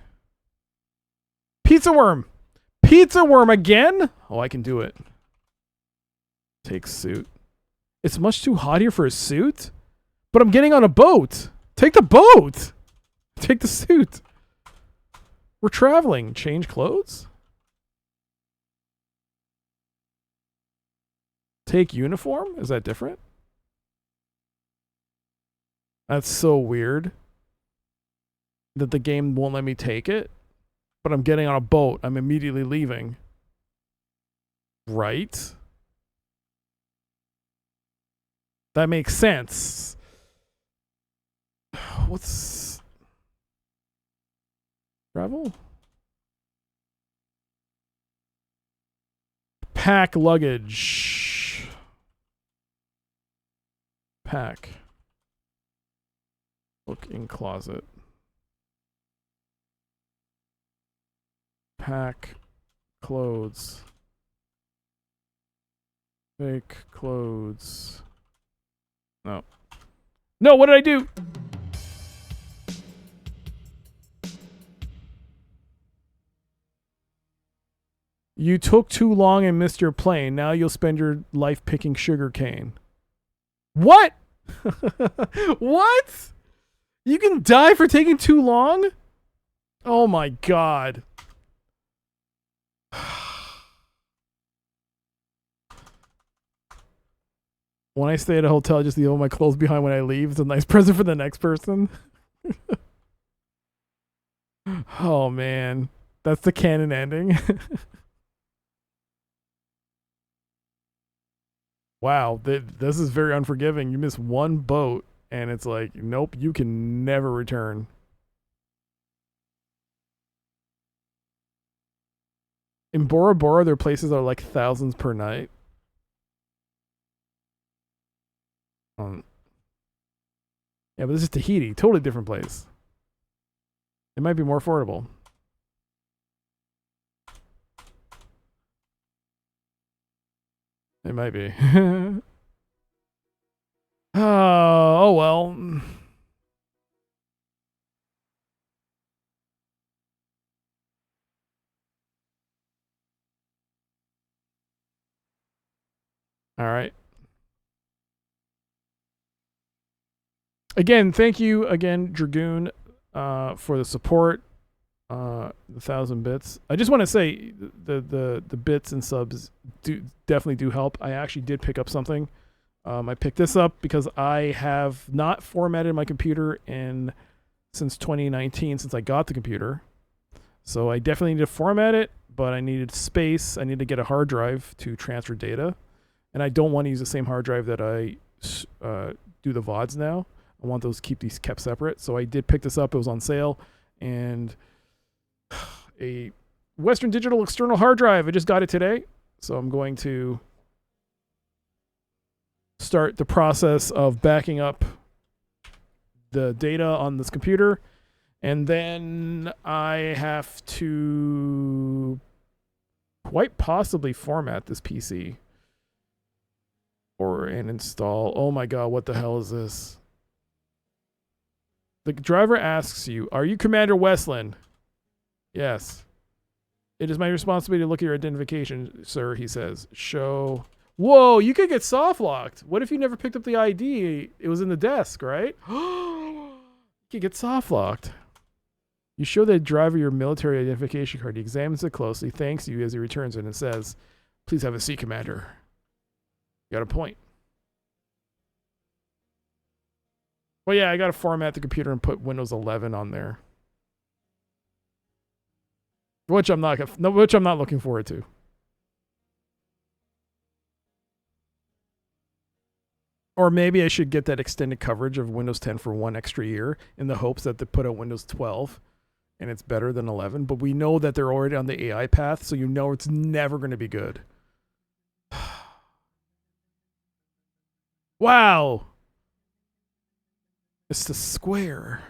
Pizza worm. Pizza worm again? Oh, I can do it. Take suit. It's much too hot here for a suit. But I'm getting on a boat. Take the boat. Take the suit. We're traveling. Change clothes? Take uniform? Is that different? That's so weird. That the game won't let me take it. But I'm getting on a boat. I'm immediately leaving. Right? That makes sense. What's... Travel? Pack luggage. Pack. Look in closet. Pack. clothes. Fake clothes. No. No, what did I do? You took too long and missed your plane. Now you'll spend your life picking sugar cane. What? What? You can die for taking too long? Oh my god. When I stay at a hotel, I just leave all my clothes behind when I leave. It's a nice present for the next person. Oh man. That's the canon ending. Wow, this is very unforgiving. You miss one boat, and it's like, nope, you can never return. In Bora Bora, their places are like thousands per night. Yeah, but this is Tahiti, totally different place. It might be more affordable. It might be. Oh well. All right. Again, thank you again, Dragoon, for the support. The 1,000 bits. I just want to say the bits and subs definitely do help. I actually did pick up something. I picked this up because I have not formatted my computer since 2019, since I got the computer. So I definitely need to format it, but I needed space. I need to get a hard drive to transfer data, and I don't want to use the same hard drive that I do the VODs now. I want those keep these kept separate. So I did pick this up. It was on sale, and a Western Digital external hard drive. I just got it today, so I'm going to start the process of backing up the data on this computer, and then I have to quite possibly format this PC and install. Oh my god, what the hell is this? The driver asks you, "Are you Commander Westland?" Yes. "It is my responsibility to look at your identification, sir," he says. "Show." Whoa, you could get soft locked. What if you never picked up the ID? It was in the desk, right? You could get soft locked. You show the driver your military identification card. He examines it closely, thanks you as he returns it, and says, "Please have a seat, Commander." You got a point. Well, yeah, I got to format the computer and put Windows 11 on there. Which I'm not looking forward to. Or maybe I should get that extended coverage of Windows 10 for 1 extra year in the hopes that they put out Windows 12 and it's better than 11. But we know that they're already on the AI path, so you know it's never going to be good. Wow. It's the square.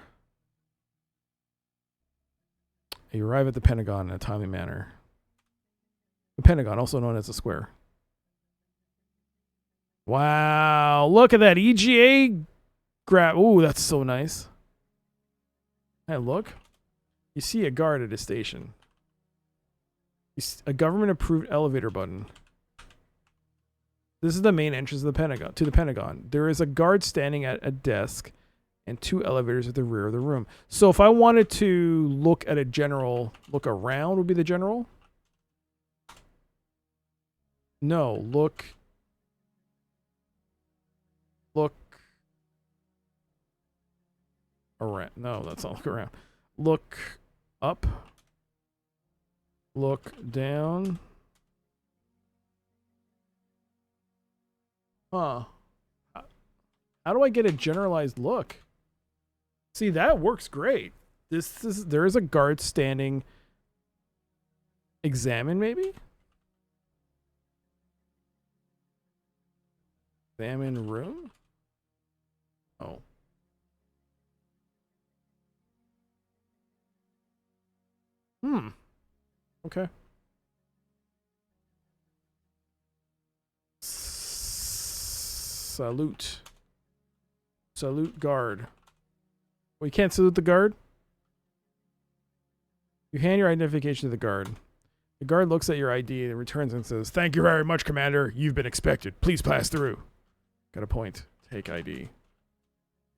You arrive at the Pentagon in a timely manner. The Pentagon, also known as the square. Wow, look at that EGA grab. Ooh, that's so nice. Hey, look. You see a guard at a station. A government-approved elevator button. This is the main entrance of the Pentagon. There is a guard standing at a desk and 2 elevators at the rear of the room. So if I wanted to look at a general, look around would be the general? No, look around. No, that's not look around. Look up. Look down. Huh. How do I get a generalized look? See, that works great. There is a guard standing. Examine, maybe? Examine room? Oh. Okay. Salute. Salute guard. Well, you can't salute the guard? You hand your identification to the guard. The guard looks at your ID and returns and says, "Thank you very much, Commander. You've been expected. Please pass through." Got a point. Take ID.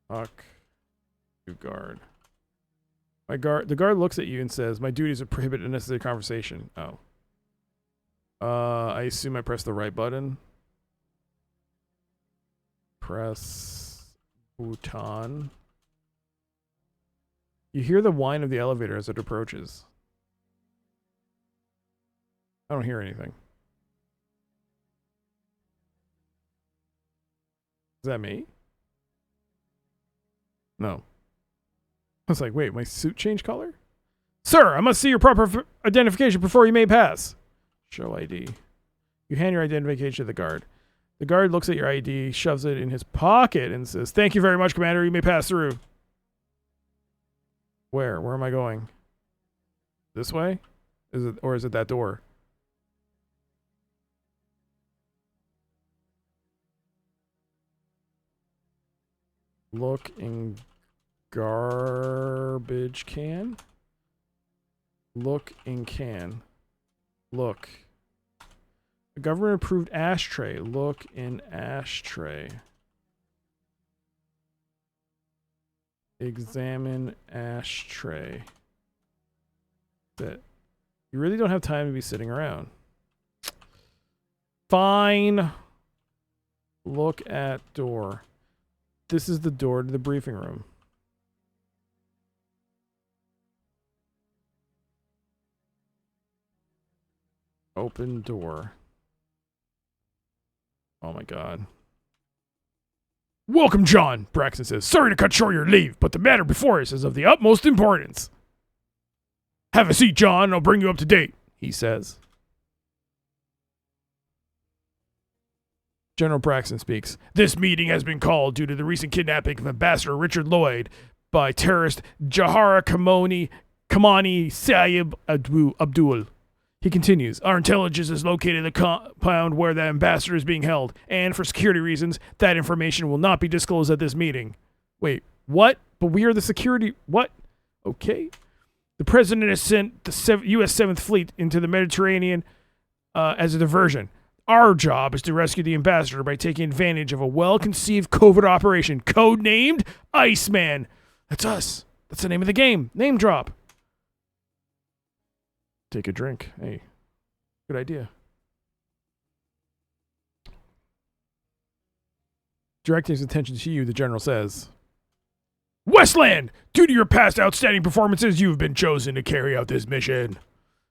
Talk to guard. The guard looks at you and says, "My duties would prohibit unnecessary conversation." Oh. I assume I press the right button. Press button. You hear the whine of the elevator as it approaches. I don't hear anything. Is that me? No. I was like, wait, my suit changed color? "Sir, I must see your proper identification before you may pass." Show ID. You hand your identification to the guard. The guard looks at your ID, shoves it in his pocket, and says, "Thank you very much, Commander. You may pass through." Where? Where am I going? This way? Is it that door? Look in garbage can. Look in can. Look. A government approved ashtray. Look in ashtray. Examine ashtray. That. You really don't have time to be sitting around. Fine. Look at door. This is the door to the briefing room. Open door. Oh my god. "Welcome, John," Braxton says. "Sorry to cut short your leave, but the matter before us is of the utmost importance." "Have a seat, John, and I'll bring you up to date," he says. General Braxton speaks. "This meeting has been called due to the recent kidnapping of Ambassador Richard Lloyd by terrorist Jahara Kamani Sayyid Abdul." He continues, "Our intelligence has located the compound where the ambassador is being held, and for security reasons, that information will not be disclosed at this meeting." Wait, what? But we are the security... What? Okay. "The president has sent the U.S. 7th Fleet into the Mediterranean as a diversion. Our job is to rescue the ambassador by taking advantage of a well-conceived covert operation codenamed ICEMAN." That's us. That's the name of the game. Name drop. Take a drink. Hey, good idea. Directing his attention to you, the general says, "Westland, due to your past outstanding performances, you have been chosen to carry out this mission."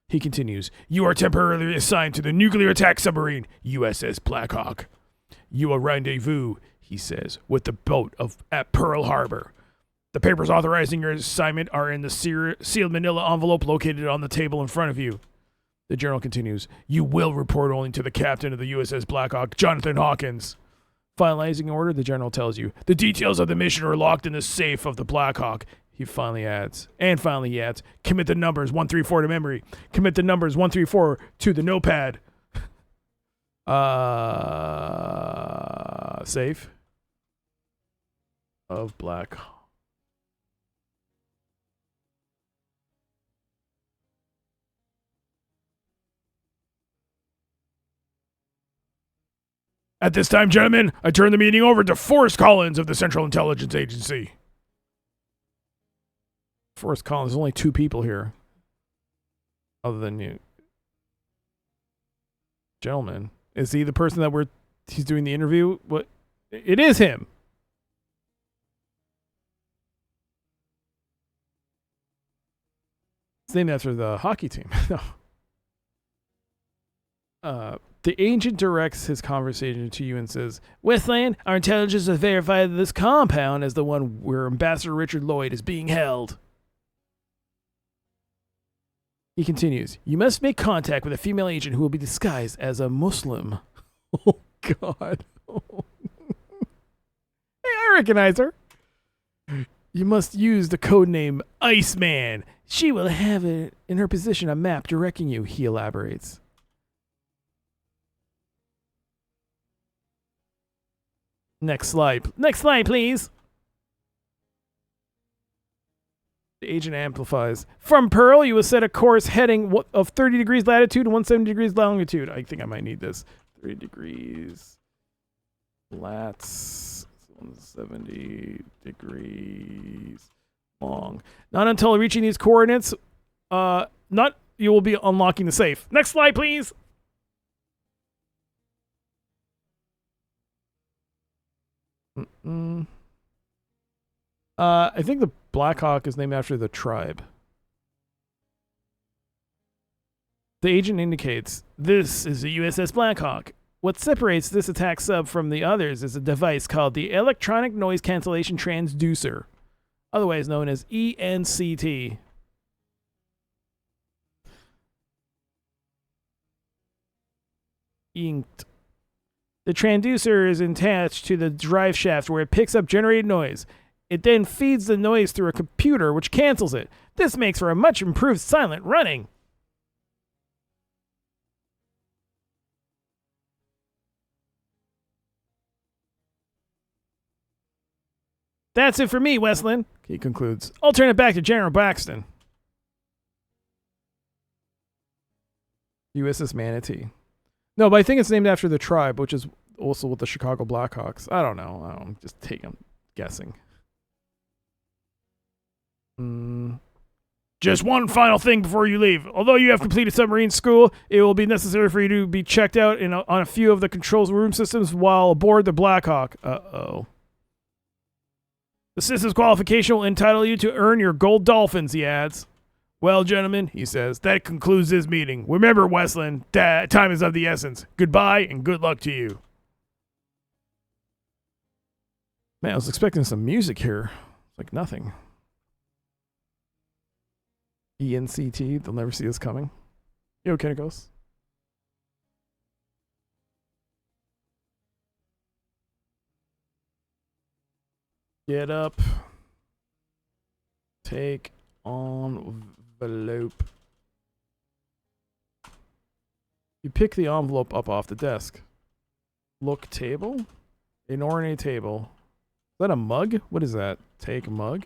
He continues, "You are temporarily assigned to the nuclear attack submarine, USS Blackhawk. You will rendezvous," he says, "with the boat at Pearl Harbor. The papers authorizing your assignment are in the sealed manila envelope located on the table in front of you." The general continues, "You will report only to the captain of the USS Blackhawk, Jonathan Hawkins." Finalizing order, the general tells you, "The details of the mission are locked in the safe of the Blackhawk." He finally adds, "Commit the numbers 134 to memory. Commit the numbers 134 to the notepad." Safe of Blackhawk. "At this time, gentlemen, I turn the meeting over to Forrest Collins of the Central Intelligence Agency." Forrest Collins, there's only 2 people here. Other than you. Gentlemen. Is he the person that he's doing the interview? What? It is him. It's named after the hockey team. No. The agent directs his conversation to you and says, "Westland, our intelligence has verified that this compound is the one where Ambassador Richard Lloyd is being held." He continues, "You must make contact with a female agent who will be disguised as a Muslim." Oh, God. Hey, I recognize her. "You must use the codename ICEMAN. She will have in her position a map directing you," he elaborates. Next slide. Next slide, please. The agent amplifies. From Pearl, you will set a course heading of 30 degrees latitude and 170 degrees longitude. I think I might need this. 30 degrees. Lats. 170 degrees long. Not until reaching these coordinates, you will be unlocking the safe. Next slide, please. I think the Blackhawk is named after the tribe. The agent indicates, this is the USS Blackhawk. What separates this attack sub from the others is a device called the Electronic Noise Cancellation Transducer, otherwise known as ENCT. Inked. The transducer is attached to the drive shaft where it picks up generated noise. It then feeds the noise through a computer which cancels it. This makes for a much improved silent running. That's it for me, Westland, he concludes. I'll turn it back to General Braxton. USS Manatee. No, but I think it's named after the tribe, which is also with the Chicago Blackhawks. I don't know. I'm guessing. Just one final thing before you leave. Although you have completed submarine school, it will be necessary for you to be checked out on a few of the controls room systems while aboard the Blackhawk. Uh-oh. The systems qualification will entitle you to earn your gold dolphins, he adds. Well, gentlemen, he says, that concludes this meeting. Remember, Westland, time is of the essence. Goodbye and good luck to you. Man, I was expecting some music here. It's like nothing. ENCT, they'll never see us coming. Yo, Kinnikos. Get up. Take envelope. You pick the envelope up off the desk. Look table? An ornate table. Is that a mug? What is that? Take mug?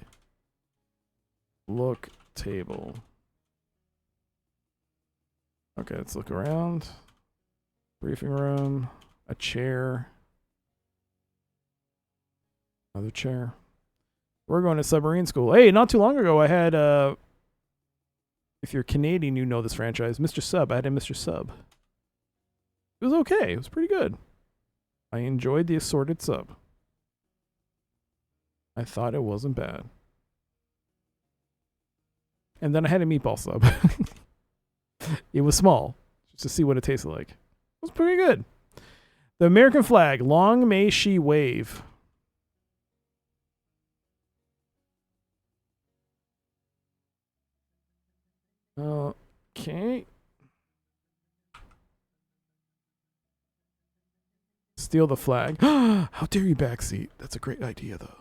Look table. Okay, let's look around. Briefing room. A chair. Another chair. We're going to submarine school. Hey, not too long ago I had, if you're Canadian, you know this franchise, Mr. Sub. I had a Mr. Sub. It was okay. It was pretty good. I enjoyed the assorted sub. I thought it wasn't bad. And then I had a meatball sub. It was small, just to see what it tasted like. It was pretty good. The American flag, long may she wave. Okay. Steal the flag. How dare you backseat? That's a great idea, though.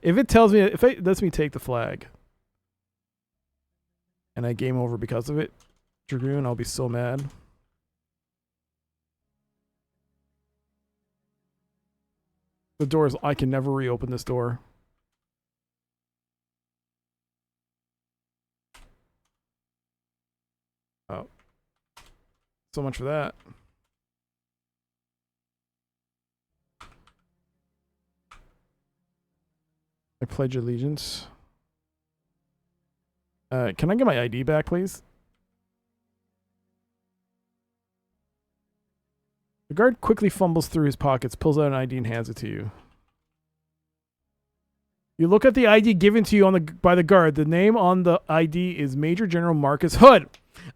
If it lets me take the flag, and I game over because of it, Dragoon, I'll be so mad. The doors, I can never reopen this door. Oh. So much for that. I pledge allegiance. Can I get my ID back, please? The guard quickly fumbles through his pockets, pulls out an ID and hands it to you. You look at the ID given to you by the guard. The name on the ID is Major General Marcus Hood.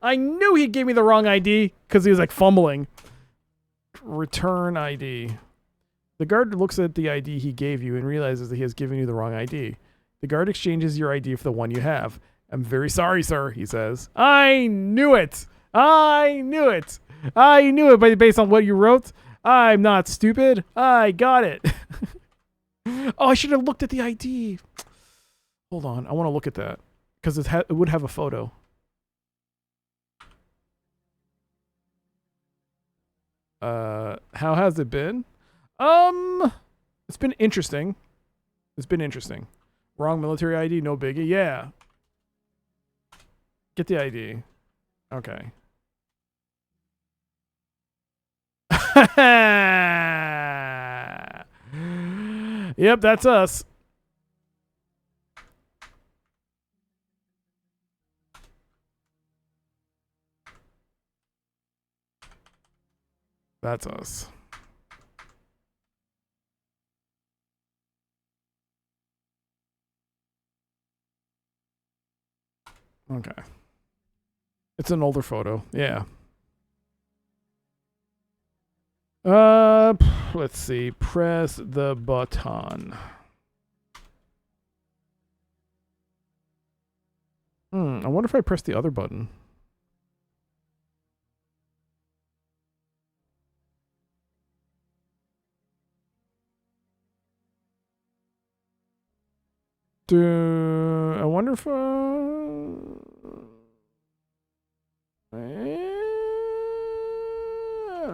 I knew he gave me the wrong ID because he was like fumbling. Return ID. The guard looks at the ID he gave you and realizes that he has given you the wrong ID. The guard exchanges your ID for the one you have. I'm very sorry, sir, he says. I knew it. I knew it. I knew it based on what you wrote. I'm not stupid. I got it. Oh, I should have looked at the ID. Hold on. I want to look at that because it would have a photo. How has it been? It's been interesting. It's been interesting. Wrong military ID, no biggie. Yeah. Get the ID. Okay. Yep, that's us. That's us. Okay. It's an older photo. Yeah. Let's see. Press the button. I wonder if I press the other button. I wonder if let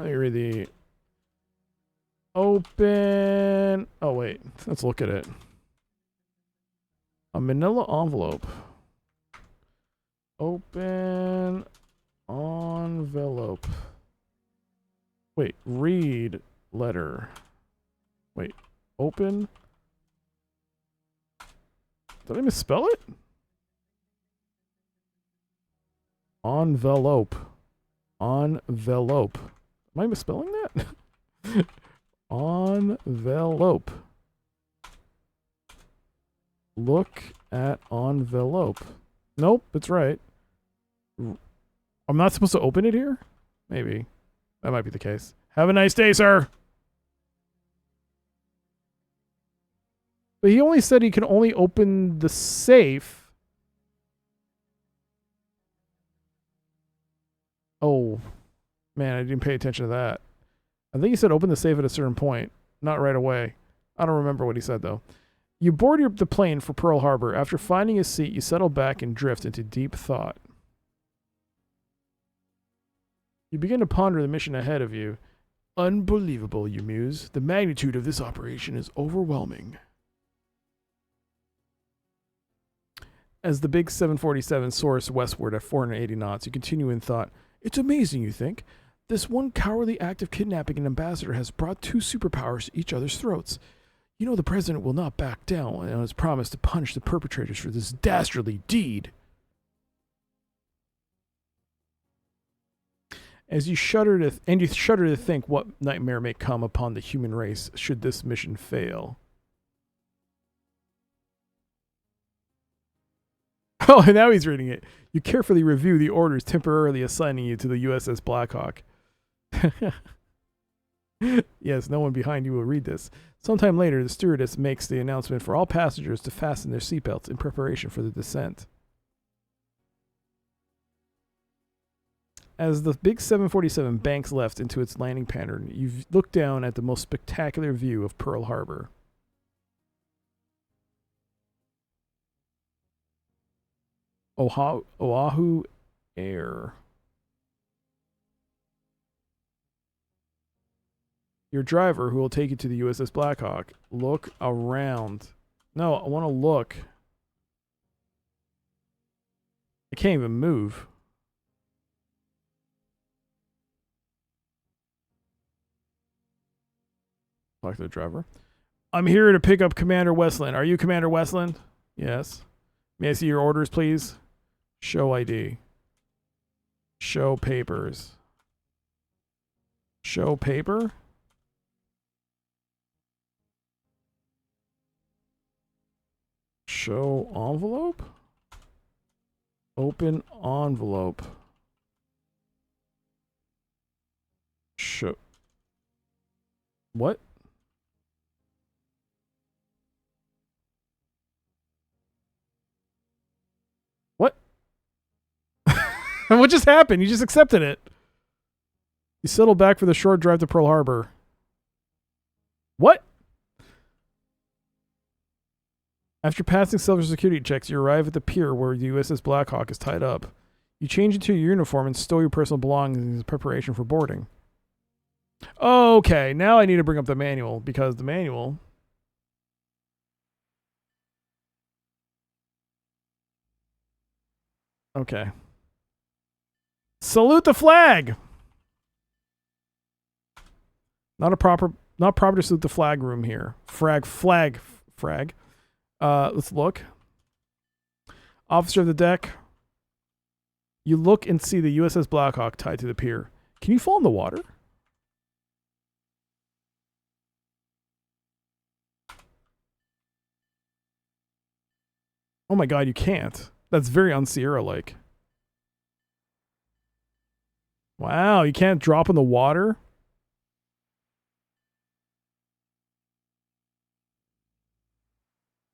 me read the open. Oh wait, let's look at it. A manila envelope. Open envelope. Wait, read letter. Wait, open. Did I misspell it? Envelope. Envelope. Am I misspelling that? Envelope. Look at envelope. Nope, it's right. I'm not supposed to open it here? Maybe. That might be the case. Have a nice day, sir. But he only said he can only open the safe. Oh, man, I didn't pay attention to that. I think he said open the safe at a certain point, not right away. I don't remember what he said, though. You board the plane for Pearl Harbor. After finding a seat, you settle back and drift into deep thought. You begin to ponder the mission ahead of you. Unbelievable, you muse. The magnitude of this operation is overwhelming. As the big 747 soars westward at 480 knots, you continue in thought. It's amazing, you think. This one cowardly act of kidnapping an ambassador has brought two superpowers to each other's throats. You know the president will not back down on his promise to punish the perpetrators for this dastardly deed. As you shudder to think what nightmare may come upon the human race should this mission fail. Oh, and now he's reading it. You carefully review the orders temporarily assigning you to the USS Blackhawk. Yes, no one behind you will read this. Sometime later, the stewardess makes the announcement for all passengers to fasten their seatbelts in preparation for the descent. As the big 747 banks left into its landing pattern, you look down at the most spectacular view of Pearl Harbor. Oahu Air. Your driver, who will take you to the USS Blackhawk, look around. No, I want to look. I can't even move. Talk to the driver. I'm here to pick up Commander Westland. Are you Commander Westland? Yes. May I see your orders, please? Show ID. Show papers. Show paper? Show envelope? Open envelope. Show. What? What? What just happened? You just accepted it. You settled back for the short drive to Pearl Harbor. What? After passing self-security checks, you arrive at the pier where the USS Blackhawk is tied up. You change into your uniform and stow your personal belongings in preparation for boarding. Okay, now I need to bring up the manual because the manual. Okay. Salute the flag. Not proper to salute the flag room here. Frag. Let's look. Officer of the deck. You look and see the USS Blackhawk tied to the pier. Can you fall in the water? Oh my god, you can't. That's very un-Sierra-like. Wow, you can't drop in the water?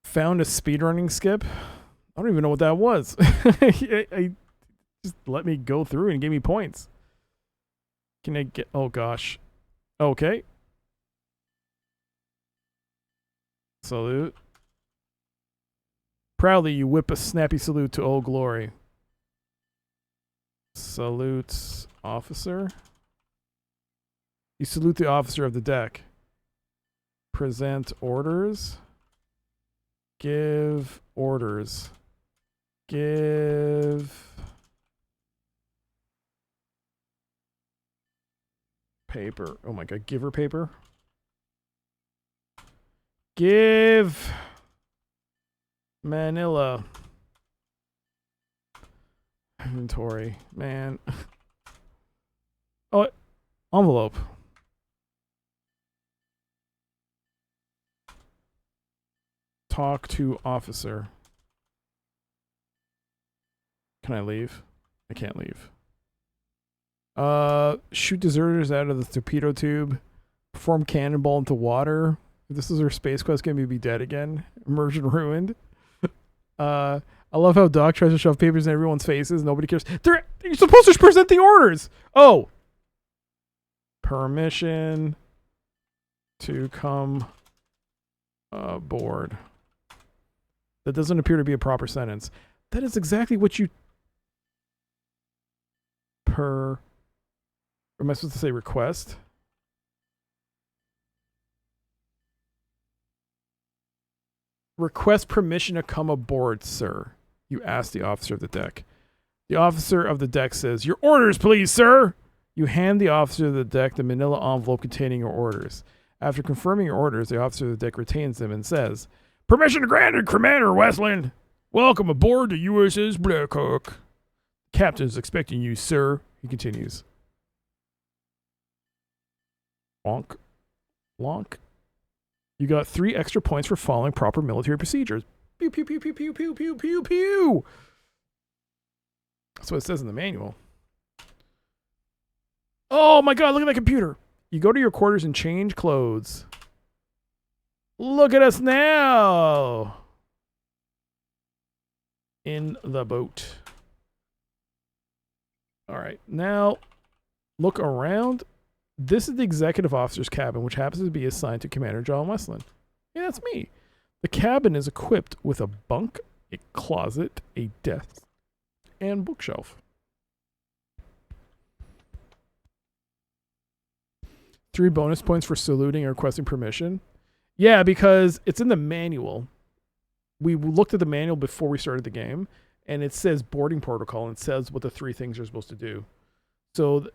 Found a speedrunning skip? I don't even know what that was. I just let me go through and give me points. Can I get... Oh, gosh. Okay. Salute. Proudly, you whip a snappy salute to Old Glory. Salute officer. You salute the officer of the deck. Present orders. Give orders. Give paper. Oh my god, give her paper. Give Manila. Inventory. Man. Oh, envelope. Talk to officer. Can I leave? I can't leave. Shoot deserters out of the torpedo tube. Perform cannonball into water. If this is our space quest, gonna be dead again. Immersion ruined. I love how Doc tries to shove papers in everyone's faces. Nobody cares. You're supposed to present the orders. Oh. Permission to come aboard. That doesn't appear to be a proper sentence. That is exactly what you... Am I supposed to say request? Request permission to come aboard, sir. You ask the officer of the deck. The officer of the deck says, "Your orders, please, sir." You hand the officer of the deck the manila envelope containing your orders. After confirming your orders, the officer of the deck retains them and says, "Permission granted, Commander Westland. Welcome aboard the USS Blackhawk. Captain is expecting you, sir." He continues. Lonk. Lonk. You got 3 extra points for following proper military procedures. Pew, pew, pew, pew, pew, pew, pew, pew, pew. That's what it says in the manual. Oh my god, look at that computer. You go to your quarters and change clothes. Look at us now. In the boat. Alright, now look around. This is the executive officer's cabin, which happens to be assigned to Commander John Westland. Yeah, that's me. The cabin is equipped with a bunk, a closet, a desk, and bookshelf. 3 bonus points for saluting or requesting permission. Yeah, because it's in the manual. We looked at the manual before we started the game, and it says boarding protocol, and it says what the 3 things you're supposed to do. So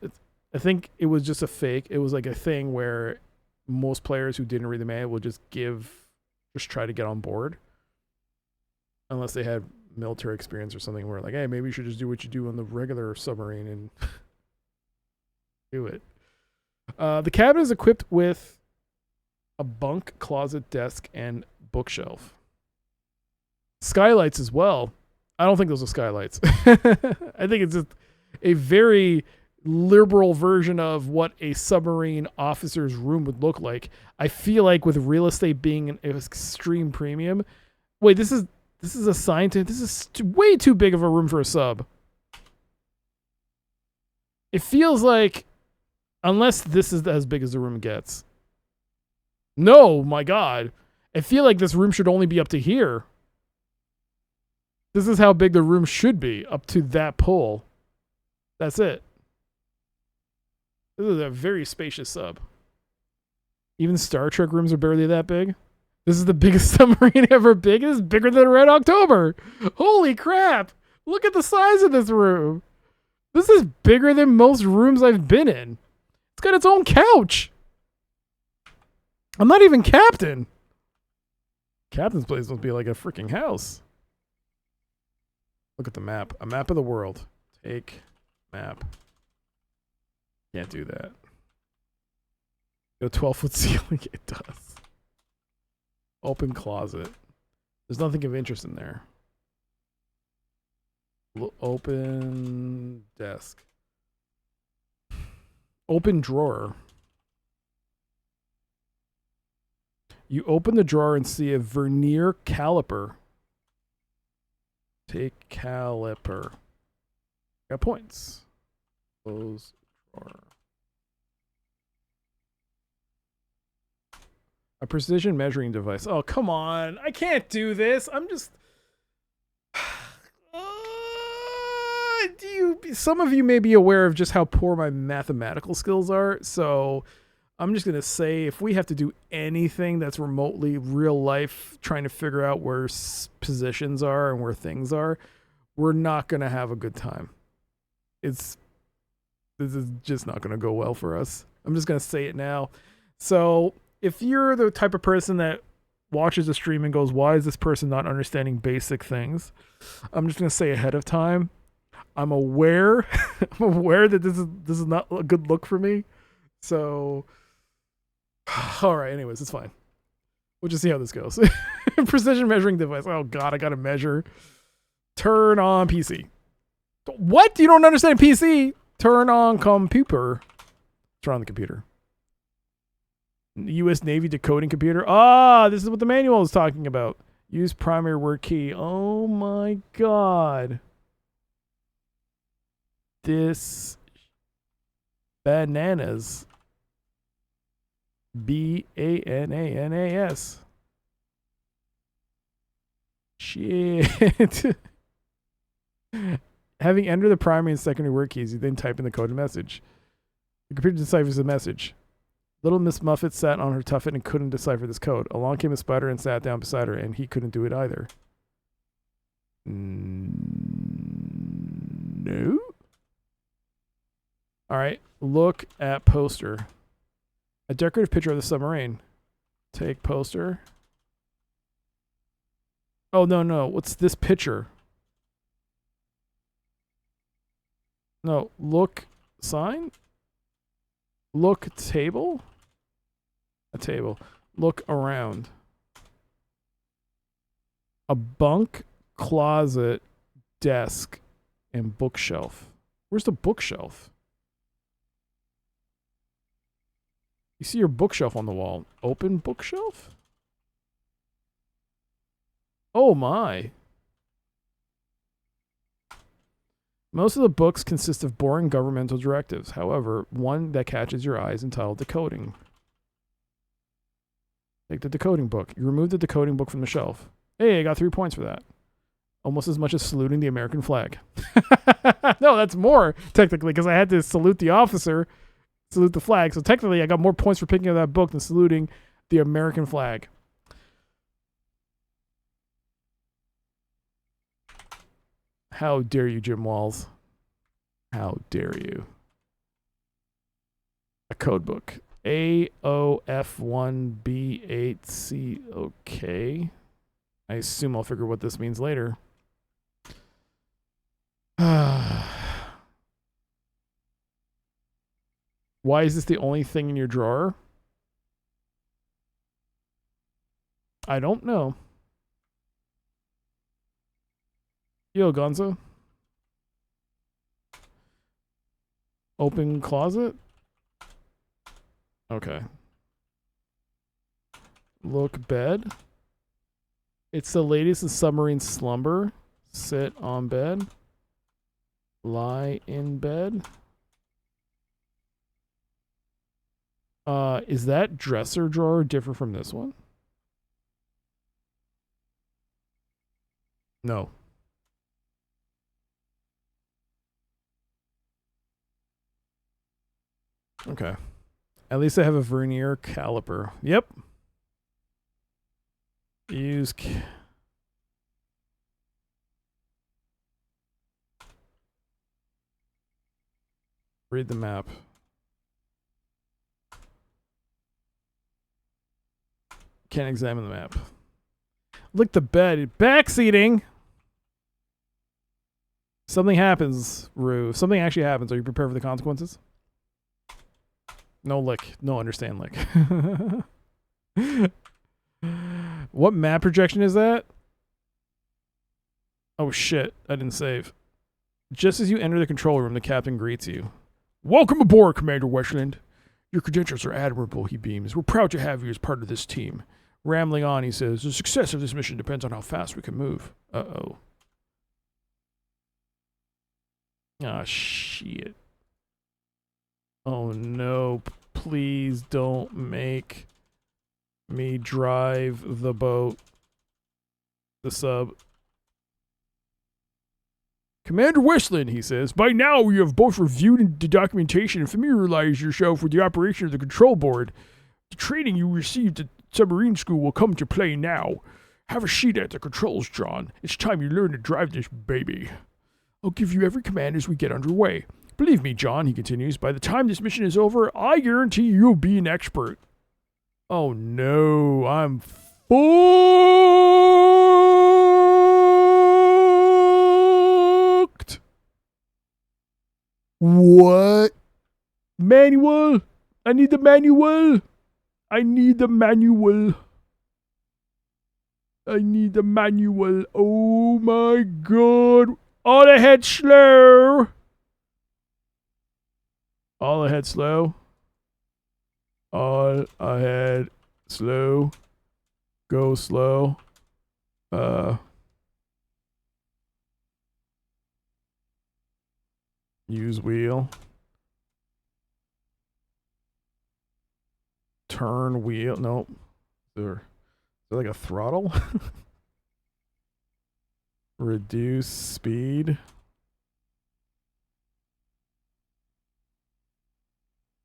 I think it was just a fake. It was like a thing where most players who didn't read the manual would just try to get on board. Unless they had military experience or something where like, hey, maybe you should just do what you do on the regular submarine and do it. The cabin is equipped with a bunk, closet, desk, and bookshelf. Skylights as well. I don't think those are skylights. I think it's just a very liberal version of what a submarine officer's room would look like. I feel like with real estate being an extreme premium. Wait, this is assigned to... This is way too big of a room for a sub. It feels like... Unless this is as big as the room gets. No, my god. I feel like this room should only be up to here. This is how big the room should be. Up to that pole. That's it. This is a very spacious sub. Even Star Trek rooms are barely that big. This is the biggest submarine ever big. This is bigger than Red October. Holy crap. Look at the size of this room. This is bigger than most rooms I've been in. It's got its own couch. I'm not even captain. Captain's place must be like a freaking house. Look at the map. A map of the world. Take map. Can't do that. Go 12-foot ceiling. It does. Open closet. There's nothing of interest in there. Open desk. Open drawer. You open the drawer and see a vernier caliper. Take caliper. Got points. Close drawer. A precision measuring device. Oh, come on. I can't do this. I'm just... Some of you may be aware of just how poor my mathematical skills are, so I'm just going to say if we have to do anything that's remotely real life, trying to figure out where positions are and where things are, we're not going to have a good time. This is just not going to go well for us. I'm just going to say it now. So if you're the type of person that watches a stream and goes, why is this person not understanding basic things? I'm just going to say ahead of time, I'm aware that this is not a good look for me. So, all right, anyways, it's fine. We'll just see how this goes. Precision measuring device. Oh, God, I got to measure. Turn on PC. What? You don't understand PC? Turn on computer. Turn on the computer. U.S. Navy decoding computer. Ah, this is what the manual is talking about. Use primary word key. Oh, my God. This bananas. B-A-N-A-N-A-S. Shit. Having entered the primary and secondary word keys, you then type in the coded message. The computer deciphers the message. Little Miss Muffet sat on her tuffet and couldn't decipher this code. Along came a spider and sat down beside her, and he couldn't do it either. No? All right, look at poster. A decorative picture of the submarine. Take poster. Oh, no. What's this picture? No, look sign? Look table? A table. Look around. A bunk, closet, desk, and bookshelf. Where's the bookshelf? You see your bookshelf on the wall. Open bookshelf? Oh my. Most of the books consist of boring governmental directives. However, one that catches your eye is entitled Decoding. Take the decoding book. You remove the decoding book from the shelf. Hey, I got 3 points for that. Almost as much as saluting the American flag. No, that's more, technically, because I had to salute the officer, salute the flag. So technically, I got more points for picking up that book than saluting the American flag. How dare you, Jim Walls? How dare you? A code book. AOF1B8C. Okay. I assume I'll figure what this means later. Why is this the only thing in your drawer? I don't know. Yo, Gonzo. Open closet? Okay. Look bed. It's the latest in submarine slumber. Sit on bed. Lie in bed. Is that dresser drawer different from this one? No. Okay. At least I have a vernier caliper. Yep. Use... Read the map. Can't examine the map. Lick the bed. Backseating! Something happens, Rue. Something actually happens. Are you prepared for the consequences? No lick. No understand lick. What map projection is that? Oh shit. I didn't save. Just as you enter the control room, the captain greets you. Welcome aboard, Commander Westland. Your credentials are admirable, he beams. We're proud to have you as part of this team. Rambling on, he says, the success of this mission depends on how fast we can move. Uh-oh. Ah, shit. Oh, no. Please don't make me drive the boat. The sub. Commander Westland, he says, by now you have both reviewed the documentation and familiarized yourself with the operation of the control board. The training you received at submarine school will come to play now. Have a seat at the controls, John. It's time you learn to drive this baby. I'll give you every command as we get underway. Believe me, John, he continues, by the time this mission is over, I guarantee you'll be an expert. Oh no, I'm fucked. What? Manual? I need the manual. I need the manual. I need the manual. Oh my god. All ahead slow. All ahead slow. All ahead slow. Go slow. Use wheel. Turn wheel. Nope. Is there like a throttle? Reduce speed.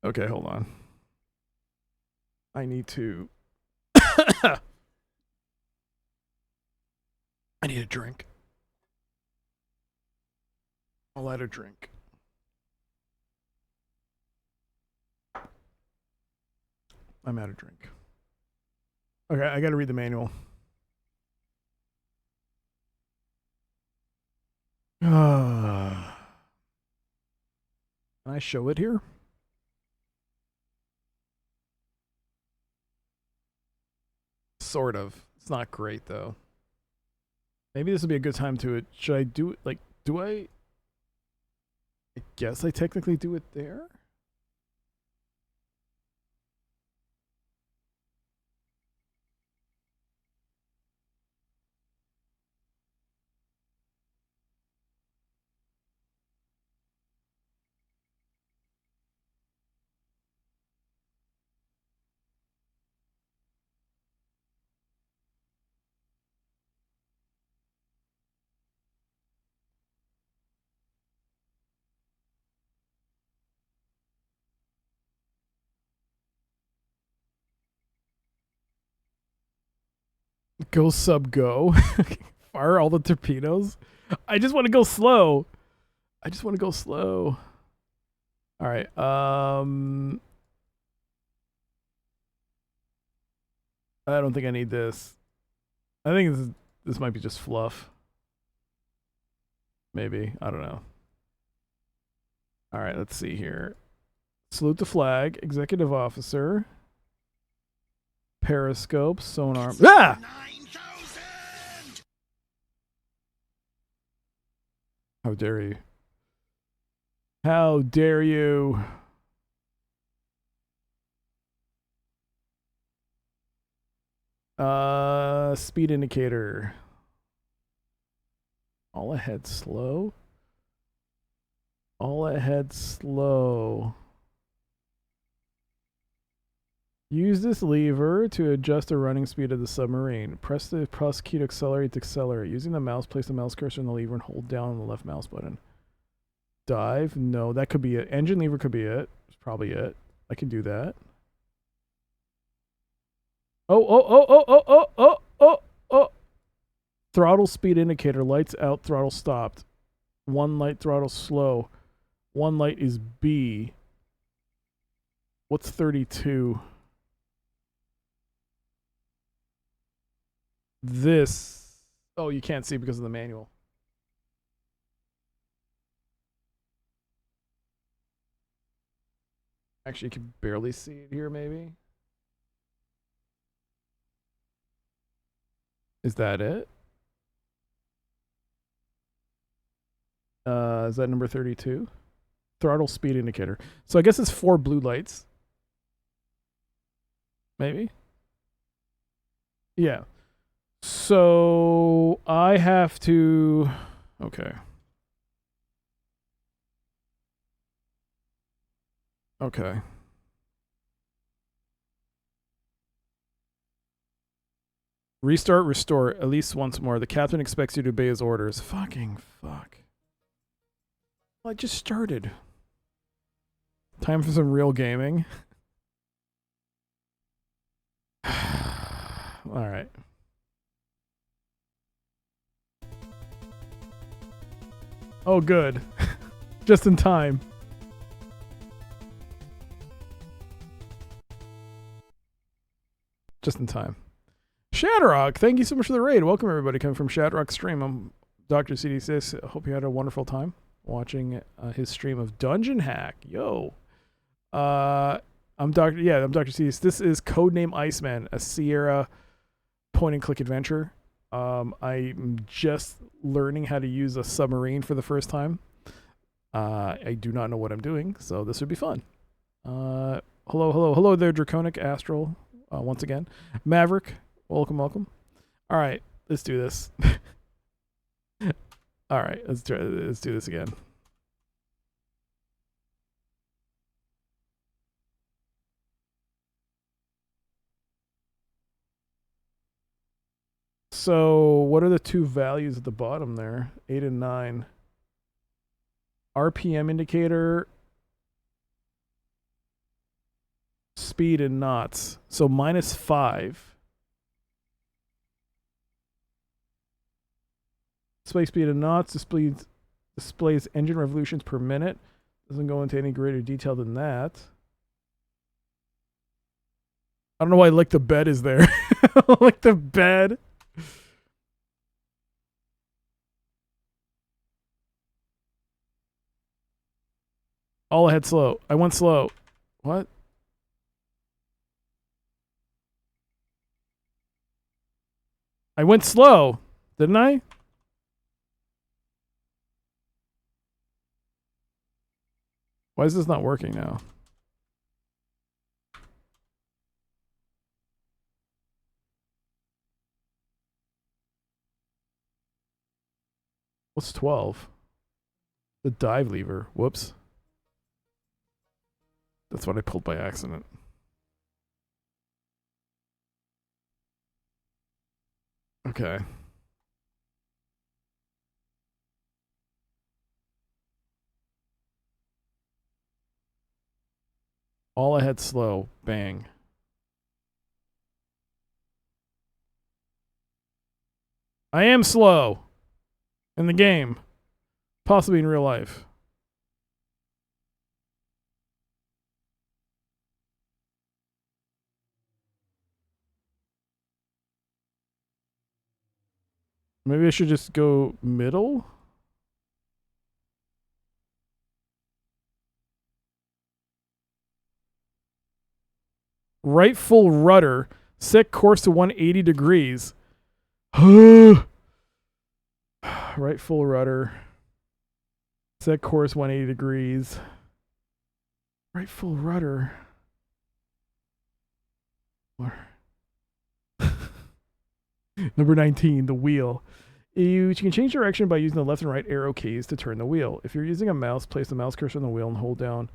Okay, hold on. I need to... I need a drink. I'll add a drink. I'm out of drink. Okay, I gotta read the manual. Can I show it here? Sort of. It's not great though. Maybe this would be a good time to it. Should I do it? Like, do I guess I technically do it there? Go sub go. Fire all the torpedoes. I just want to go slow. I just want to go slow. All right. I don't think I need this. I think this might be just fluff. Maybe. I don't know. All right, let's see here. Salute the flag, executive officer, periscope, sonar. Ah! How dare you? How dare you? Speed indicator. All ahead slow. All ahead slow. Use this lever to adjust the running speed of the submarine. Press the plus key to accelerate. Using the mouse, place the mouse cursor on the lever and hold down on the left mouse button. Dive? No, that could be it. Engine lever could be it. It's probably it. I can do that. Oh. Throttle speed indicator, lights out, throttle stopped. One light, throttle slow. One light is B. What's 32? This. Oh, you can't see because of the manual. Actually, you can barely see it here, maybe. Is that it? Is that number 32? Throttle speed indicator. So I guess it's 4 blue lights. Maybe? Yeah. So I have to... Okay. Okay. Restart, restore, at least once more. The captain expects you to obey his orders. Fucking fuck. Well, I just started. Time for some real gaming. Alright. Oh, good. Just in time. Just in time. Shatterrock, thank you so much for the raid. Welcome everybody coming from Shatterrock stream. I'm Dr. CD6. I hope you had a wonderful time watching his stream of Dungeon Hack. Yo. I'm Dr. CD6. This is Codename ICEMAN, a Sierra point and click adventure. I'm just learning how to use a submarine for the first time. I do not know what I'm doing, so this would be fun. Hello there, Draconic Astral. Once again, Maverick, welcome. All right, let's do this. All right, let's do this again. So, what are the two values at the bottom there? 8 and 9. RPM indicator. Speed in knots. So -5. Display speed in knots. Displays engine revolutions per minute. Doesn't go into any greater detail than that. I don't know why like the bed is there. Like the bed. All ahead slow. I went slow. What? I went slow, didn't I? Why is this not working now? What's 12? The dive lever. Whoops. That's what I pulled by accident. Okay. All ahead slow. Bang. I am slow. In the game. Possibly in real life. Maybe I should just go middle? Right full rudder. Set course to 180 degrees. Right full rudder. Set course 180 degrees. Right full rudder. Number 19, the wheel. You can change direction by using the left and right arrow keys to turn the wheel. If you're using a mouse, place the mouse cursor on the wheel and hold down.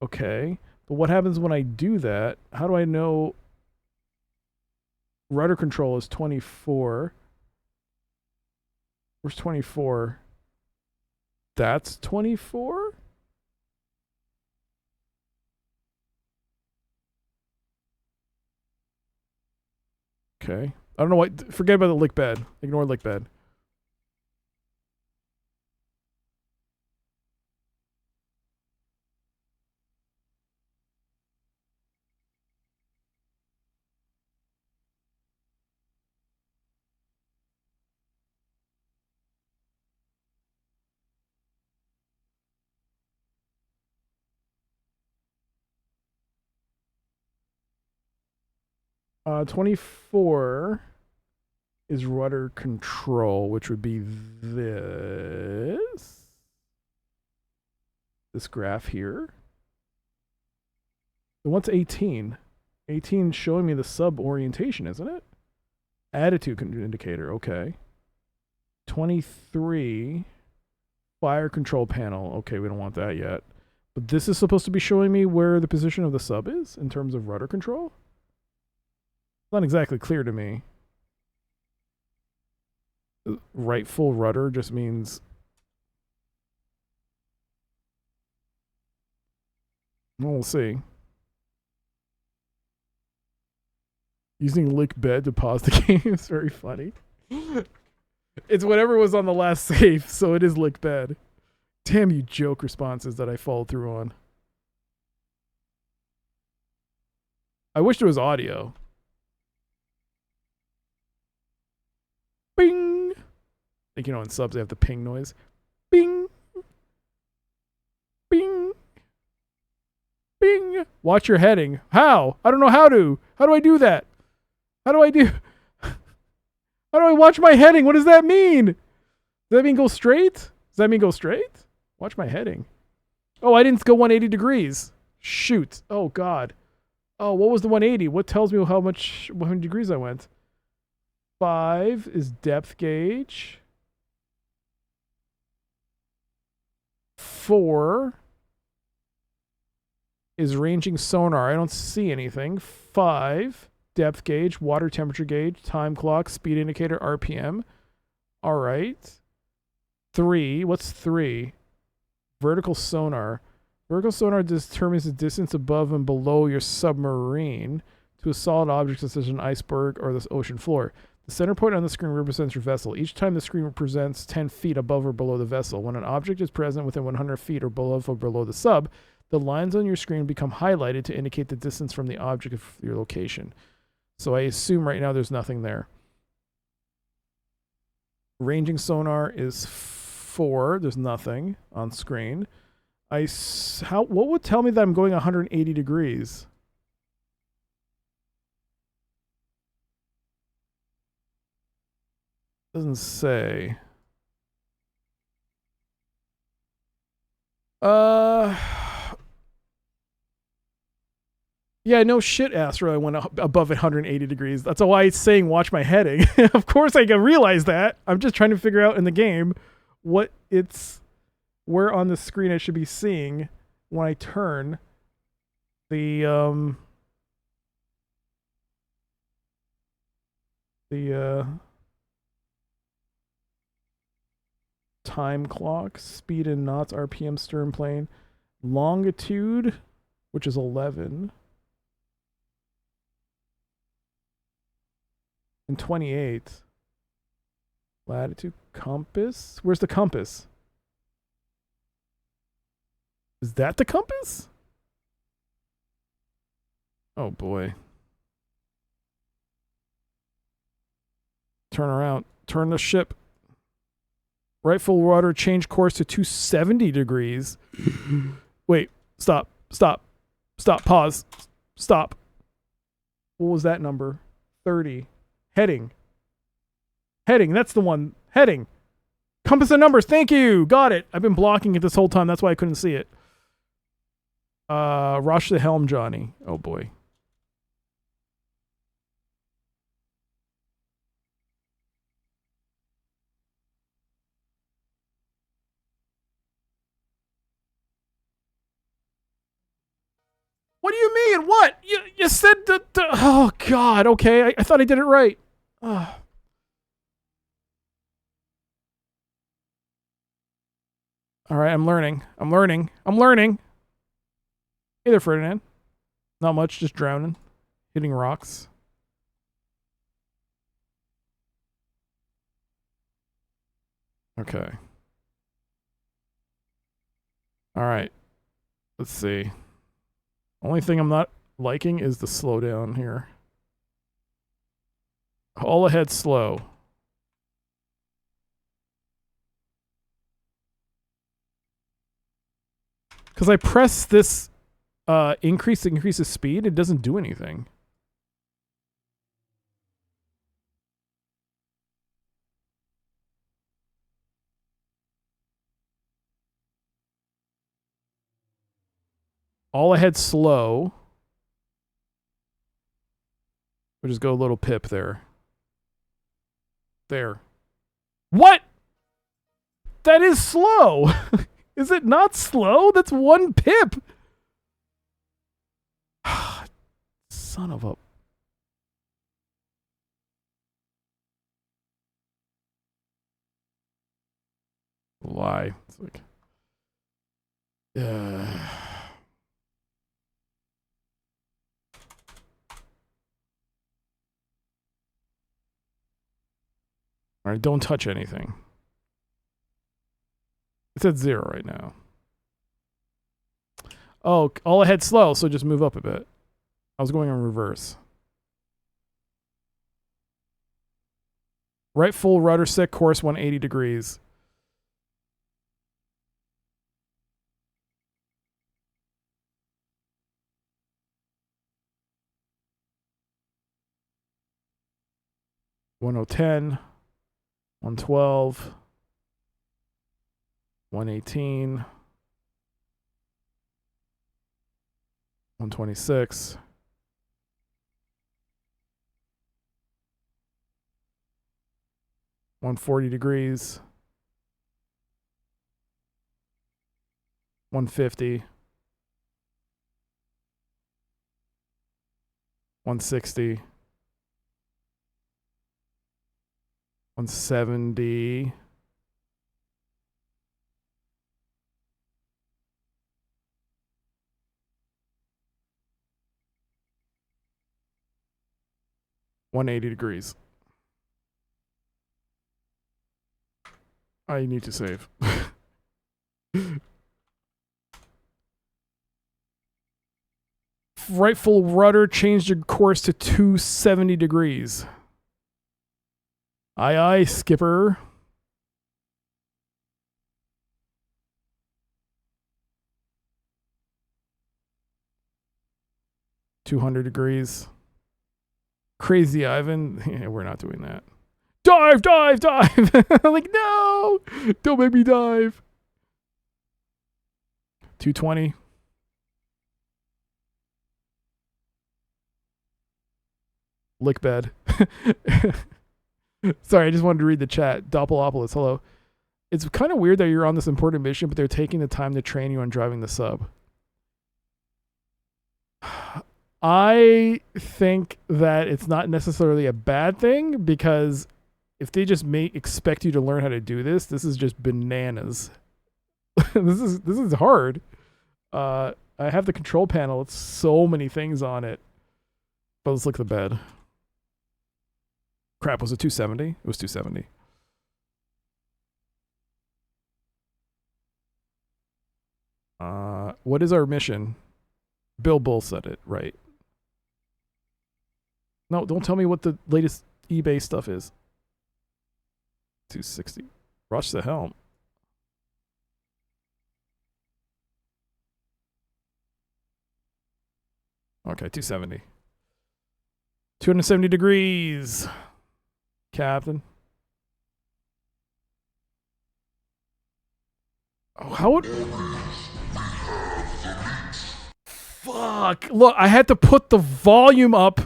Okay. But what happens when I do that? How do I know rudder control is 24? Where's 24? That's 24? Okay. I don't know what. Forget about the lick bed. Ignore lick bed. Uh, 24 is rudder control, which would be this graph here. And what's 18? 18 showing me the sub orientation, isn't it? Attitude indicator, okay. 23 fire control panel. Okay, we don't want that yet. But this is supposed to be showing me where the position of the sub is in terms of rudder control. It's not exactly clear to me. Right full rudder just means... Well, we'll see. Using lick bed to pause the game is very funny. It's whatever was on the last save, so it is lick bed. Damn you joke responses that I followed through on. I wish there was audio. Bing! Like, you know, in subs they have the ping noise. Bing! Bing! Bing! Watch your heading. How? I don't know how to. How do I do that? How do I do... How do I watch my heading? What does that mean? Does that mean go straight? Does that mean go straight? Watch my heading. Oh, I didn't go 180 degrees. Shoot. Oh, God. Oh, what was the 180? What tells me how many degrees I went? 5 is depth gauge. 4 is ranging sonar. I don't see anything. 5... depth gauge, water temperature gauge, time clock, speed indicator, RPM. All right. 3. What's 3? Vertical sonar. Vertical sonar determines the distance above and below your submarine to a solid object such as an iceberg or the ocean floor. The center point on the screen represents your vessel. Each time the screen represents 10 feet above or below the vessel. When an object is present within 100 feet or below the sub, the lines on your screen become highlighted to indicate the distance from the object of your location. So I assume right now there's nothing there. Ranging sonar is 4. There's nothing on screen. What would tell me that I'm going 180 degrees? Doesn't say. Yeah, no shit, Astro. I went above 180 degrees. That's why it's saying watch my heading. Of course I can realize that. I'm just trying to figure out in the game where on the screen I should be seeing when I turn the time clock, speed in knots, RPM, stern plane, longitude, which is 11. And 28. Latitude, compass. Where's the compass? Is that the compass? Oh boy. Turn around. Turn the ship. Right full rudder, change course to 270 degrees. Wait, stop. Pause. Stop. What was that number? 30. Heading, that's the one. Heading. Compass and numbers, thank you. Got it. I've been blocking it this whole time. That's why I couldn't see it. Rush the helm, Johnny. Oh, boy. What do you mean? What? You said that... Oh, God. Okay, I thought I did it right. All right, I'm learning. Hey there, Ferdinand. Not much, just drowning. Hitting rocks. Okay. All right. Let's see. Only thing I'm not liking is the slowdown here. All ahead slow. Because I press this increases speed, it doesn't do anything. All ahead slow. We'll just go a little pip there. There. What? That is slow. Is it not slow? That's 1 pip. Son of a... lie. It's like... Alright, don't touch anything. It's at 0 right now. Oh, all ahead slow, so just move up a bit. I was going in reverse. Right full rudder stick, course 180 degrees. $110, $112, $118, $126. $140 degrees. $150. $160. $170. $180 degrees. I need to save. Right full rudder, changed your course to 270 degrees. Aye, aye, skipper. $200 degrees. Crazy Ivan. Yeah, we're not doing that. Dive, dive, dive. I'm like, no, don't make me dive. 220. Lick bed. Sorry, I just wanted to read the chat. Doppelopoulos, hello. It's kind of weird that you're on this important mission, but they're taking the time to train you on driving the sub. I think that it's not necessarily a bad thing, because if they just expect you to learn how to do this, this is just bananas. This is hard. I have the control panel. It's so many things on it. But let's look at the bed. Crap, was it 270? It was 270. What is our mission? Bill Bull said it, right. No, don't tell me what the latest eBay stuff is. 260. Rush the helm. Okay, 270. 270 degrees. Captain. Oh, how would... Fuck. Look, I had to put the volume up.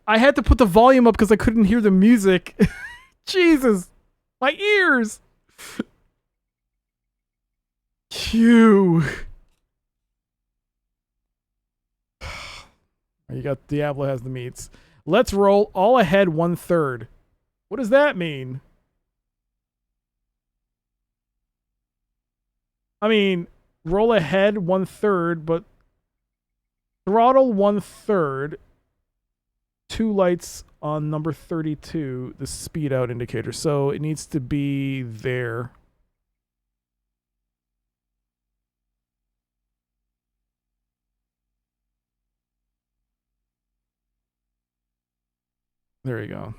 I had to put the volume up because I couldn't hear the music. Jesus. My ears. Phew. You got Diablo has the meats. Let's roll all ahead 1/3. What does that mean? I mean, roll ahead 1/3, but throttle 1/3. 2 lights on number 32, the speed out indicator. So it needs to be there. There you go.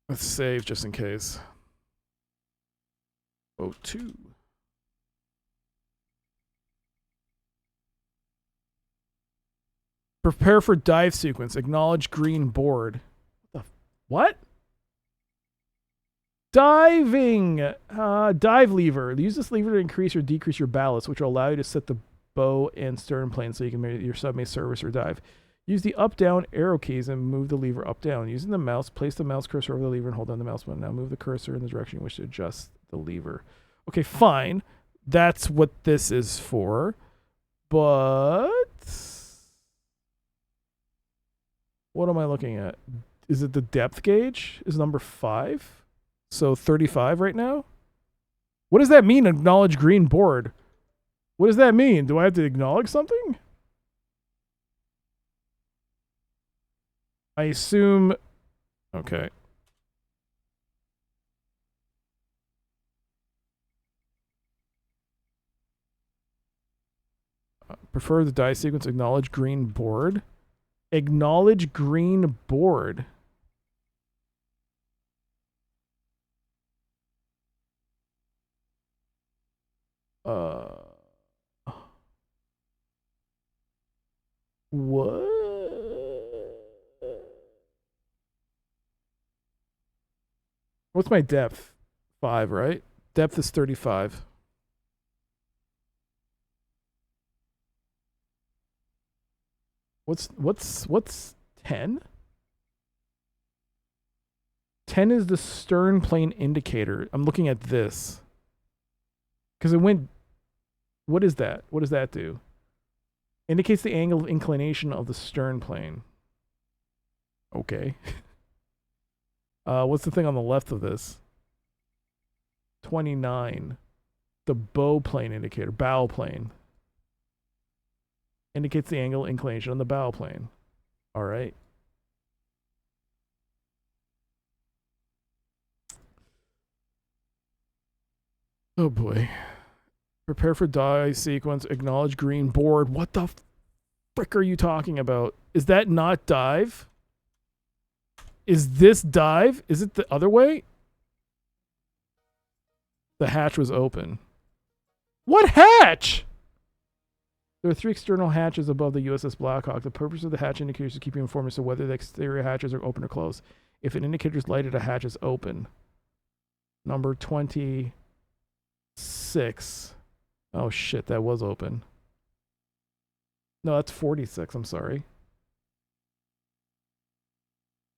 Let's save just in case. Oh, 2. Prepare for dive sequence. Acknowledge green board. What? Diving! Dive lever. Use this lever to increase or decrease your ballast, which will allow you to set the bow and stern plane so you can make your sub may service or dive. Use the up-down arrow keys and move the lever up-down. Using the mouse, place the mouse cursor over the lever and hold down the mouse button. Now move the cursor in the direction you wish to adjust the lever. Okay, fine. That's what this is for. But what am I looking at? Is it the depth gauge? Is number 5? So 35 right now? What does that mean, acknowledge green board? What does that mean? Do I have to acknowledge something? I assume... Okay. Prefer the die sequence, acknowledge green board. Acknowledge green board. What? What's my depth? 5, right? Depth is 35. What's 10? 10 is the stern plane indicator. I'm looking at this. Because it went... What is that? What does that do? Indicates the angle of inclination of the stern plane. Okay. What's the thing on the left of this? 29. The bow plane indicator. Bow plane. Indicates the angle of inclination on the bow plane. All right. Oh boy. Prepare for die sequence. Acknowledge green board. What the frick are you talking about? Is that not dive? Is this dive? Is it the other way? The hatch was open. What hatch? There are 3 external hatches above the USS Blackhawk. The purpose of the hatch indicators is to keep you informed as to whether the exterior hatches are open or closed. If an indicator is lighted, a hatch is open. Number 26. Oh shit, that was open. No, that's 46, I'm sorry.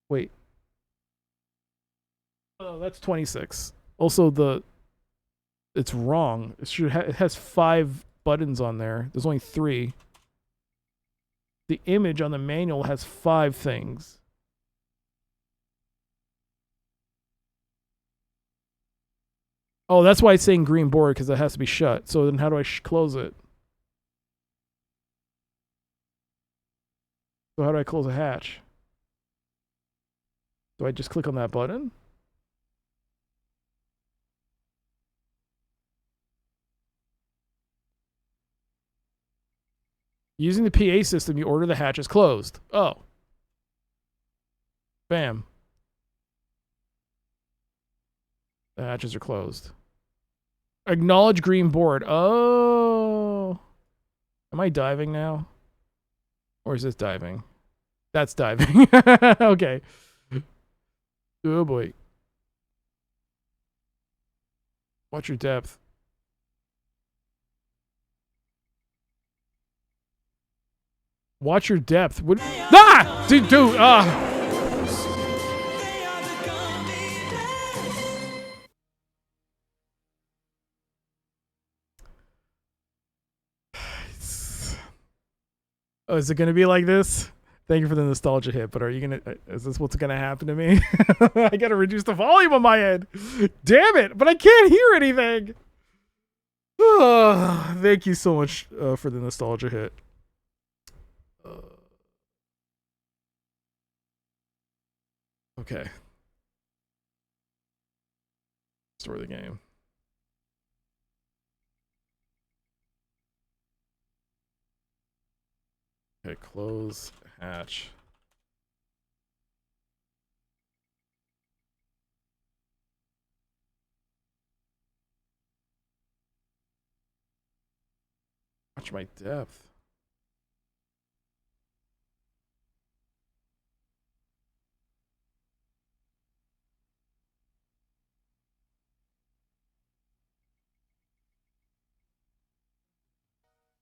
Wait. Oh, that's 26. Also, it's wrong. It has 5 buttons on there. There's only 3. The image on the manual has 5 things. Oh, that's why it's saying green board, because it has to be shut. So then how do I close it? So how do I close a hatch? Do I just click on that button? Using the PA system, you order the hatches closed. Oh. Bam. The hatches are closed. Acknowledge green board. Oh. Am I diving now? Or is this diving? That's diving. Okay. Oh boy. Watch your depth. Watch your depth. What? Ah! Dude, ah! Oh, is it gonna be like this? Thank you for the nostalgia hit, but are you gonna? Is this what's gonna happen to me? I gotta reduce the volume on my end. Damn it! But I can't hear anything. Thank you so much for the nostalgia hit. Okay. Restore the game. Okay, close hatch. Watch my depth.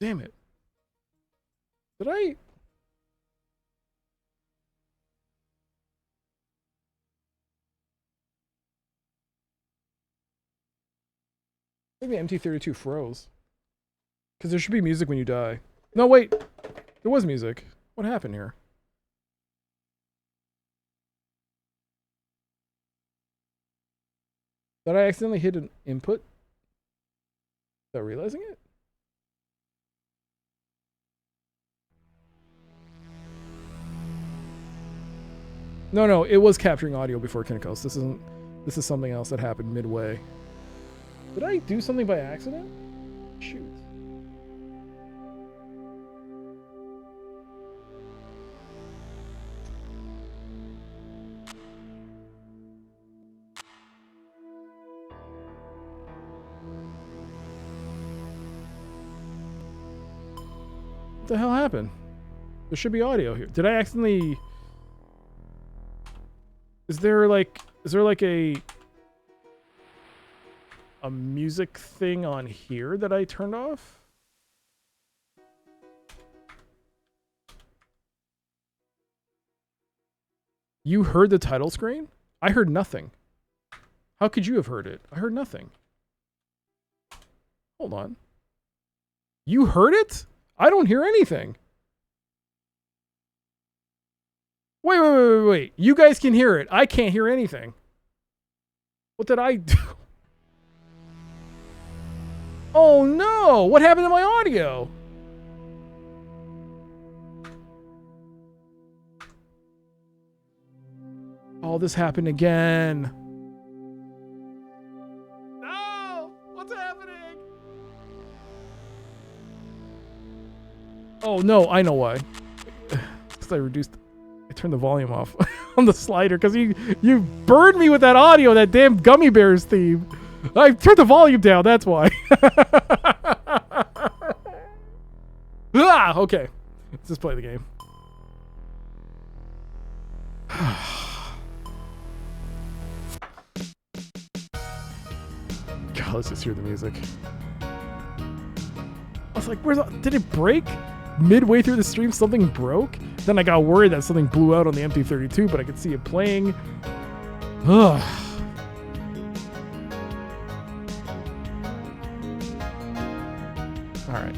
Damn it. Did I? Maybe MT32 froze. Because there should be music when you die. No, wait. There was music. What happened here? Did I accidentally hit an input without realizing it? No, it was capturing audio before Kinnikos. This is something else that happened midway. Did I do something by accident? Shoot. What the hell happened? There should be audio here. Did I accidentally... Is there like a music thing on here that I turned off? You heard the title screen? I heard nothing. How could you have heard it? I heard nothing. Hold on. You heard it? I don't hear anything. Wait. You guys can hear it. I can't hear anything. What did I do? Oh no! What happened to my audio? Oh, this happened again. No! What's happening? Oh no, I know why. Because I turned the volume off on the slider because you burned me with that audio, that damn Gummy Bears theme. I turned the volume down, that's why. Okay. Let's just play the game. God, let's just hear the music. I was like, did it break? Midway through the stream, something broke? Then I got worried that something blew out on the MT32, but I could see it playing. Ugh. All right.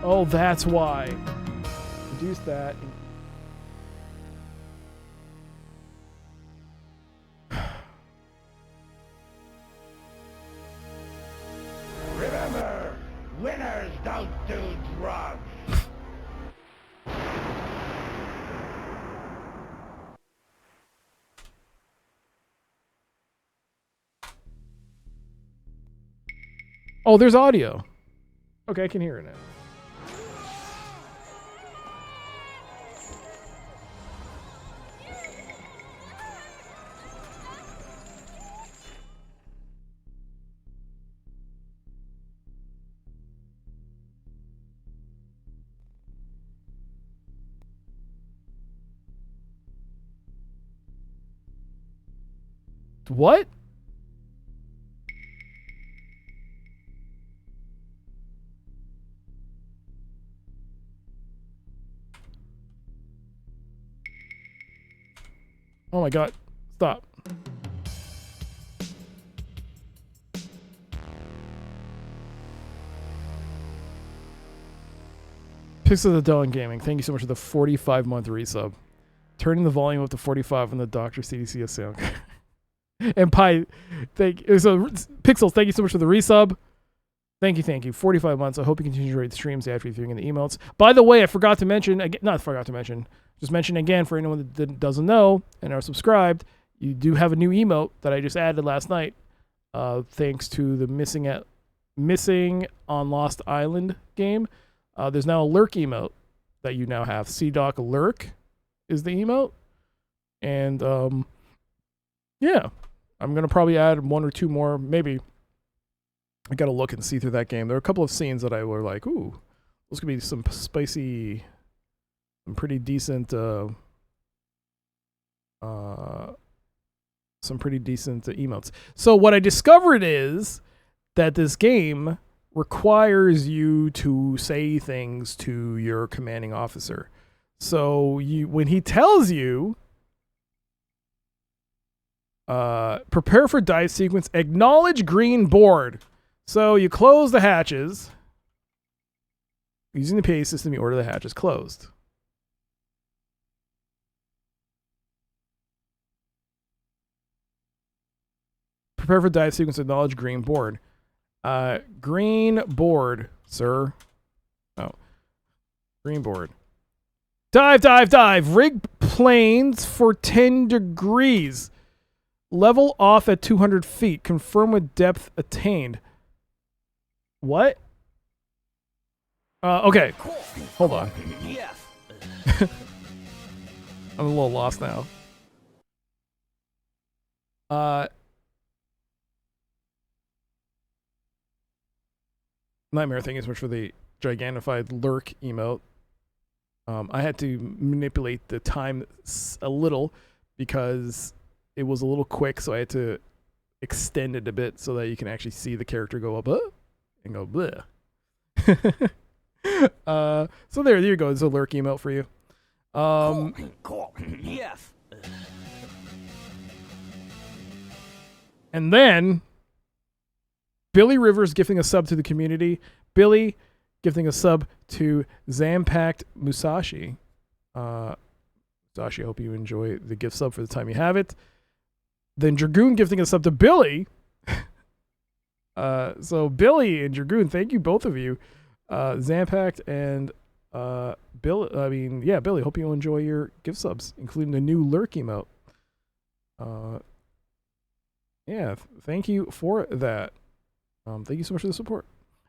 Oh, that's why. Reduce that. Remember, winners don't do drugs. Oh, there's audio. Okay, I can hear it now. What? Oh my god. Stop. Pixel the Dawn Gaming, thank you so much for the 45-month resub. Turning the volume up to 45 on the Dr. CDC sound. And Pi, Pixels, thank you so much for the resub. Thank you. 45 months. I hope you continue to rate the streams after you're viewing the emotes. By the way, I forgot to mention, just mention again for anyone that doesn't know and are subscribed, you do have a new emote that I just added last night, thanks to the Missing on Lost Island game. There's now a lurk emote that you now have. CDoc lurk is the emote. And yeah, I'm going to probably add one or two more, maybe. I got to look and see through that game. There are a couple of scenes that I were like, ooh, those could be some spicy, some pretty decent, emotes. So what I discovered is that this game requires you to say things to your commanding officer. So when he tells you, prepare for dive sequence, acknowledge green board. So you close the hatches. Using the PA system, you order the hatches closed. Prepare for dive sequence, acknowledge green board. Green board, sir. Oh. Green board. Dive. Rig planes for 10 degrees. Level off at 200 feet. Confirm with depth attained. What? Okay. Hold on. I'm a little lost now. Nightmare thing is much for the gigantified lurk emote. I had to manipulate the time a little because it was a little quick, so I had to extend it a bit so that you can actually see the character go up and go bleh. So there you go. There's a lurk emote for you. Yes. And then Billy Rivers gifting a sub to the community. Billy gifting a sub to Zampact Musashi. Musashi, I hope you enjoy the gift sub for the time you have it. Then Dragoon gifting a sub to Billy. So Billy and Dragoon, thank you both of you. Zampact and Billy, hope you enjoy your gift subs, including the new lurk emote. Yeah, thank you for that. Thank you so much for the support.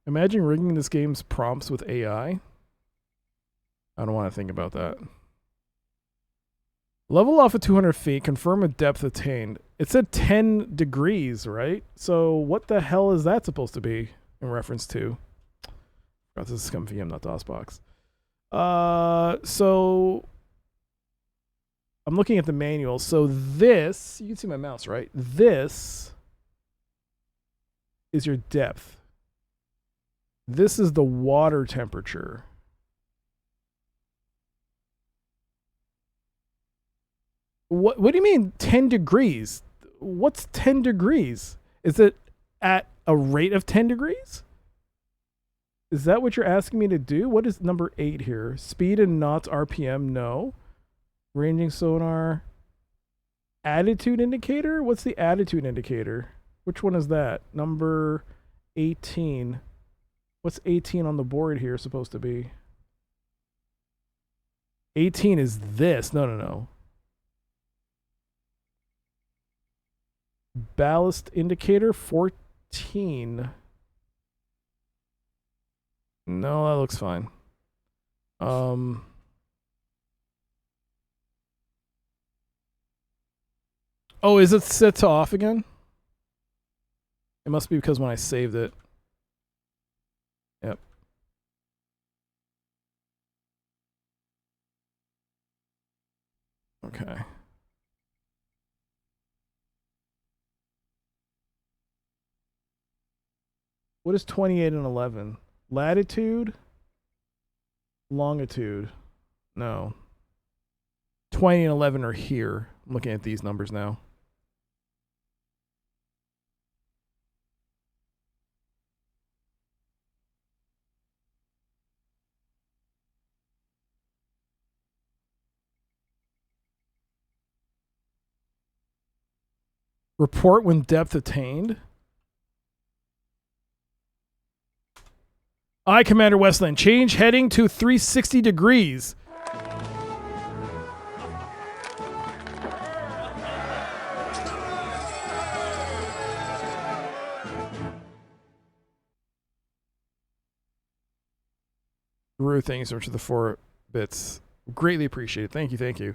Imagine rigging this game's prompts with AI. I don't want to think about that. Level off at 200 feet. Confirm a depth attained. It said 10 degrees, right? So what the hell is that supposed to be in reference to? This is Scum VM, not DOSBox. So I'm looking at the manual. So this, you can see my mouse, right? This is your depth. This is the water temperature. What do you mean 10 degrees? What's 10 degrees? Is it at a rate of 10 degrees? Is that what you're asking me to do? What is number 8 here? Speed and knots RPM? No. Ranging sonar. Attitude indicator? What's the attitude indicator? Which one is that? Number 18. What's 18 on the board here supposed to be? 18 is this. No. Ballast indicator 14. No, that looks fine. Oh, is it set to off again? It must be because when I saved it. Yep. Okay. What is 28 and 11? Latitude? Longitude? No. 20 and 11 are here. I'm looking at these numbers now. Report when depth attained. I, Commander Westland, change heading to 360 degrees. Rue, thank you so much for the 4 bits. Greatly appreciated. Thank you, thank you.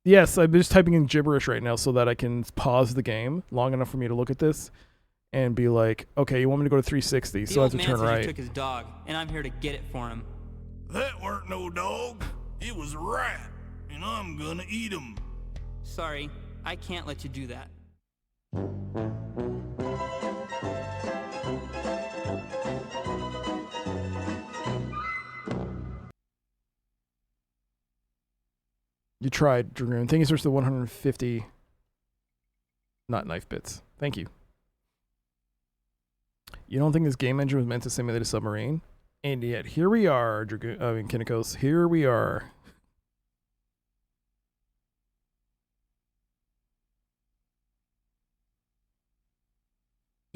Yes, I'm just typing in gibberish right now so that I can pause the game long enough for me to look at this and be like, okay, you want me to go to 360, so I have to turn right. He took his dog, and I'm here to get it for him. That weren't no dog. It was a rat, and I'm gonna eat him. Sorry, I can't let you do that. You tried, Dragoon. Thank you so much for the 150 not knife bits. Thank you. You don't think this game engine was meant to simulate a submarine? And yet, here we are, Dragoon. I mean, Kinnikos. Here we are.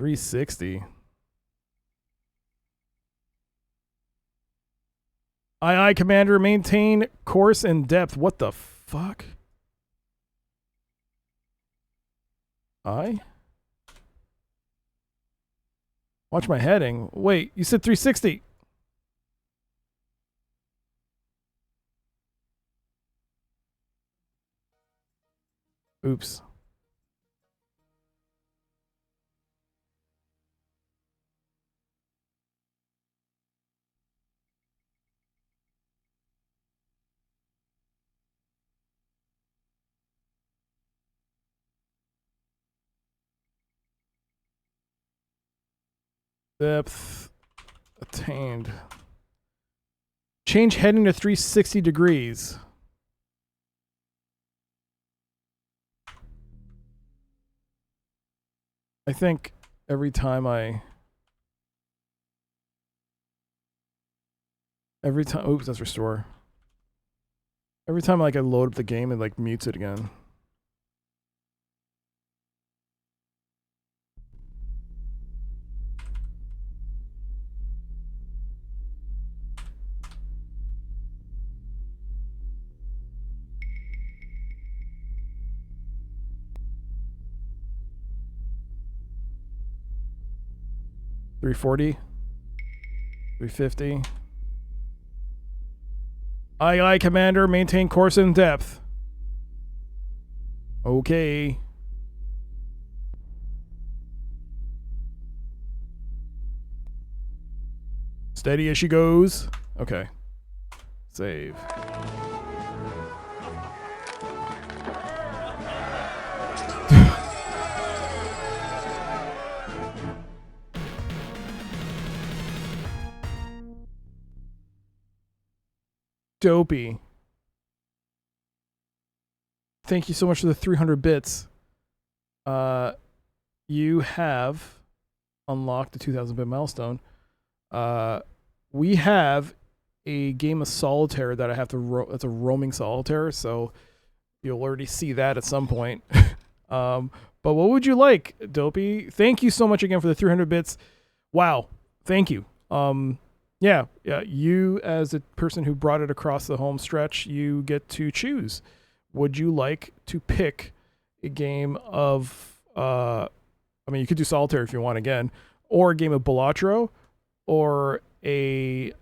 $360. Aye, Commander. Maintain course and depth. What the fuck? Aye? Watch my heading. Wait, you said 360. Oops. Depth attained. Change heading to 360 degrees. I think every time oops, that's restore. Every time like I load up the game, it like mutes it again. $340, $350. Aye, Commander. Maintain course and depth. Okay. Steady as she goes. Okay. Save. Dopey. Thank you so much for the 300 bits. You have unlocked the 2,000 bit milestone. We have a game of solitaire that I have to it's a roaming solitaire, so you'll already see that at some point. But what would you like, Dopey? Thank you so much again for the 300 bits. Wow. Thank you. Yeah, you as a person who brought it across the home stretch, you get to choose. Would you like to pick a game of, I mean, you could do solitaire if you want again, or a game of Balatro, or the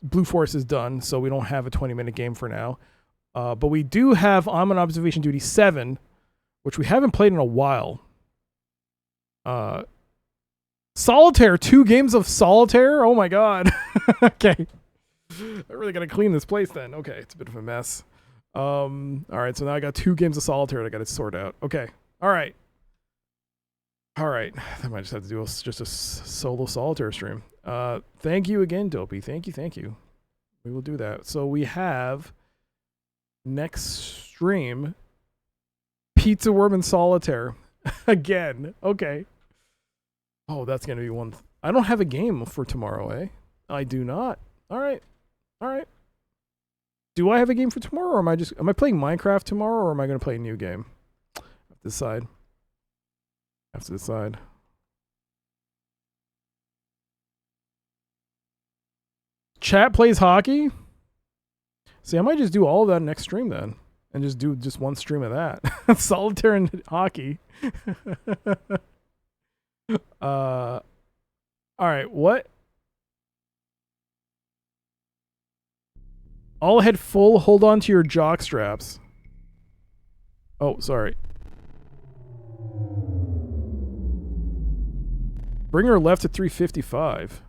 Blue Forest is done, so we don't have a 20-minute game for now. But we do have I'm on Observation Duty 7, which we haven't played in a while. Solitaire, 2 games of solitaire? Oh my god. Okay. I really gotta clean this place then. Okay, it's a bit of a mess. Alright, so now I got 2 games of solitaire that I gotta sort out. Okay. Alright. Alright. I might just have to do just a solo solitaire stream. Thank you again, Dopey. Thank you. We will do that. So we have next stream Pizza Worm and Solitaire again. Okay. Oh, that's gonna be one. I don't have a game for tomorrow, eh? I do not. All right. All right. Do I have a game for tomorrow, or am I playing Minecraft tomorrow, or am I gonna play a new game? I have to decide. Have to decide. Chat plays hockey. See, I might just do all of that next stream then, and just do just one stream of that. Solitaire and hockey. All right, what? All head full, hold on to your jock straps. Oh, sorry. Bring her left at 355.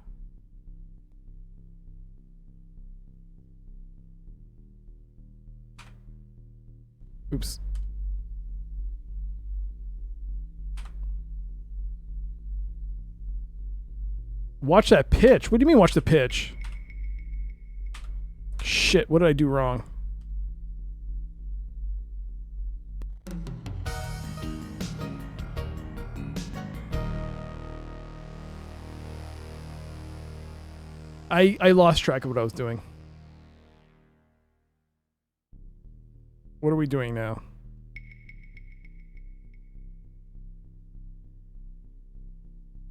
Oops. Watch that pitch. What do you mean watch the pitch? Shit, what did I do wrong? I lost track of what I was doing. What are we doing now?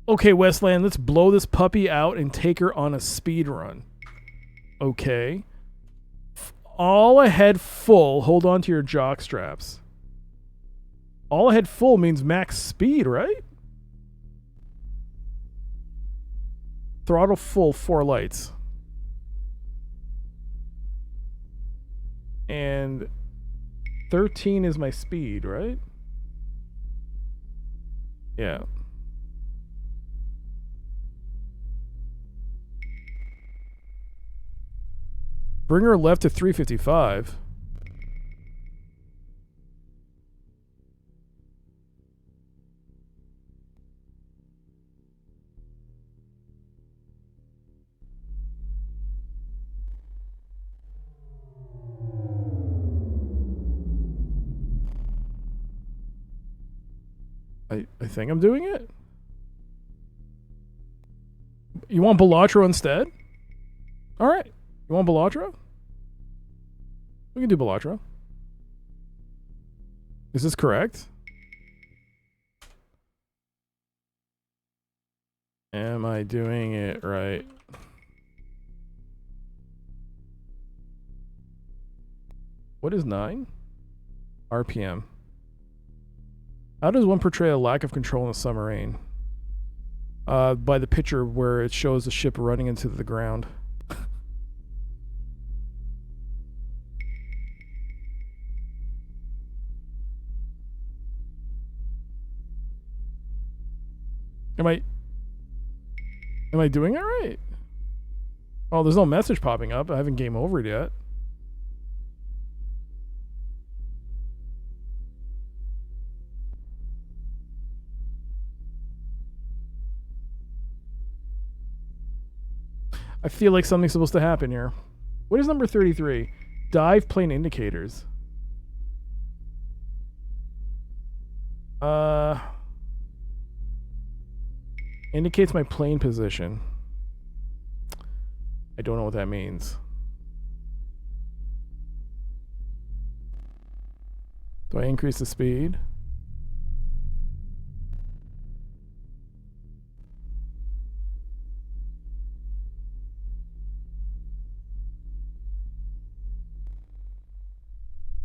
Okay, Westland, let's blow this puppy out and take her on a speed run. Okay. All ahead full. Hold on to your jock straps. All ahead full means max speed, right? Throttle full, 4 lights. And 13 is my speed, right? Yeah. Bring her left to 355. I think I'm doing it. You want Balatro instead? All right. You want Balatro? We can do Balatro. Is this correct? Am I doing it right? What is 9? RPM. How does one portray a lack of control in a submarine? By the picture where it shows the ship running into the ground. Am I doing it right? Oh, there's no message popping up. I haven't game overed yet. I feel like something's supposed to happen here. What is number 33? Dive plane indicators. Indicates my plane position. I don't know what that means. Do I increase the speed?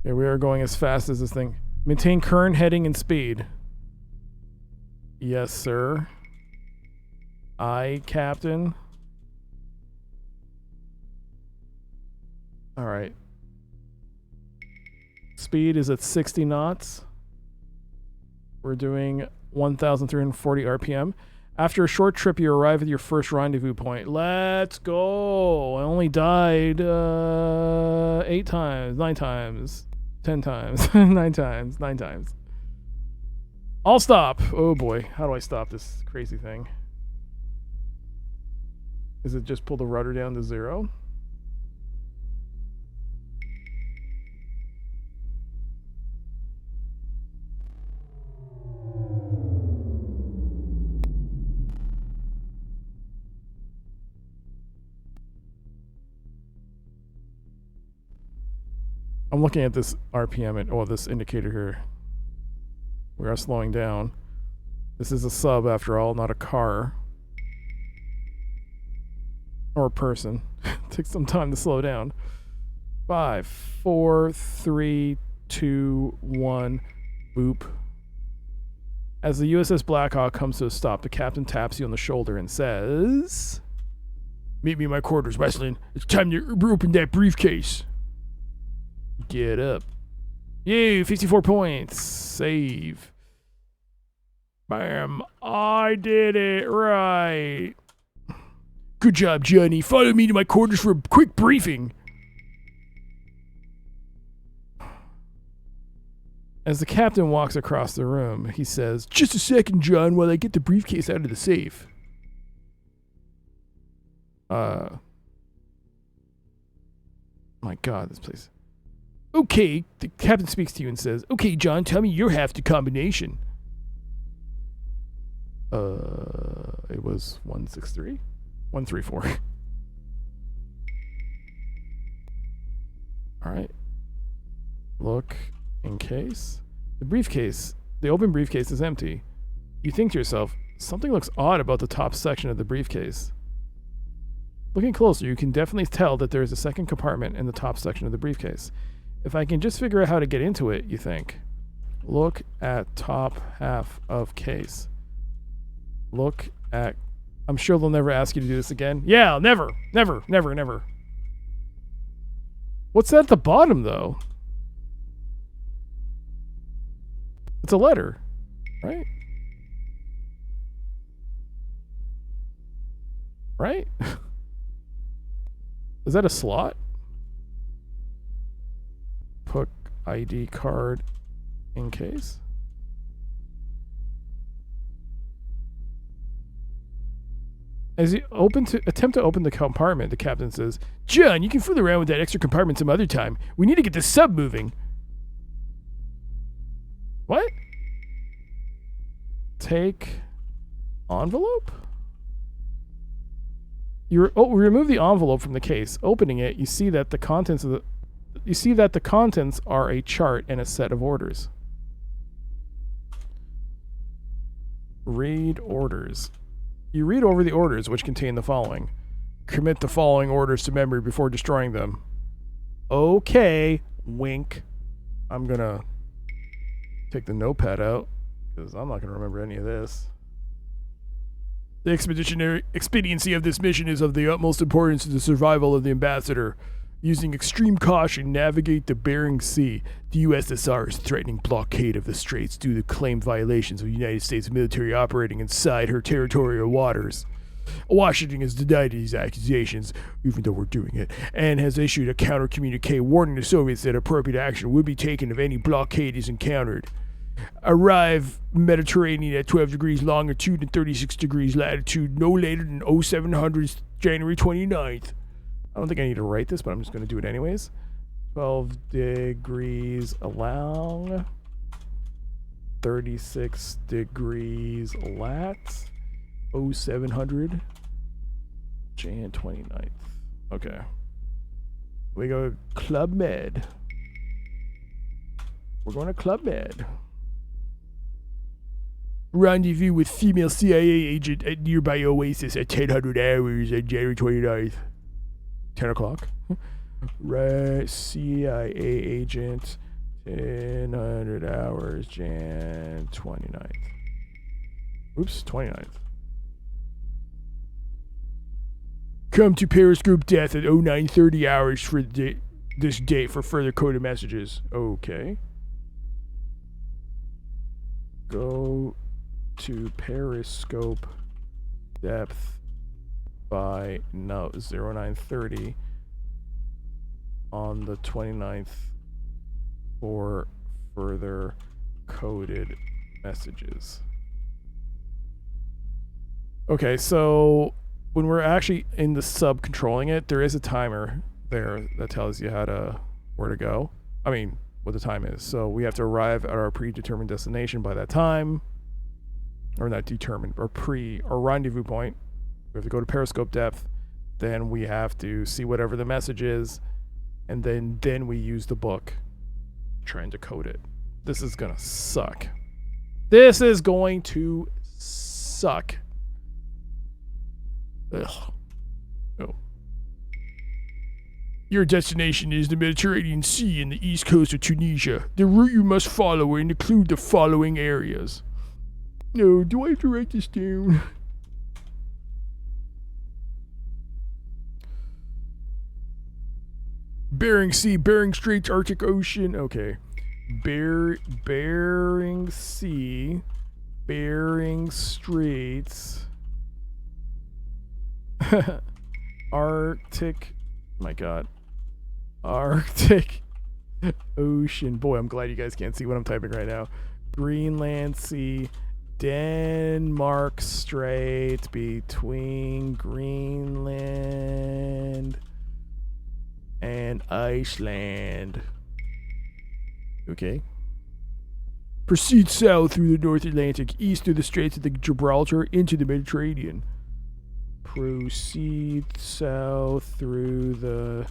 Here we are going as fast as this thing. Maintain current heading and speed. Yes, sir. Aye, Captain. All right. Speed is at 60 knots. We're doing 1,340 RPM. After a short trip, you arrive at your first rendezvous point. Let's go. I only died 8 times, 9 times, 10 times, 9 times, 9 times. I'll stop. Oh boy, how do I stop this crazy thing? Is it just pull the rudder down to 0? I'm looking at this RPM or this indicator here. We are slowing down. This is a sub after all, not a car. Or a person. Takes some time to slow down. 5, 4, 3, 2, 1. Boop. As the USS Blackhawk comes to a stop, the captain taps you on the shoulder and says, "Meet me in my quarters, Wesleyan. It's time to open that briefcase." Get up. Yay, 54 points. Save. Bam. I did it right. Good job, Johnny. Follow me to my quarters for a quick briefing. As the captain walks across the room, he says, "Just a second, John, while I get the briefcase out of the safe." My God, this place. Okay, the captain speaks to you and says, "Okay, John, tell me your half the combination." It was 163? 134. Alright. Look in case. The briefcase, the open briefcase is empty. You think to yourself, something looks odd about the top section of the briefcase. Looking closer, you can definitely tell that there is a second compartment in the top section of the briefcase. If I can just figure out how to get into it, you think. Look at top half of case. Look at... I'm sure they'll never ask you to do this again. Yeah, never. Never, never, never. What's that at the bottom, though? It's a letter, right? Right? Is that a slot? Put ID card in case. As you attempt to open the compartment, the captain says, "John, you can fool around with that extra compartment some other time. We need to get the sub moving." What? Take envelope? We remove the envelope from the case. Opening it, you see that the contents are a chart and a set of orders. Read orders. You read over the orders, which contain the following. Commit the following orders to memory before destroying them. Okay, wink. I'm gonna take the notepad out, because I'm not gonna remember any of this. The expediency of this mission is of the utmost importance to the survival of the ambassador. Using extreme caution, navigate the Bering Sea. The USSR is threatening blockade of the straits due to claimed violations of United States military operating inside her territorial waters. Washington has denied these accusations, even though we're doing it, and has issued a counter-communique warning the Soviets that appropriate action will be taken if any blockade is encountered. Arrive Mediterranean at 12 degrees longitude and 36 degrees latitude no later than 0700 January 29th. I don't think I need to write this, but I'm just going to do it anyways. 12 degrees long, 36 degrees lat, 0700 Jan 29th. Okay. We go Club Med. We're going to Club Med. Rendezvous with female CIA agent at nearby oasis at 1000 hours on January 29th. 10 o'clock. Right, CIA agent, 1000 hours, Jan 29th. Oops, 29th. Come to Periscope Death at 0930 hours for this date for further coded messages. Okay. Go to Periscope Depth by 0930 on the 29th for further coded messages. Okay, so when we're actually in the sub controlling it, there is a timer there that tells you where to go. I mean, what the time is. So we have to arrive at our predetermined destination by that time. Or not determined, or rendezvous point. We have to go to Periscope Depth. Then we have to see whatever the message is. and then we use the book, try and decode it. This is gonna suck. This is going to suck. Ugh. Oh. Your destination is the Mediterranean Sea and the east coast of Tunisia. The route you must follow will include the following areas. No, do I have to write this down? Bering Sea, Bering Straits, Arctic Ocean. Okay. Bering Sea, Bering Straits, Arctic. My God. Arctic Ocean. Boy, I'm glad you guys can't see what I'm typing right now. Greenland Sea, Denmark Strait between Greenland and Iceland. Okay. Proceed south through the North Atlantic, east through the Straits of the Gibraltar into the Mediterranean. Proceed south through the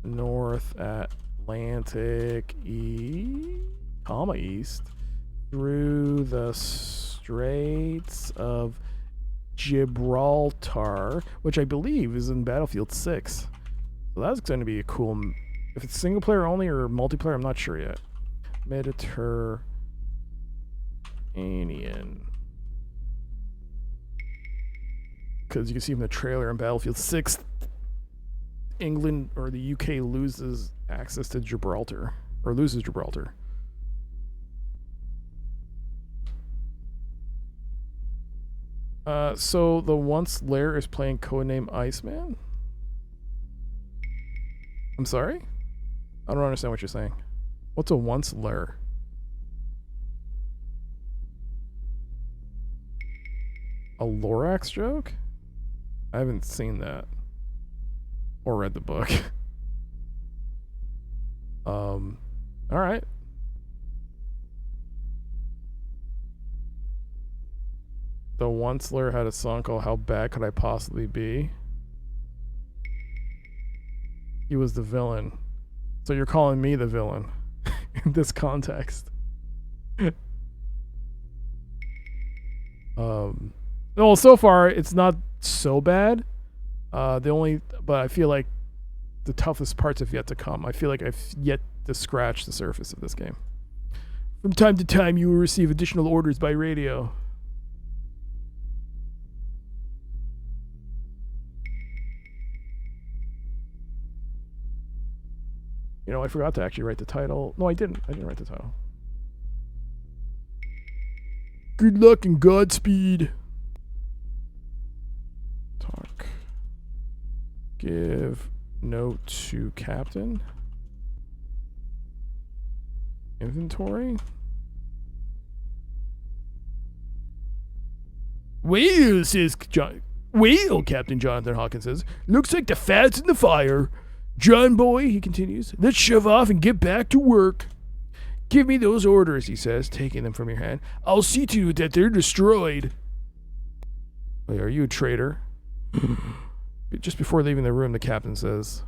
North Atlantic east through the Straits of Gibraltar, which I believe is in Battlefield 6. So that's going to be a cool... If it's single player only or multiplayer, I'm not sure yet. Mediterranean. Because you can see from the trailer in Battlefield 6, England or the UK loses access to Gibraltar. Or loses Gibraltar. So the once lair is playing Codename ICEMAN? I'm sorry? I don't understand what you're saying. What's a once lair? A Lorax joke? I haven't seen that. Or read the book. Alright. The once lair had a song called How Bad Could I Possibly Be? He was the villain. So you're calling me the villain in this context. Well, so far it's not so bad. But I feel like the toughest parts have yet to come. I feel like I've yet to scratch the surface of this game. From time to time, you will receive additional orders by radio. You know, I forgot to actually write the title. No, I didn't. I didn't write the title. Good luck and Godspeed. Talk. Give note to captain. Inventory. Well, says John. Well, Captain Jonathan Hawkins says, looks like the fat's in the fire. John boy, he continues, let's shove off and get back to work. Give me those orders, he says, taking them from your hand. I'll see to it that they're destroyed. Wait, are you a traitor? Just before leaving the room, the captain says,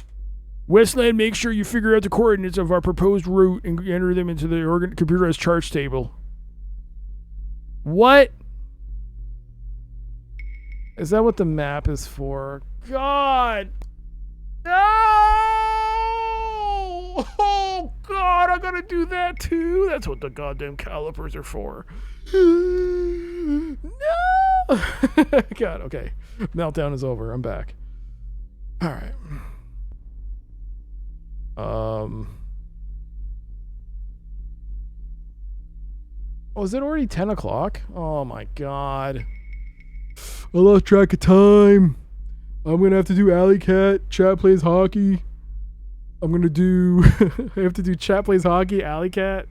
Westland, make sure you figure out the coordinates of our proposed route and enter them into the computerized charts table. What? Is that what the map is for? God! No! Oh, God, I gotta do that too? That's what the goddamn calipers are for. No! God, okay. Meltdown is over. I'm back. Alright. Oh, is it already 10 o'clock? Oh my God. I lost track of time. I'm gonna have to do Alley Cat. Chat plays hockey. I'm gonna do. I have to do Chat plays hockey, Alley Cat,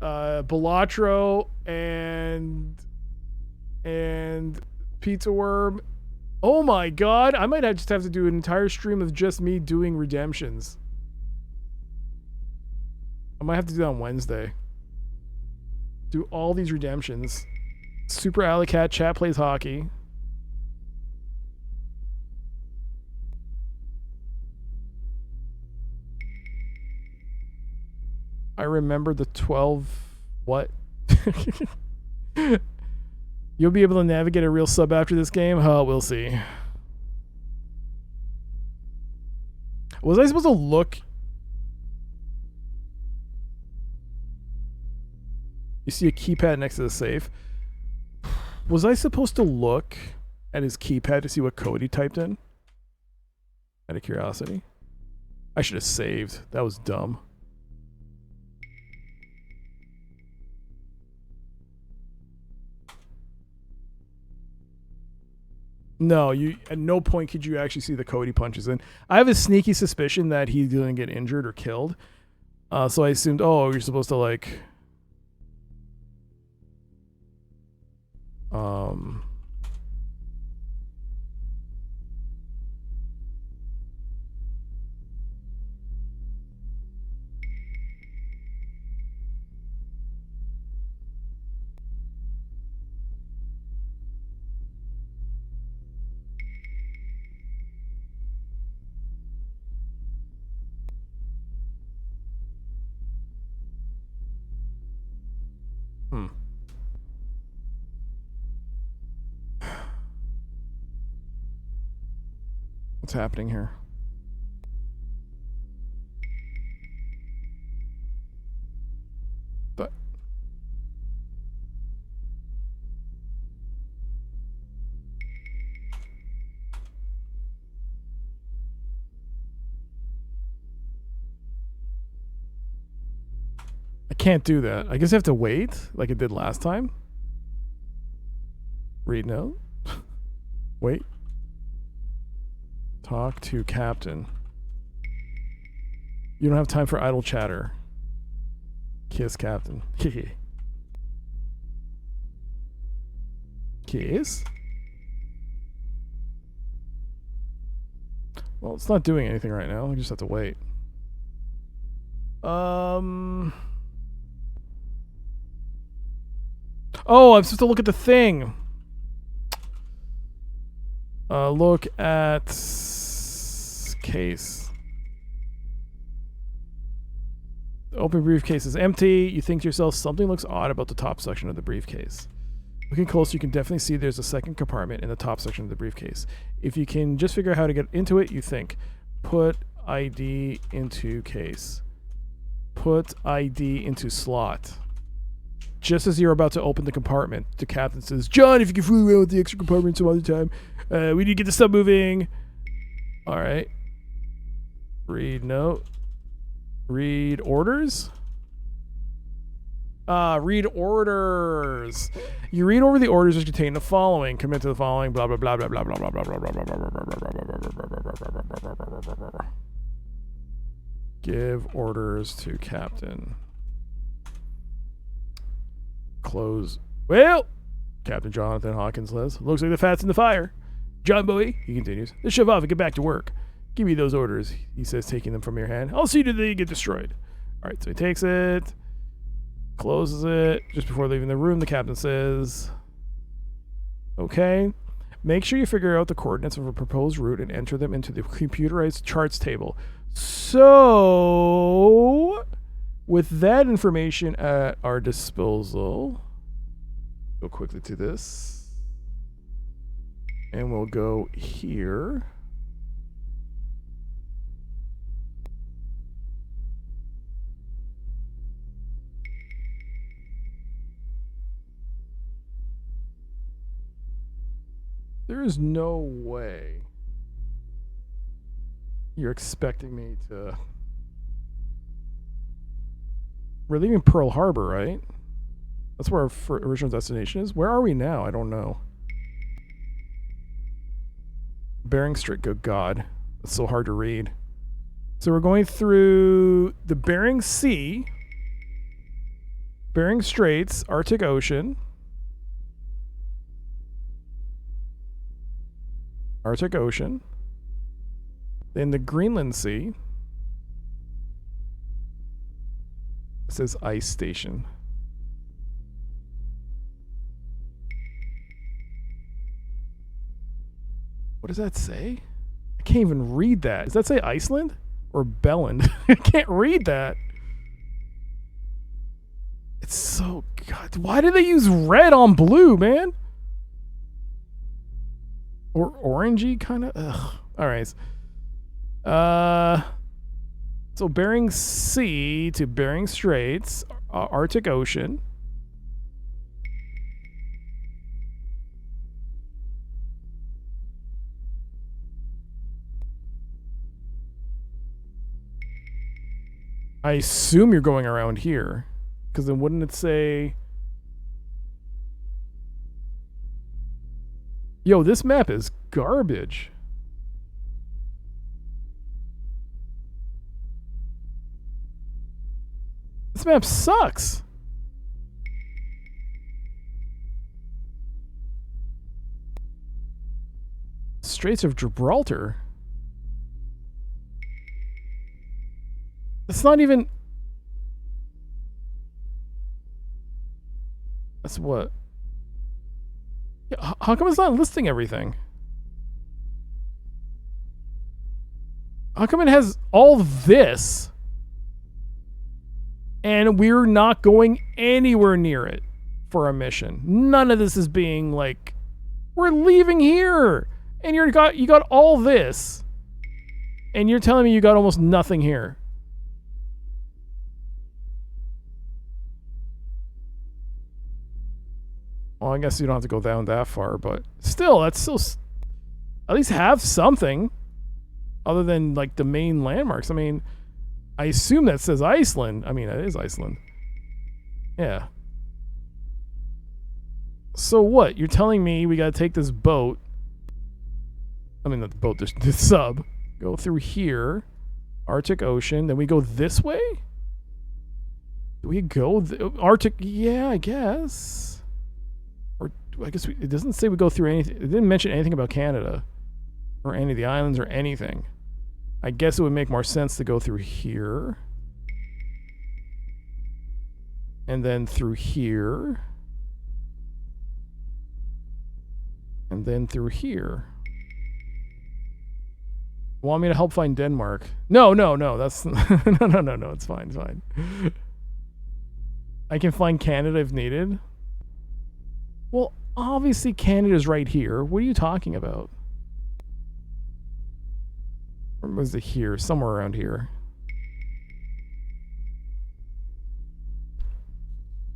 Balatro, and Pizza Worm. Oh my God! I might just have to do an entire stream of just me doing redemptions. I might have to do that on Wednesday. Do all these redemptions. Super Alley Cat, Chat plays hockey. remember the 12... What? You'll be able to navigate a real sub after this game? Oh, we'll see. Was I supposed to look... You see a keypad next to the safe. Was I supposed to look at his keypad to see what code he typed in? Out of curiosity. I should have saved. That was dumb. No, you at no point could you actually see the code he punches in. I have a sneaky suspicion that he didn't get injured or killed. So I assumed, oh, you're supposed to like... What's happening here? But I can't do that. I guess I have to wait like I did last time. Read note. Wait. Talk to captain. You don't have time for idle chatter. Kiss captain. Kiss? Well, it's not doing anything right now. I just have to wait. Oh, I'm supposed to look at the thing. Look at case. The open briefcase is empty. You think to yourself, something looks odd about the top section of the briefcase. Looking closer, you can definitely see there's a second compartment in the top section of the briefcase. If you can just figure out how to get into it, you think, put ID into case. Put ID into slot. Just as you're about to open the compartment, the captain says, John, if you can fool around with the extra compartment some other time, we need to get the sub moving. All right. Read note. Read orders. Read orders. You read over the orders which contain the following. Commit to the following. Blah blah blah blah blah blah blah blah blah blah blah blah blah. Give orders to captain. Close. Well, Captain Jonathan Hawkins says, looks like the fat's in the fire. John Bowie, he continues, let's shove off and get back to work. Give me those orders, he says, taking them from your hand. I'll see to they get destroyed. All right, so he takes it, closes it. Just before leaving the room, the captain says, okay, make sure you figure out the coordinates of a proposed route and enter them into the computerized charts table. So, with that information at our disposal, go quickly to this, and we'll go here. There is no way you're expecting me to... We're leaving Pearl Harbor, right? That's where our original destination is. Where are we now? I don't know. Bering Strait, good God. That's so hard to read. So we're going through the Bering Sea, Bering Straits, Arctic Ocean, then the Greenland Sea. It says ice station. What does that say? I can't even read that. Does that say Iceland or Belland? I can't read that. so God. Why do they use red on blue, man? Or orangey kind of. Ugh. All right. So Bering Sea to Bering Straits, Arctic Ocean. I assume you're going around here, because then wouldn't it say... Yo, this map is garbage. This map sucks. Straits of Gibraltar. It's not even... That's what? Yeah, how come it's not listing everything? How come it has all this and we're not going anywhere near it for a mission? None of this is being like, we're leaving here, and you got all this, and you're telling me you got almost nothing here. Well, I guess you don't have to go down that far, but still, that's still at least have something other than like the main landmarks. I mean, I assume that says Iceland. I mean, it is Iceland. Yeah. So what? You're telling me we gotta take this boat. I mean, not the boat, the sub. Go through here, Arctic Ocean. Then we go this way. Do we go Arctic? Yeah, I guess. Or I guess it doesn't say we go through anything. It didn't mention anything about Canada or any of the islands or anything. I guess it would make more sense to go through here. And then through here. And then through here. Want me to help find Denmark? No, that's... no, it's fine, it's fine. I can find Canada if needed. Well, obviously Canada's right here. What are you talking about? Or was it here? Somewhere around here.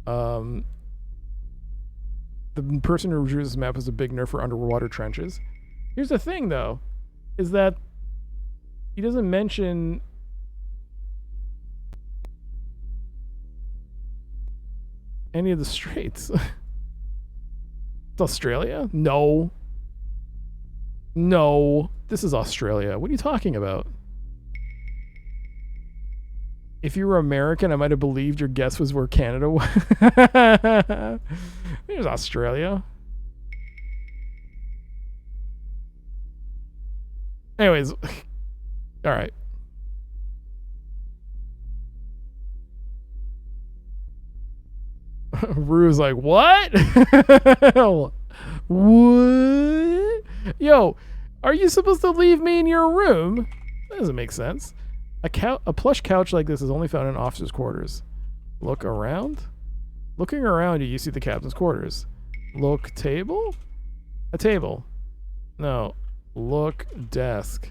The person who drew this map is a big nerd for underwater trenches. Here's the thing, though, is that he doesn't mention any of the straits. It's Australia? No. No. This is Australia. What are you talking about? If you were American, I might have believed your guess was where Canada was. There's Australia. Anyways. Alright. Rue's like, what? What? Yo, are you supposed to leave me in your room? That doesn't make sense. A plush couch like this is only found in officers' quarters. Look around. Looking around you see the captain's quarters. Look table? A table. No. Look desk.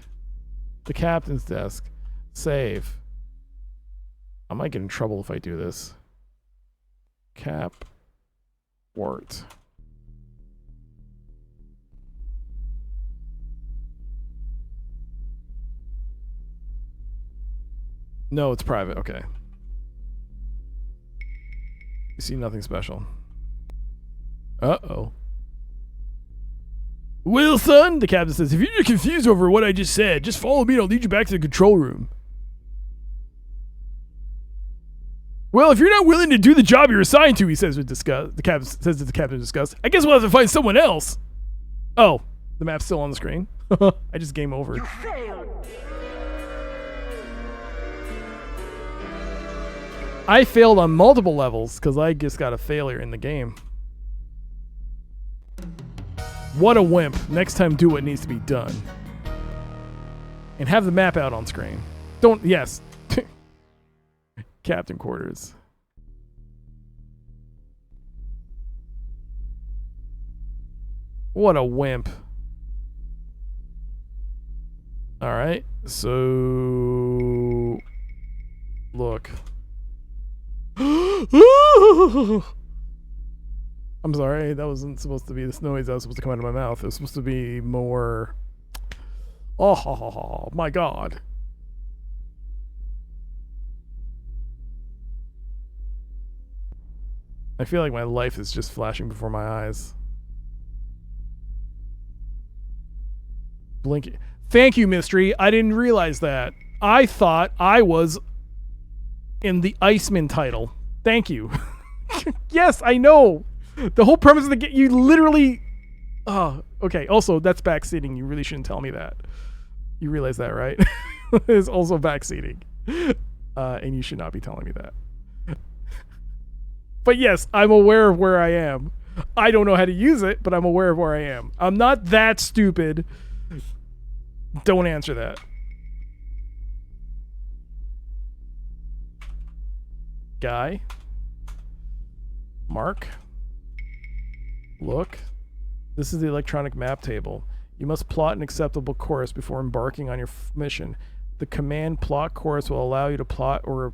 The captain's desk. Save. I might get in trouble if I do this. Cap. Wart. No, it's private. Okay. You see nothing special. Uh-oh. Well, son, the captain says, if you're confused over what I just said, just follow me and I'll lead you back to the control room. Well, if you're not willing to do the job you're assigned to, he says with disgust. The captain says to the captain in disgust, I guess we'll have to find someone else. Oh, the map's still on the screen. I just game over. You failed. I failed on multiple levels because I just got a failure in the game. What a wimp. Next time, do what needs to be done. And have the map out on screen. Don't, yes. Captain quarters. What a wimp. Alright, so... Look. I'm sorry, that wasn't supposed to be this noise that was supposed to come out of my mouth. It was supposed to be more... Oh, my God. I feel like my life is just flashing before my eyes. Blinking. Thank you, Mystery. I didn't realize that. I thought I was in the ICEMAN title. Thank you. Yes, I know. The whole premise of the game, you literally... Oh, okay. Also, that's backseating. You really shouldn't tell me that. You realize that, right? It's also backseating. And you should not be telling me that. But yes, I'm aware of where I am. I don't know how to use it, but I'm aware of where I am. I'm not that stupid. Don't answer that. Guy. Mark. Look. This is the electronic map table. You must plot an acceptable course before embarking on your mission. The command plot course will allow you to plot or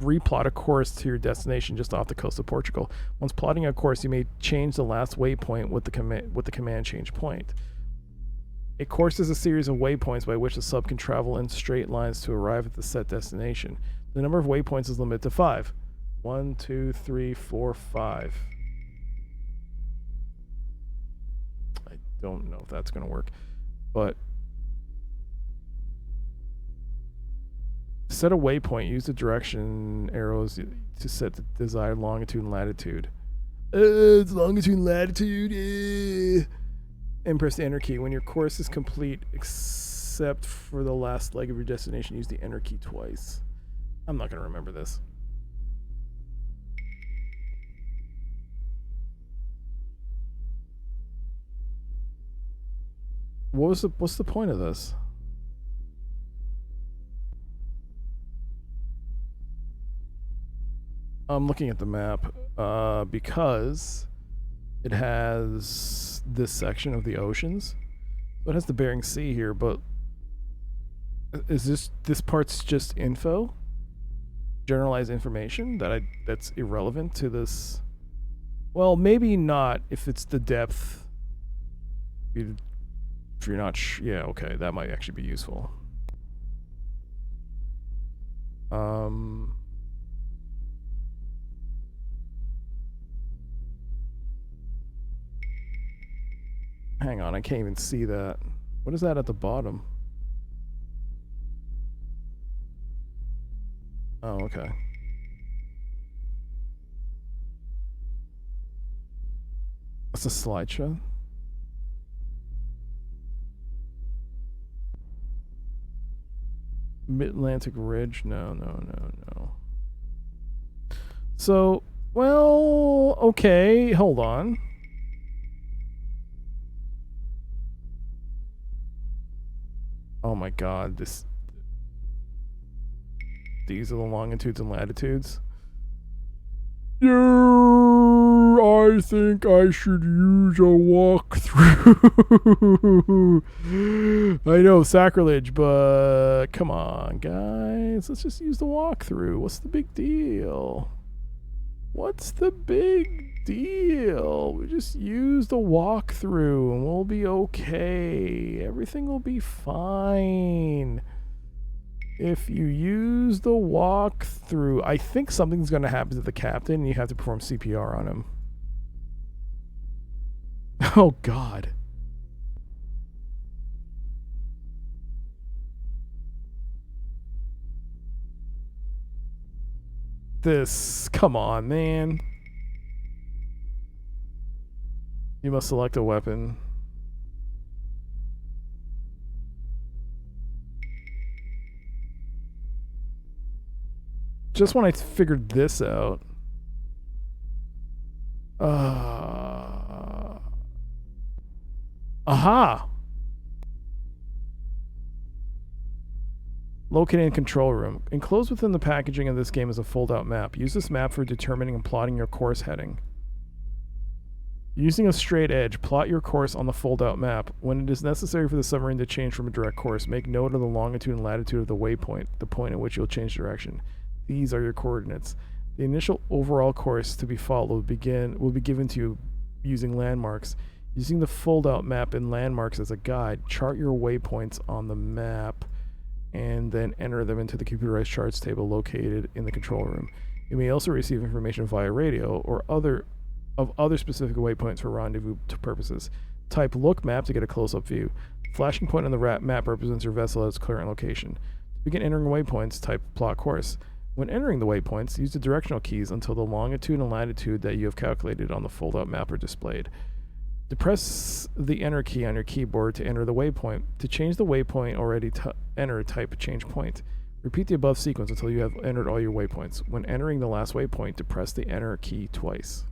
replot a course to your destination just off the coast of Portugal. Once plotting a course, you may change the last waypoint with the command change point. A course is a series of waypoints by which the sub can travel in straight lines to arrive at the set destination. The number of waypoints is limited to 5. 1, 2, 3, 4, 5. I don't know if that's going to work, but set a waypoint. Use the direction arrows to set the desired longitude and latitude. It's longitude and latitude. And press the enter key. When your course is complete, except for the last leg of your destination, use the enter key twice. I'm not going to remember this. What's the point of this? I'm looking at the map because it has this section of the oceans. So it has the Bering Sea here, but is this part's just info? Generalized information that's irrelevant to this? Well, maybe not if it's the depth. If you're not yeah, okay, that might actually be useful. Hang on, I can't even see that. What is that at the bottom? Oh, okay. That's a slideshow. Mid-Atlantic Ridge? No. So, well, okay, hold on. Oh my god, these are the longitudes and latitudes. Yeah, I think I should use a walkthrough. I know, sacrilege, but come on, guys. Let's just use the walkthrough. What's the big deal? What's the big deal? We just use the walkthrough and we'll be okay. Everything will be fine. If you use the walkthrough, I think something's going to happen to the captain and you have to perform CPR on him. Oh, God. Come on, man. You must select a weapon. Just when I figured this out. Aha! Located in control room. Enclosed within the packaging of this game is a fold-out map. Use this map for determining and plotting your course heading. Using a straight edge, plot your course on the fold-out map. When it is necessary for the submarine to change from a direct course, make note of the longitude and latitude of the waypoint, the point at which you'll change direction. These are your coordinates. The initial overall course to be followed will be given to you using landmarks. Using the fold-out map and landmarks as a guide, chart your waypoints on the map and then enter them into the computerized charts table located in the control room. You may also receive information via radio or other specific waypoints for rendezvous purposes. Type look map to get a close-up view. Flashing point on the map represents your vessel at its current location. To begin entering waypoints, type plot course. When entering the waypoints, use the directional keys until the longitude and latitude that you have calculated on the fold-out map are displayed. Depress the enter key on your keyboard to enter the waypoint. To change the waypoint already entered, type change point. Repeat the above sequence until you have entered all your waypoints. When entering the last waypoint, depress the enter key twice.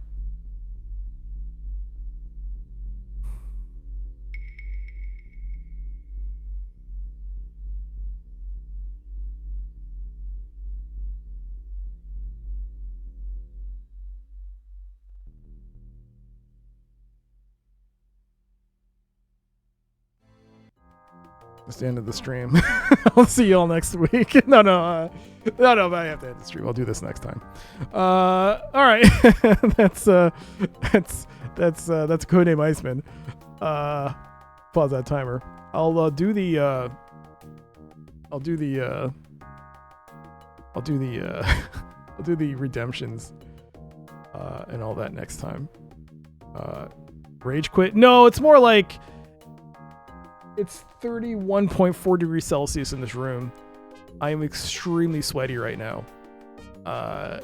That's the end of the stream. I'll see you all next week. No, I have to end the stream. I'll do this next time. All right. that's Codename ICEMAN. Pause that timer. I'll do the redemptions and all that next time. Rage quit. No, it's more like it's 31.4 degrees Celsius in this room. I am extremely sweaty right now.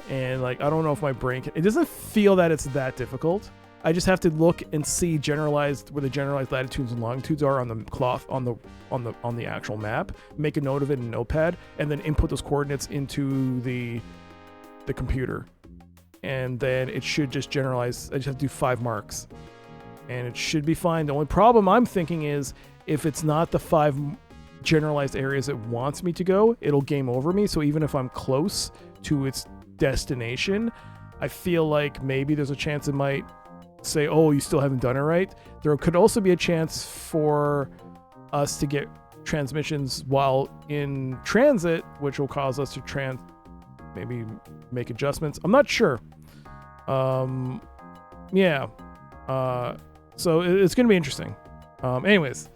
And like, I don't know if my brain can, it doesn't feel that it's that difficult. I just have to look and see generalized where the generalized latitudes and longitudes are on the cloth on the actual map, make a note of it in Notepad, and then input those coordinates into the computer. And then it should just generalize. I just have to do 5 marks. And it should be fine. The only problem I'm thinking is if it's not the 5 generalized areas it wants me to go, it'll game over me. So even if I'm close to its destination, I feel like maybe there's a chance it might say, oh, you still haven't done it right. There could also be a chance for us to get transmissions while in transit, which will cause us to maybe make adjustments. I'm not sure. Yeah. So it's going to be interesting. Anyways,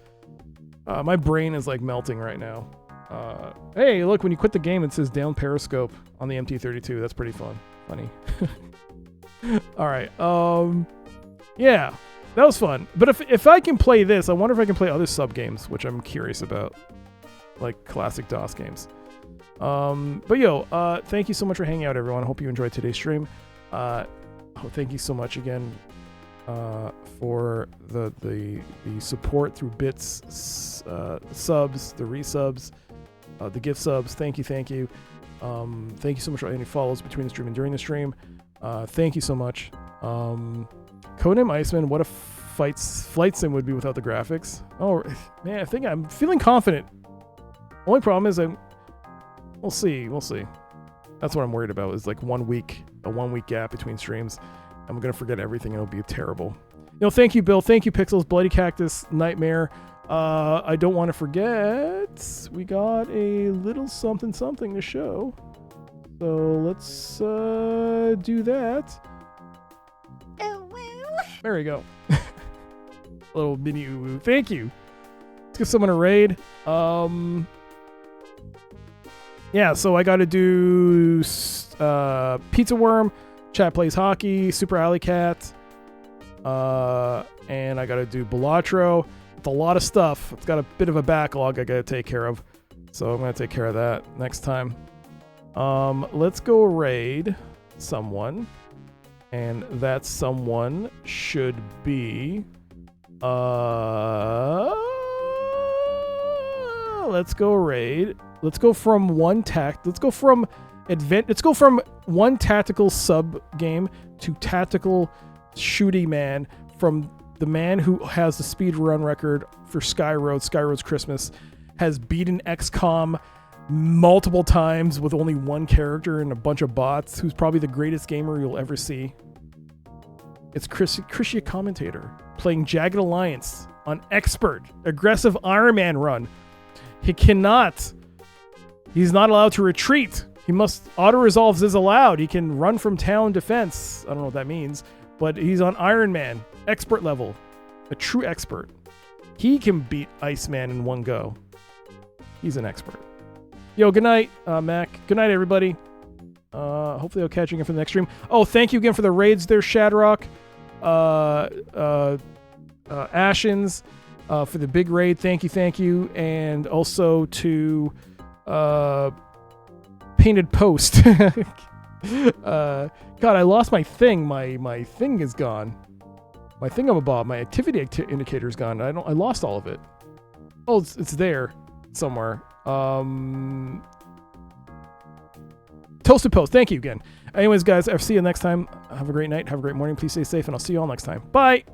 my brain is like melting right now. Hey, look, when you quit the game, it says down periscope on the MT32. That's pretty funny. All right. Yeah, that was fun. But if I can play this, I wonder if I can play other sub games, which I'm curious about, like classic DOS games. But yo, thank you so much for hanging out, everyone. I hope you enjoyed today's stream. Thank you so much again for the support through bits, subs, the resubs, the gift subs. Thank you. Thank you so much for any follows between the stream and during the stream. Thank you so much. Codename ICEMAN, what a flight sim would be without the graphics. Oh man, I think I'm feeling confident. Only problem is we'll see. That's what I'm worried about, is like a 1 week gap between streams. I'm gonna forget everything and it'll be terrible. Thank you, Bill. Thank you, Pixels, Bloody Cactus, Nightmare. I don't want to forget, we got a little something to show. So let's do that. Oh, well. There we go. Little mini uwu. Thank you. Let's give someone a raid. Yeah, so I got to do Pizza Worm, Chat Plays Hockey, Super Alley Cat, and I got to do Balatro. It's a lot of stuff. It's got a bit of a backlog I got to take care of, so I'm going to take care of that next time. Let's go raid someone, and that someone should be let's go raid. Let's go from one tactical sub game to tactical shooty man, from the man who has the speed run record for Skyroad's Christmas, has beaten XCOM multiple times with only one character and a bunch of bots, who's probably the greatest gamer you'll ever see. It's Chrisia Commentator playing Jagged Alliance on Expert, aggressive Iron Man run. He's not allowed to retreat. He must auto-resolves is allowed. He can run from town defense. I don't know what that means, but he's on Iron Man, expert level, a true expert. He can beat Iceman in one go. He's an expert. Yo, good night, Mac. Good night, everybody. Hopefully I'll catch you again for the next stream. Oh, thank you again for the raids there, Shadrock. Ashens, for the big raid. Thank you. And also to Painted Post. God, I lost my thing. My thing is gone. My thingamabob, my activity indicator is gone. I lost all of it. Oh, it's there somewhere. Toasted Post, thank you again. Anyways, guys, I'll see you next time. Have a great night. Have a great morning. Please stay safe, and I'll see you all next time. Bye.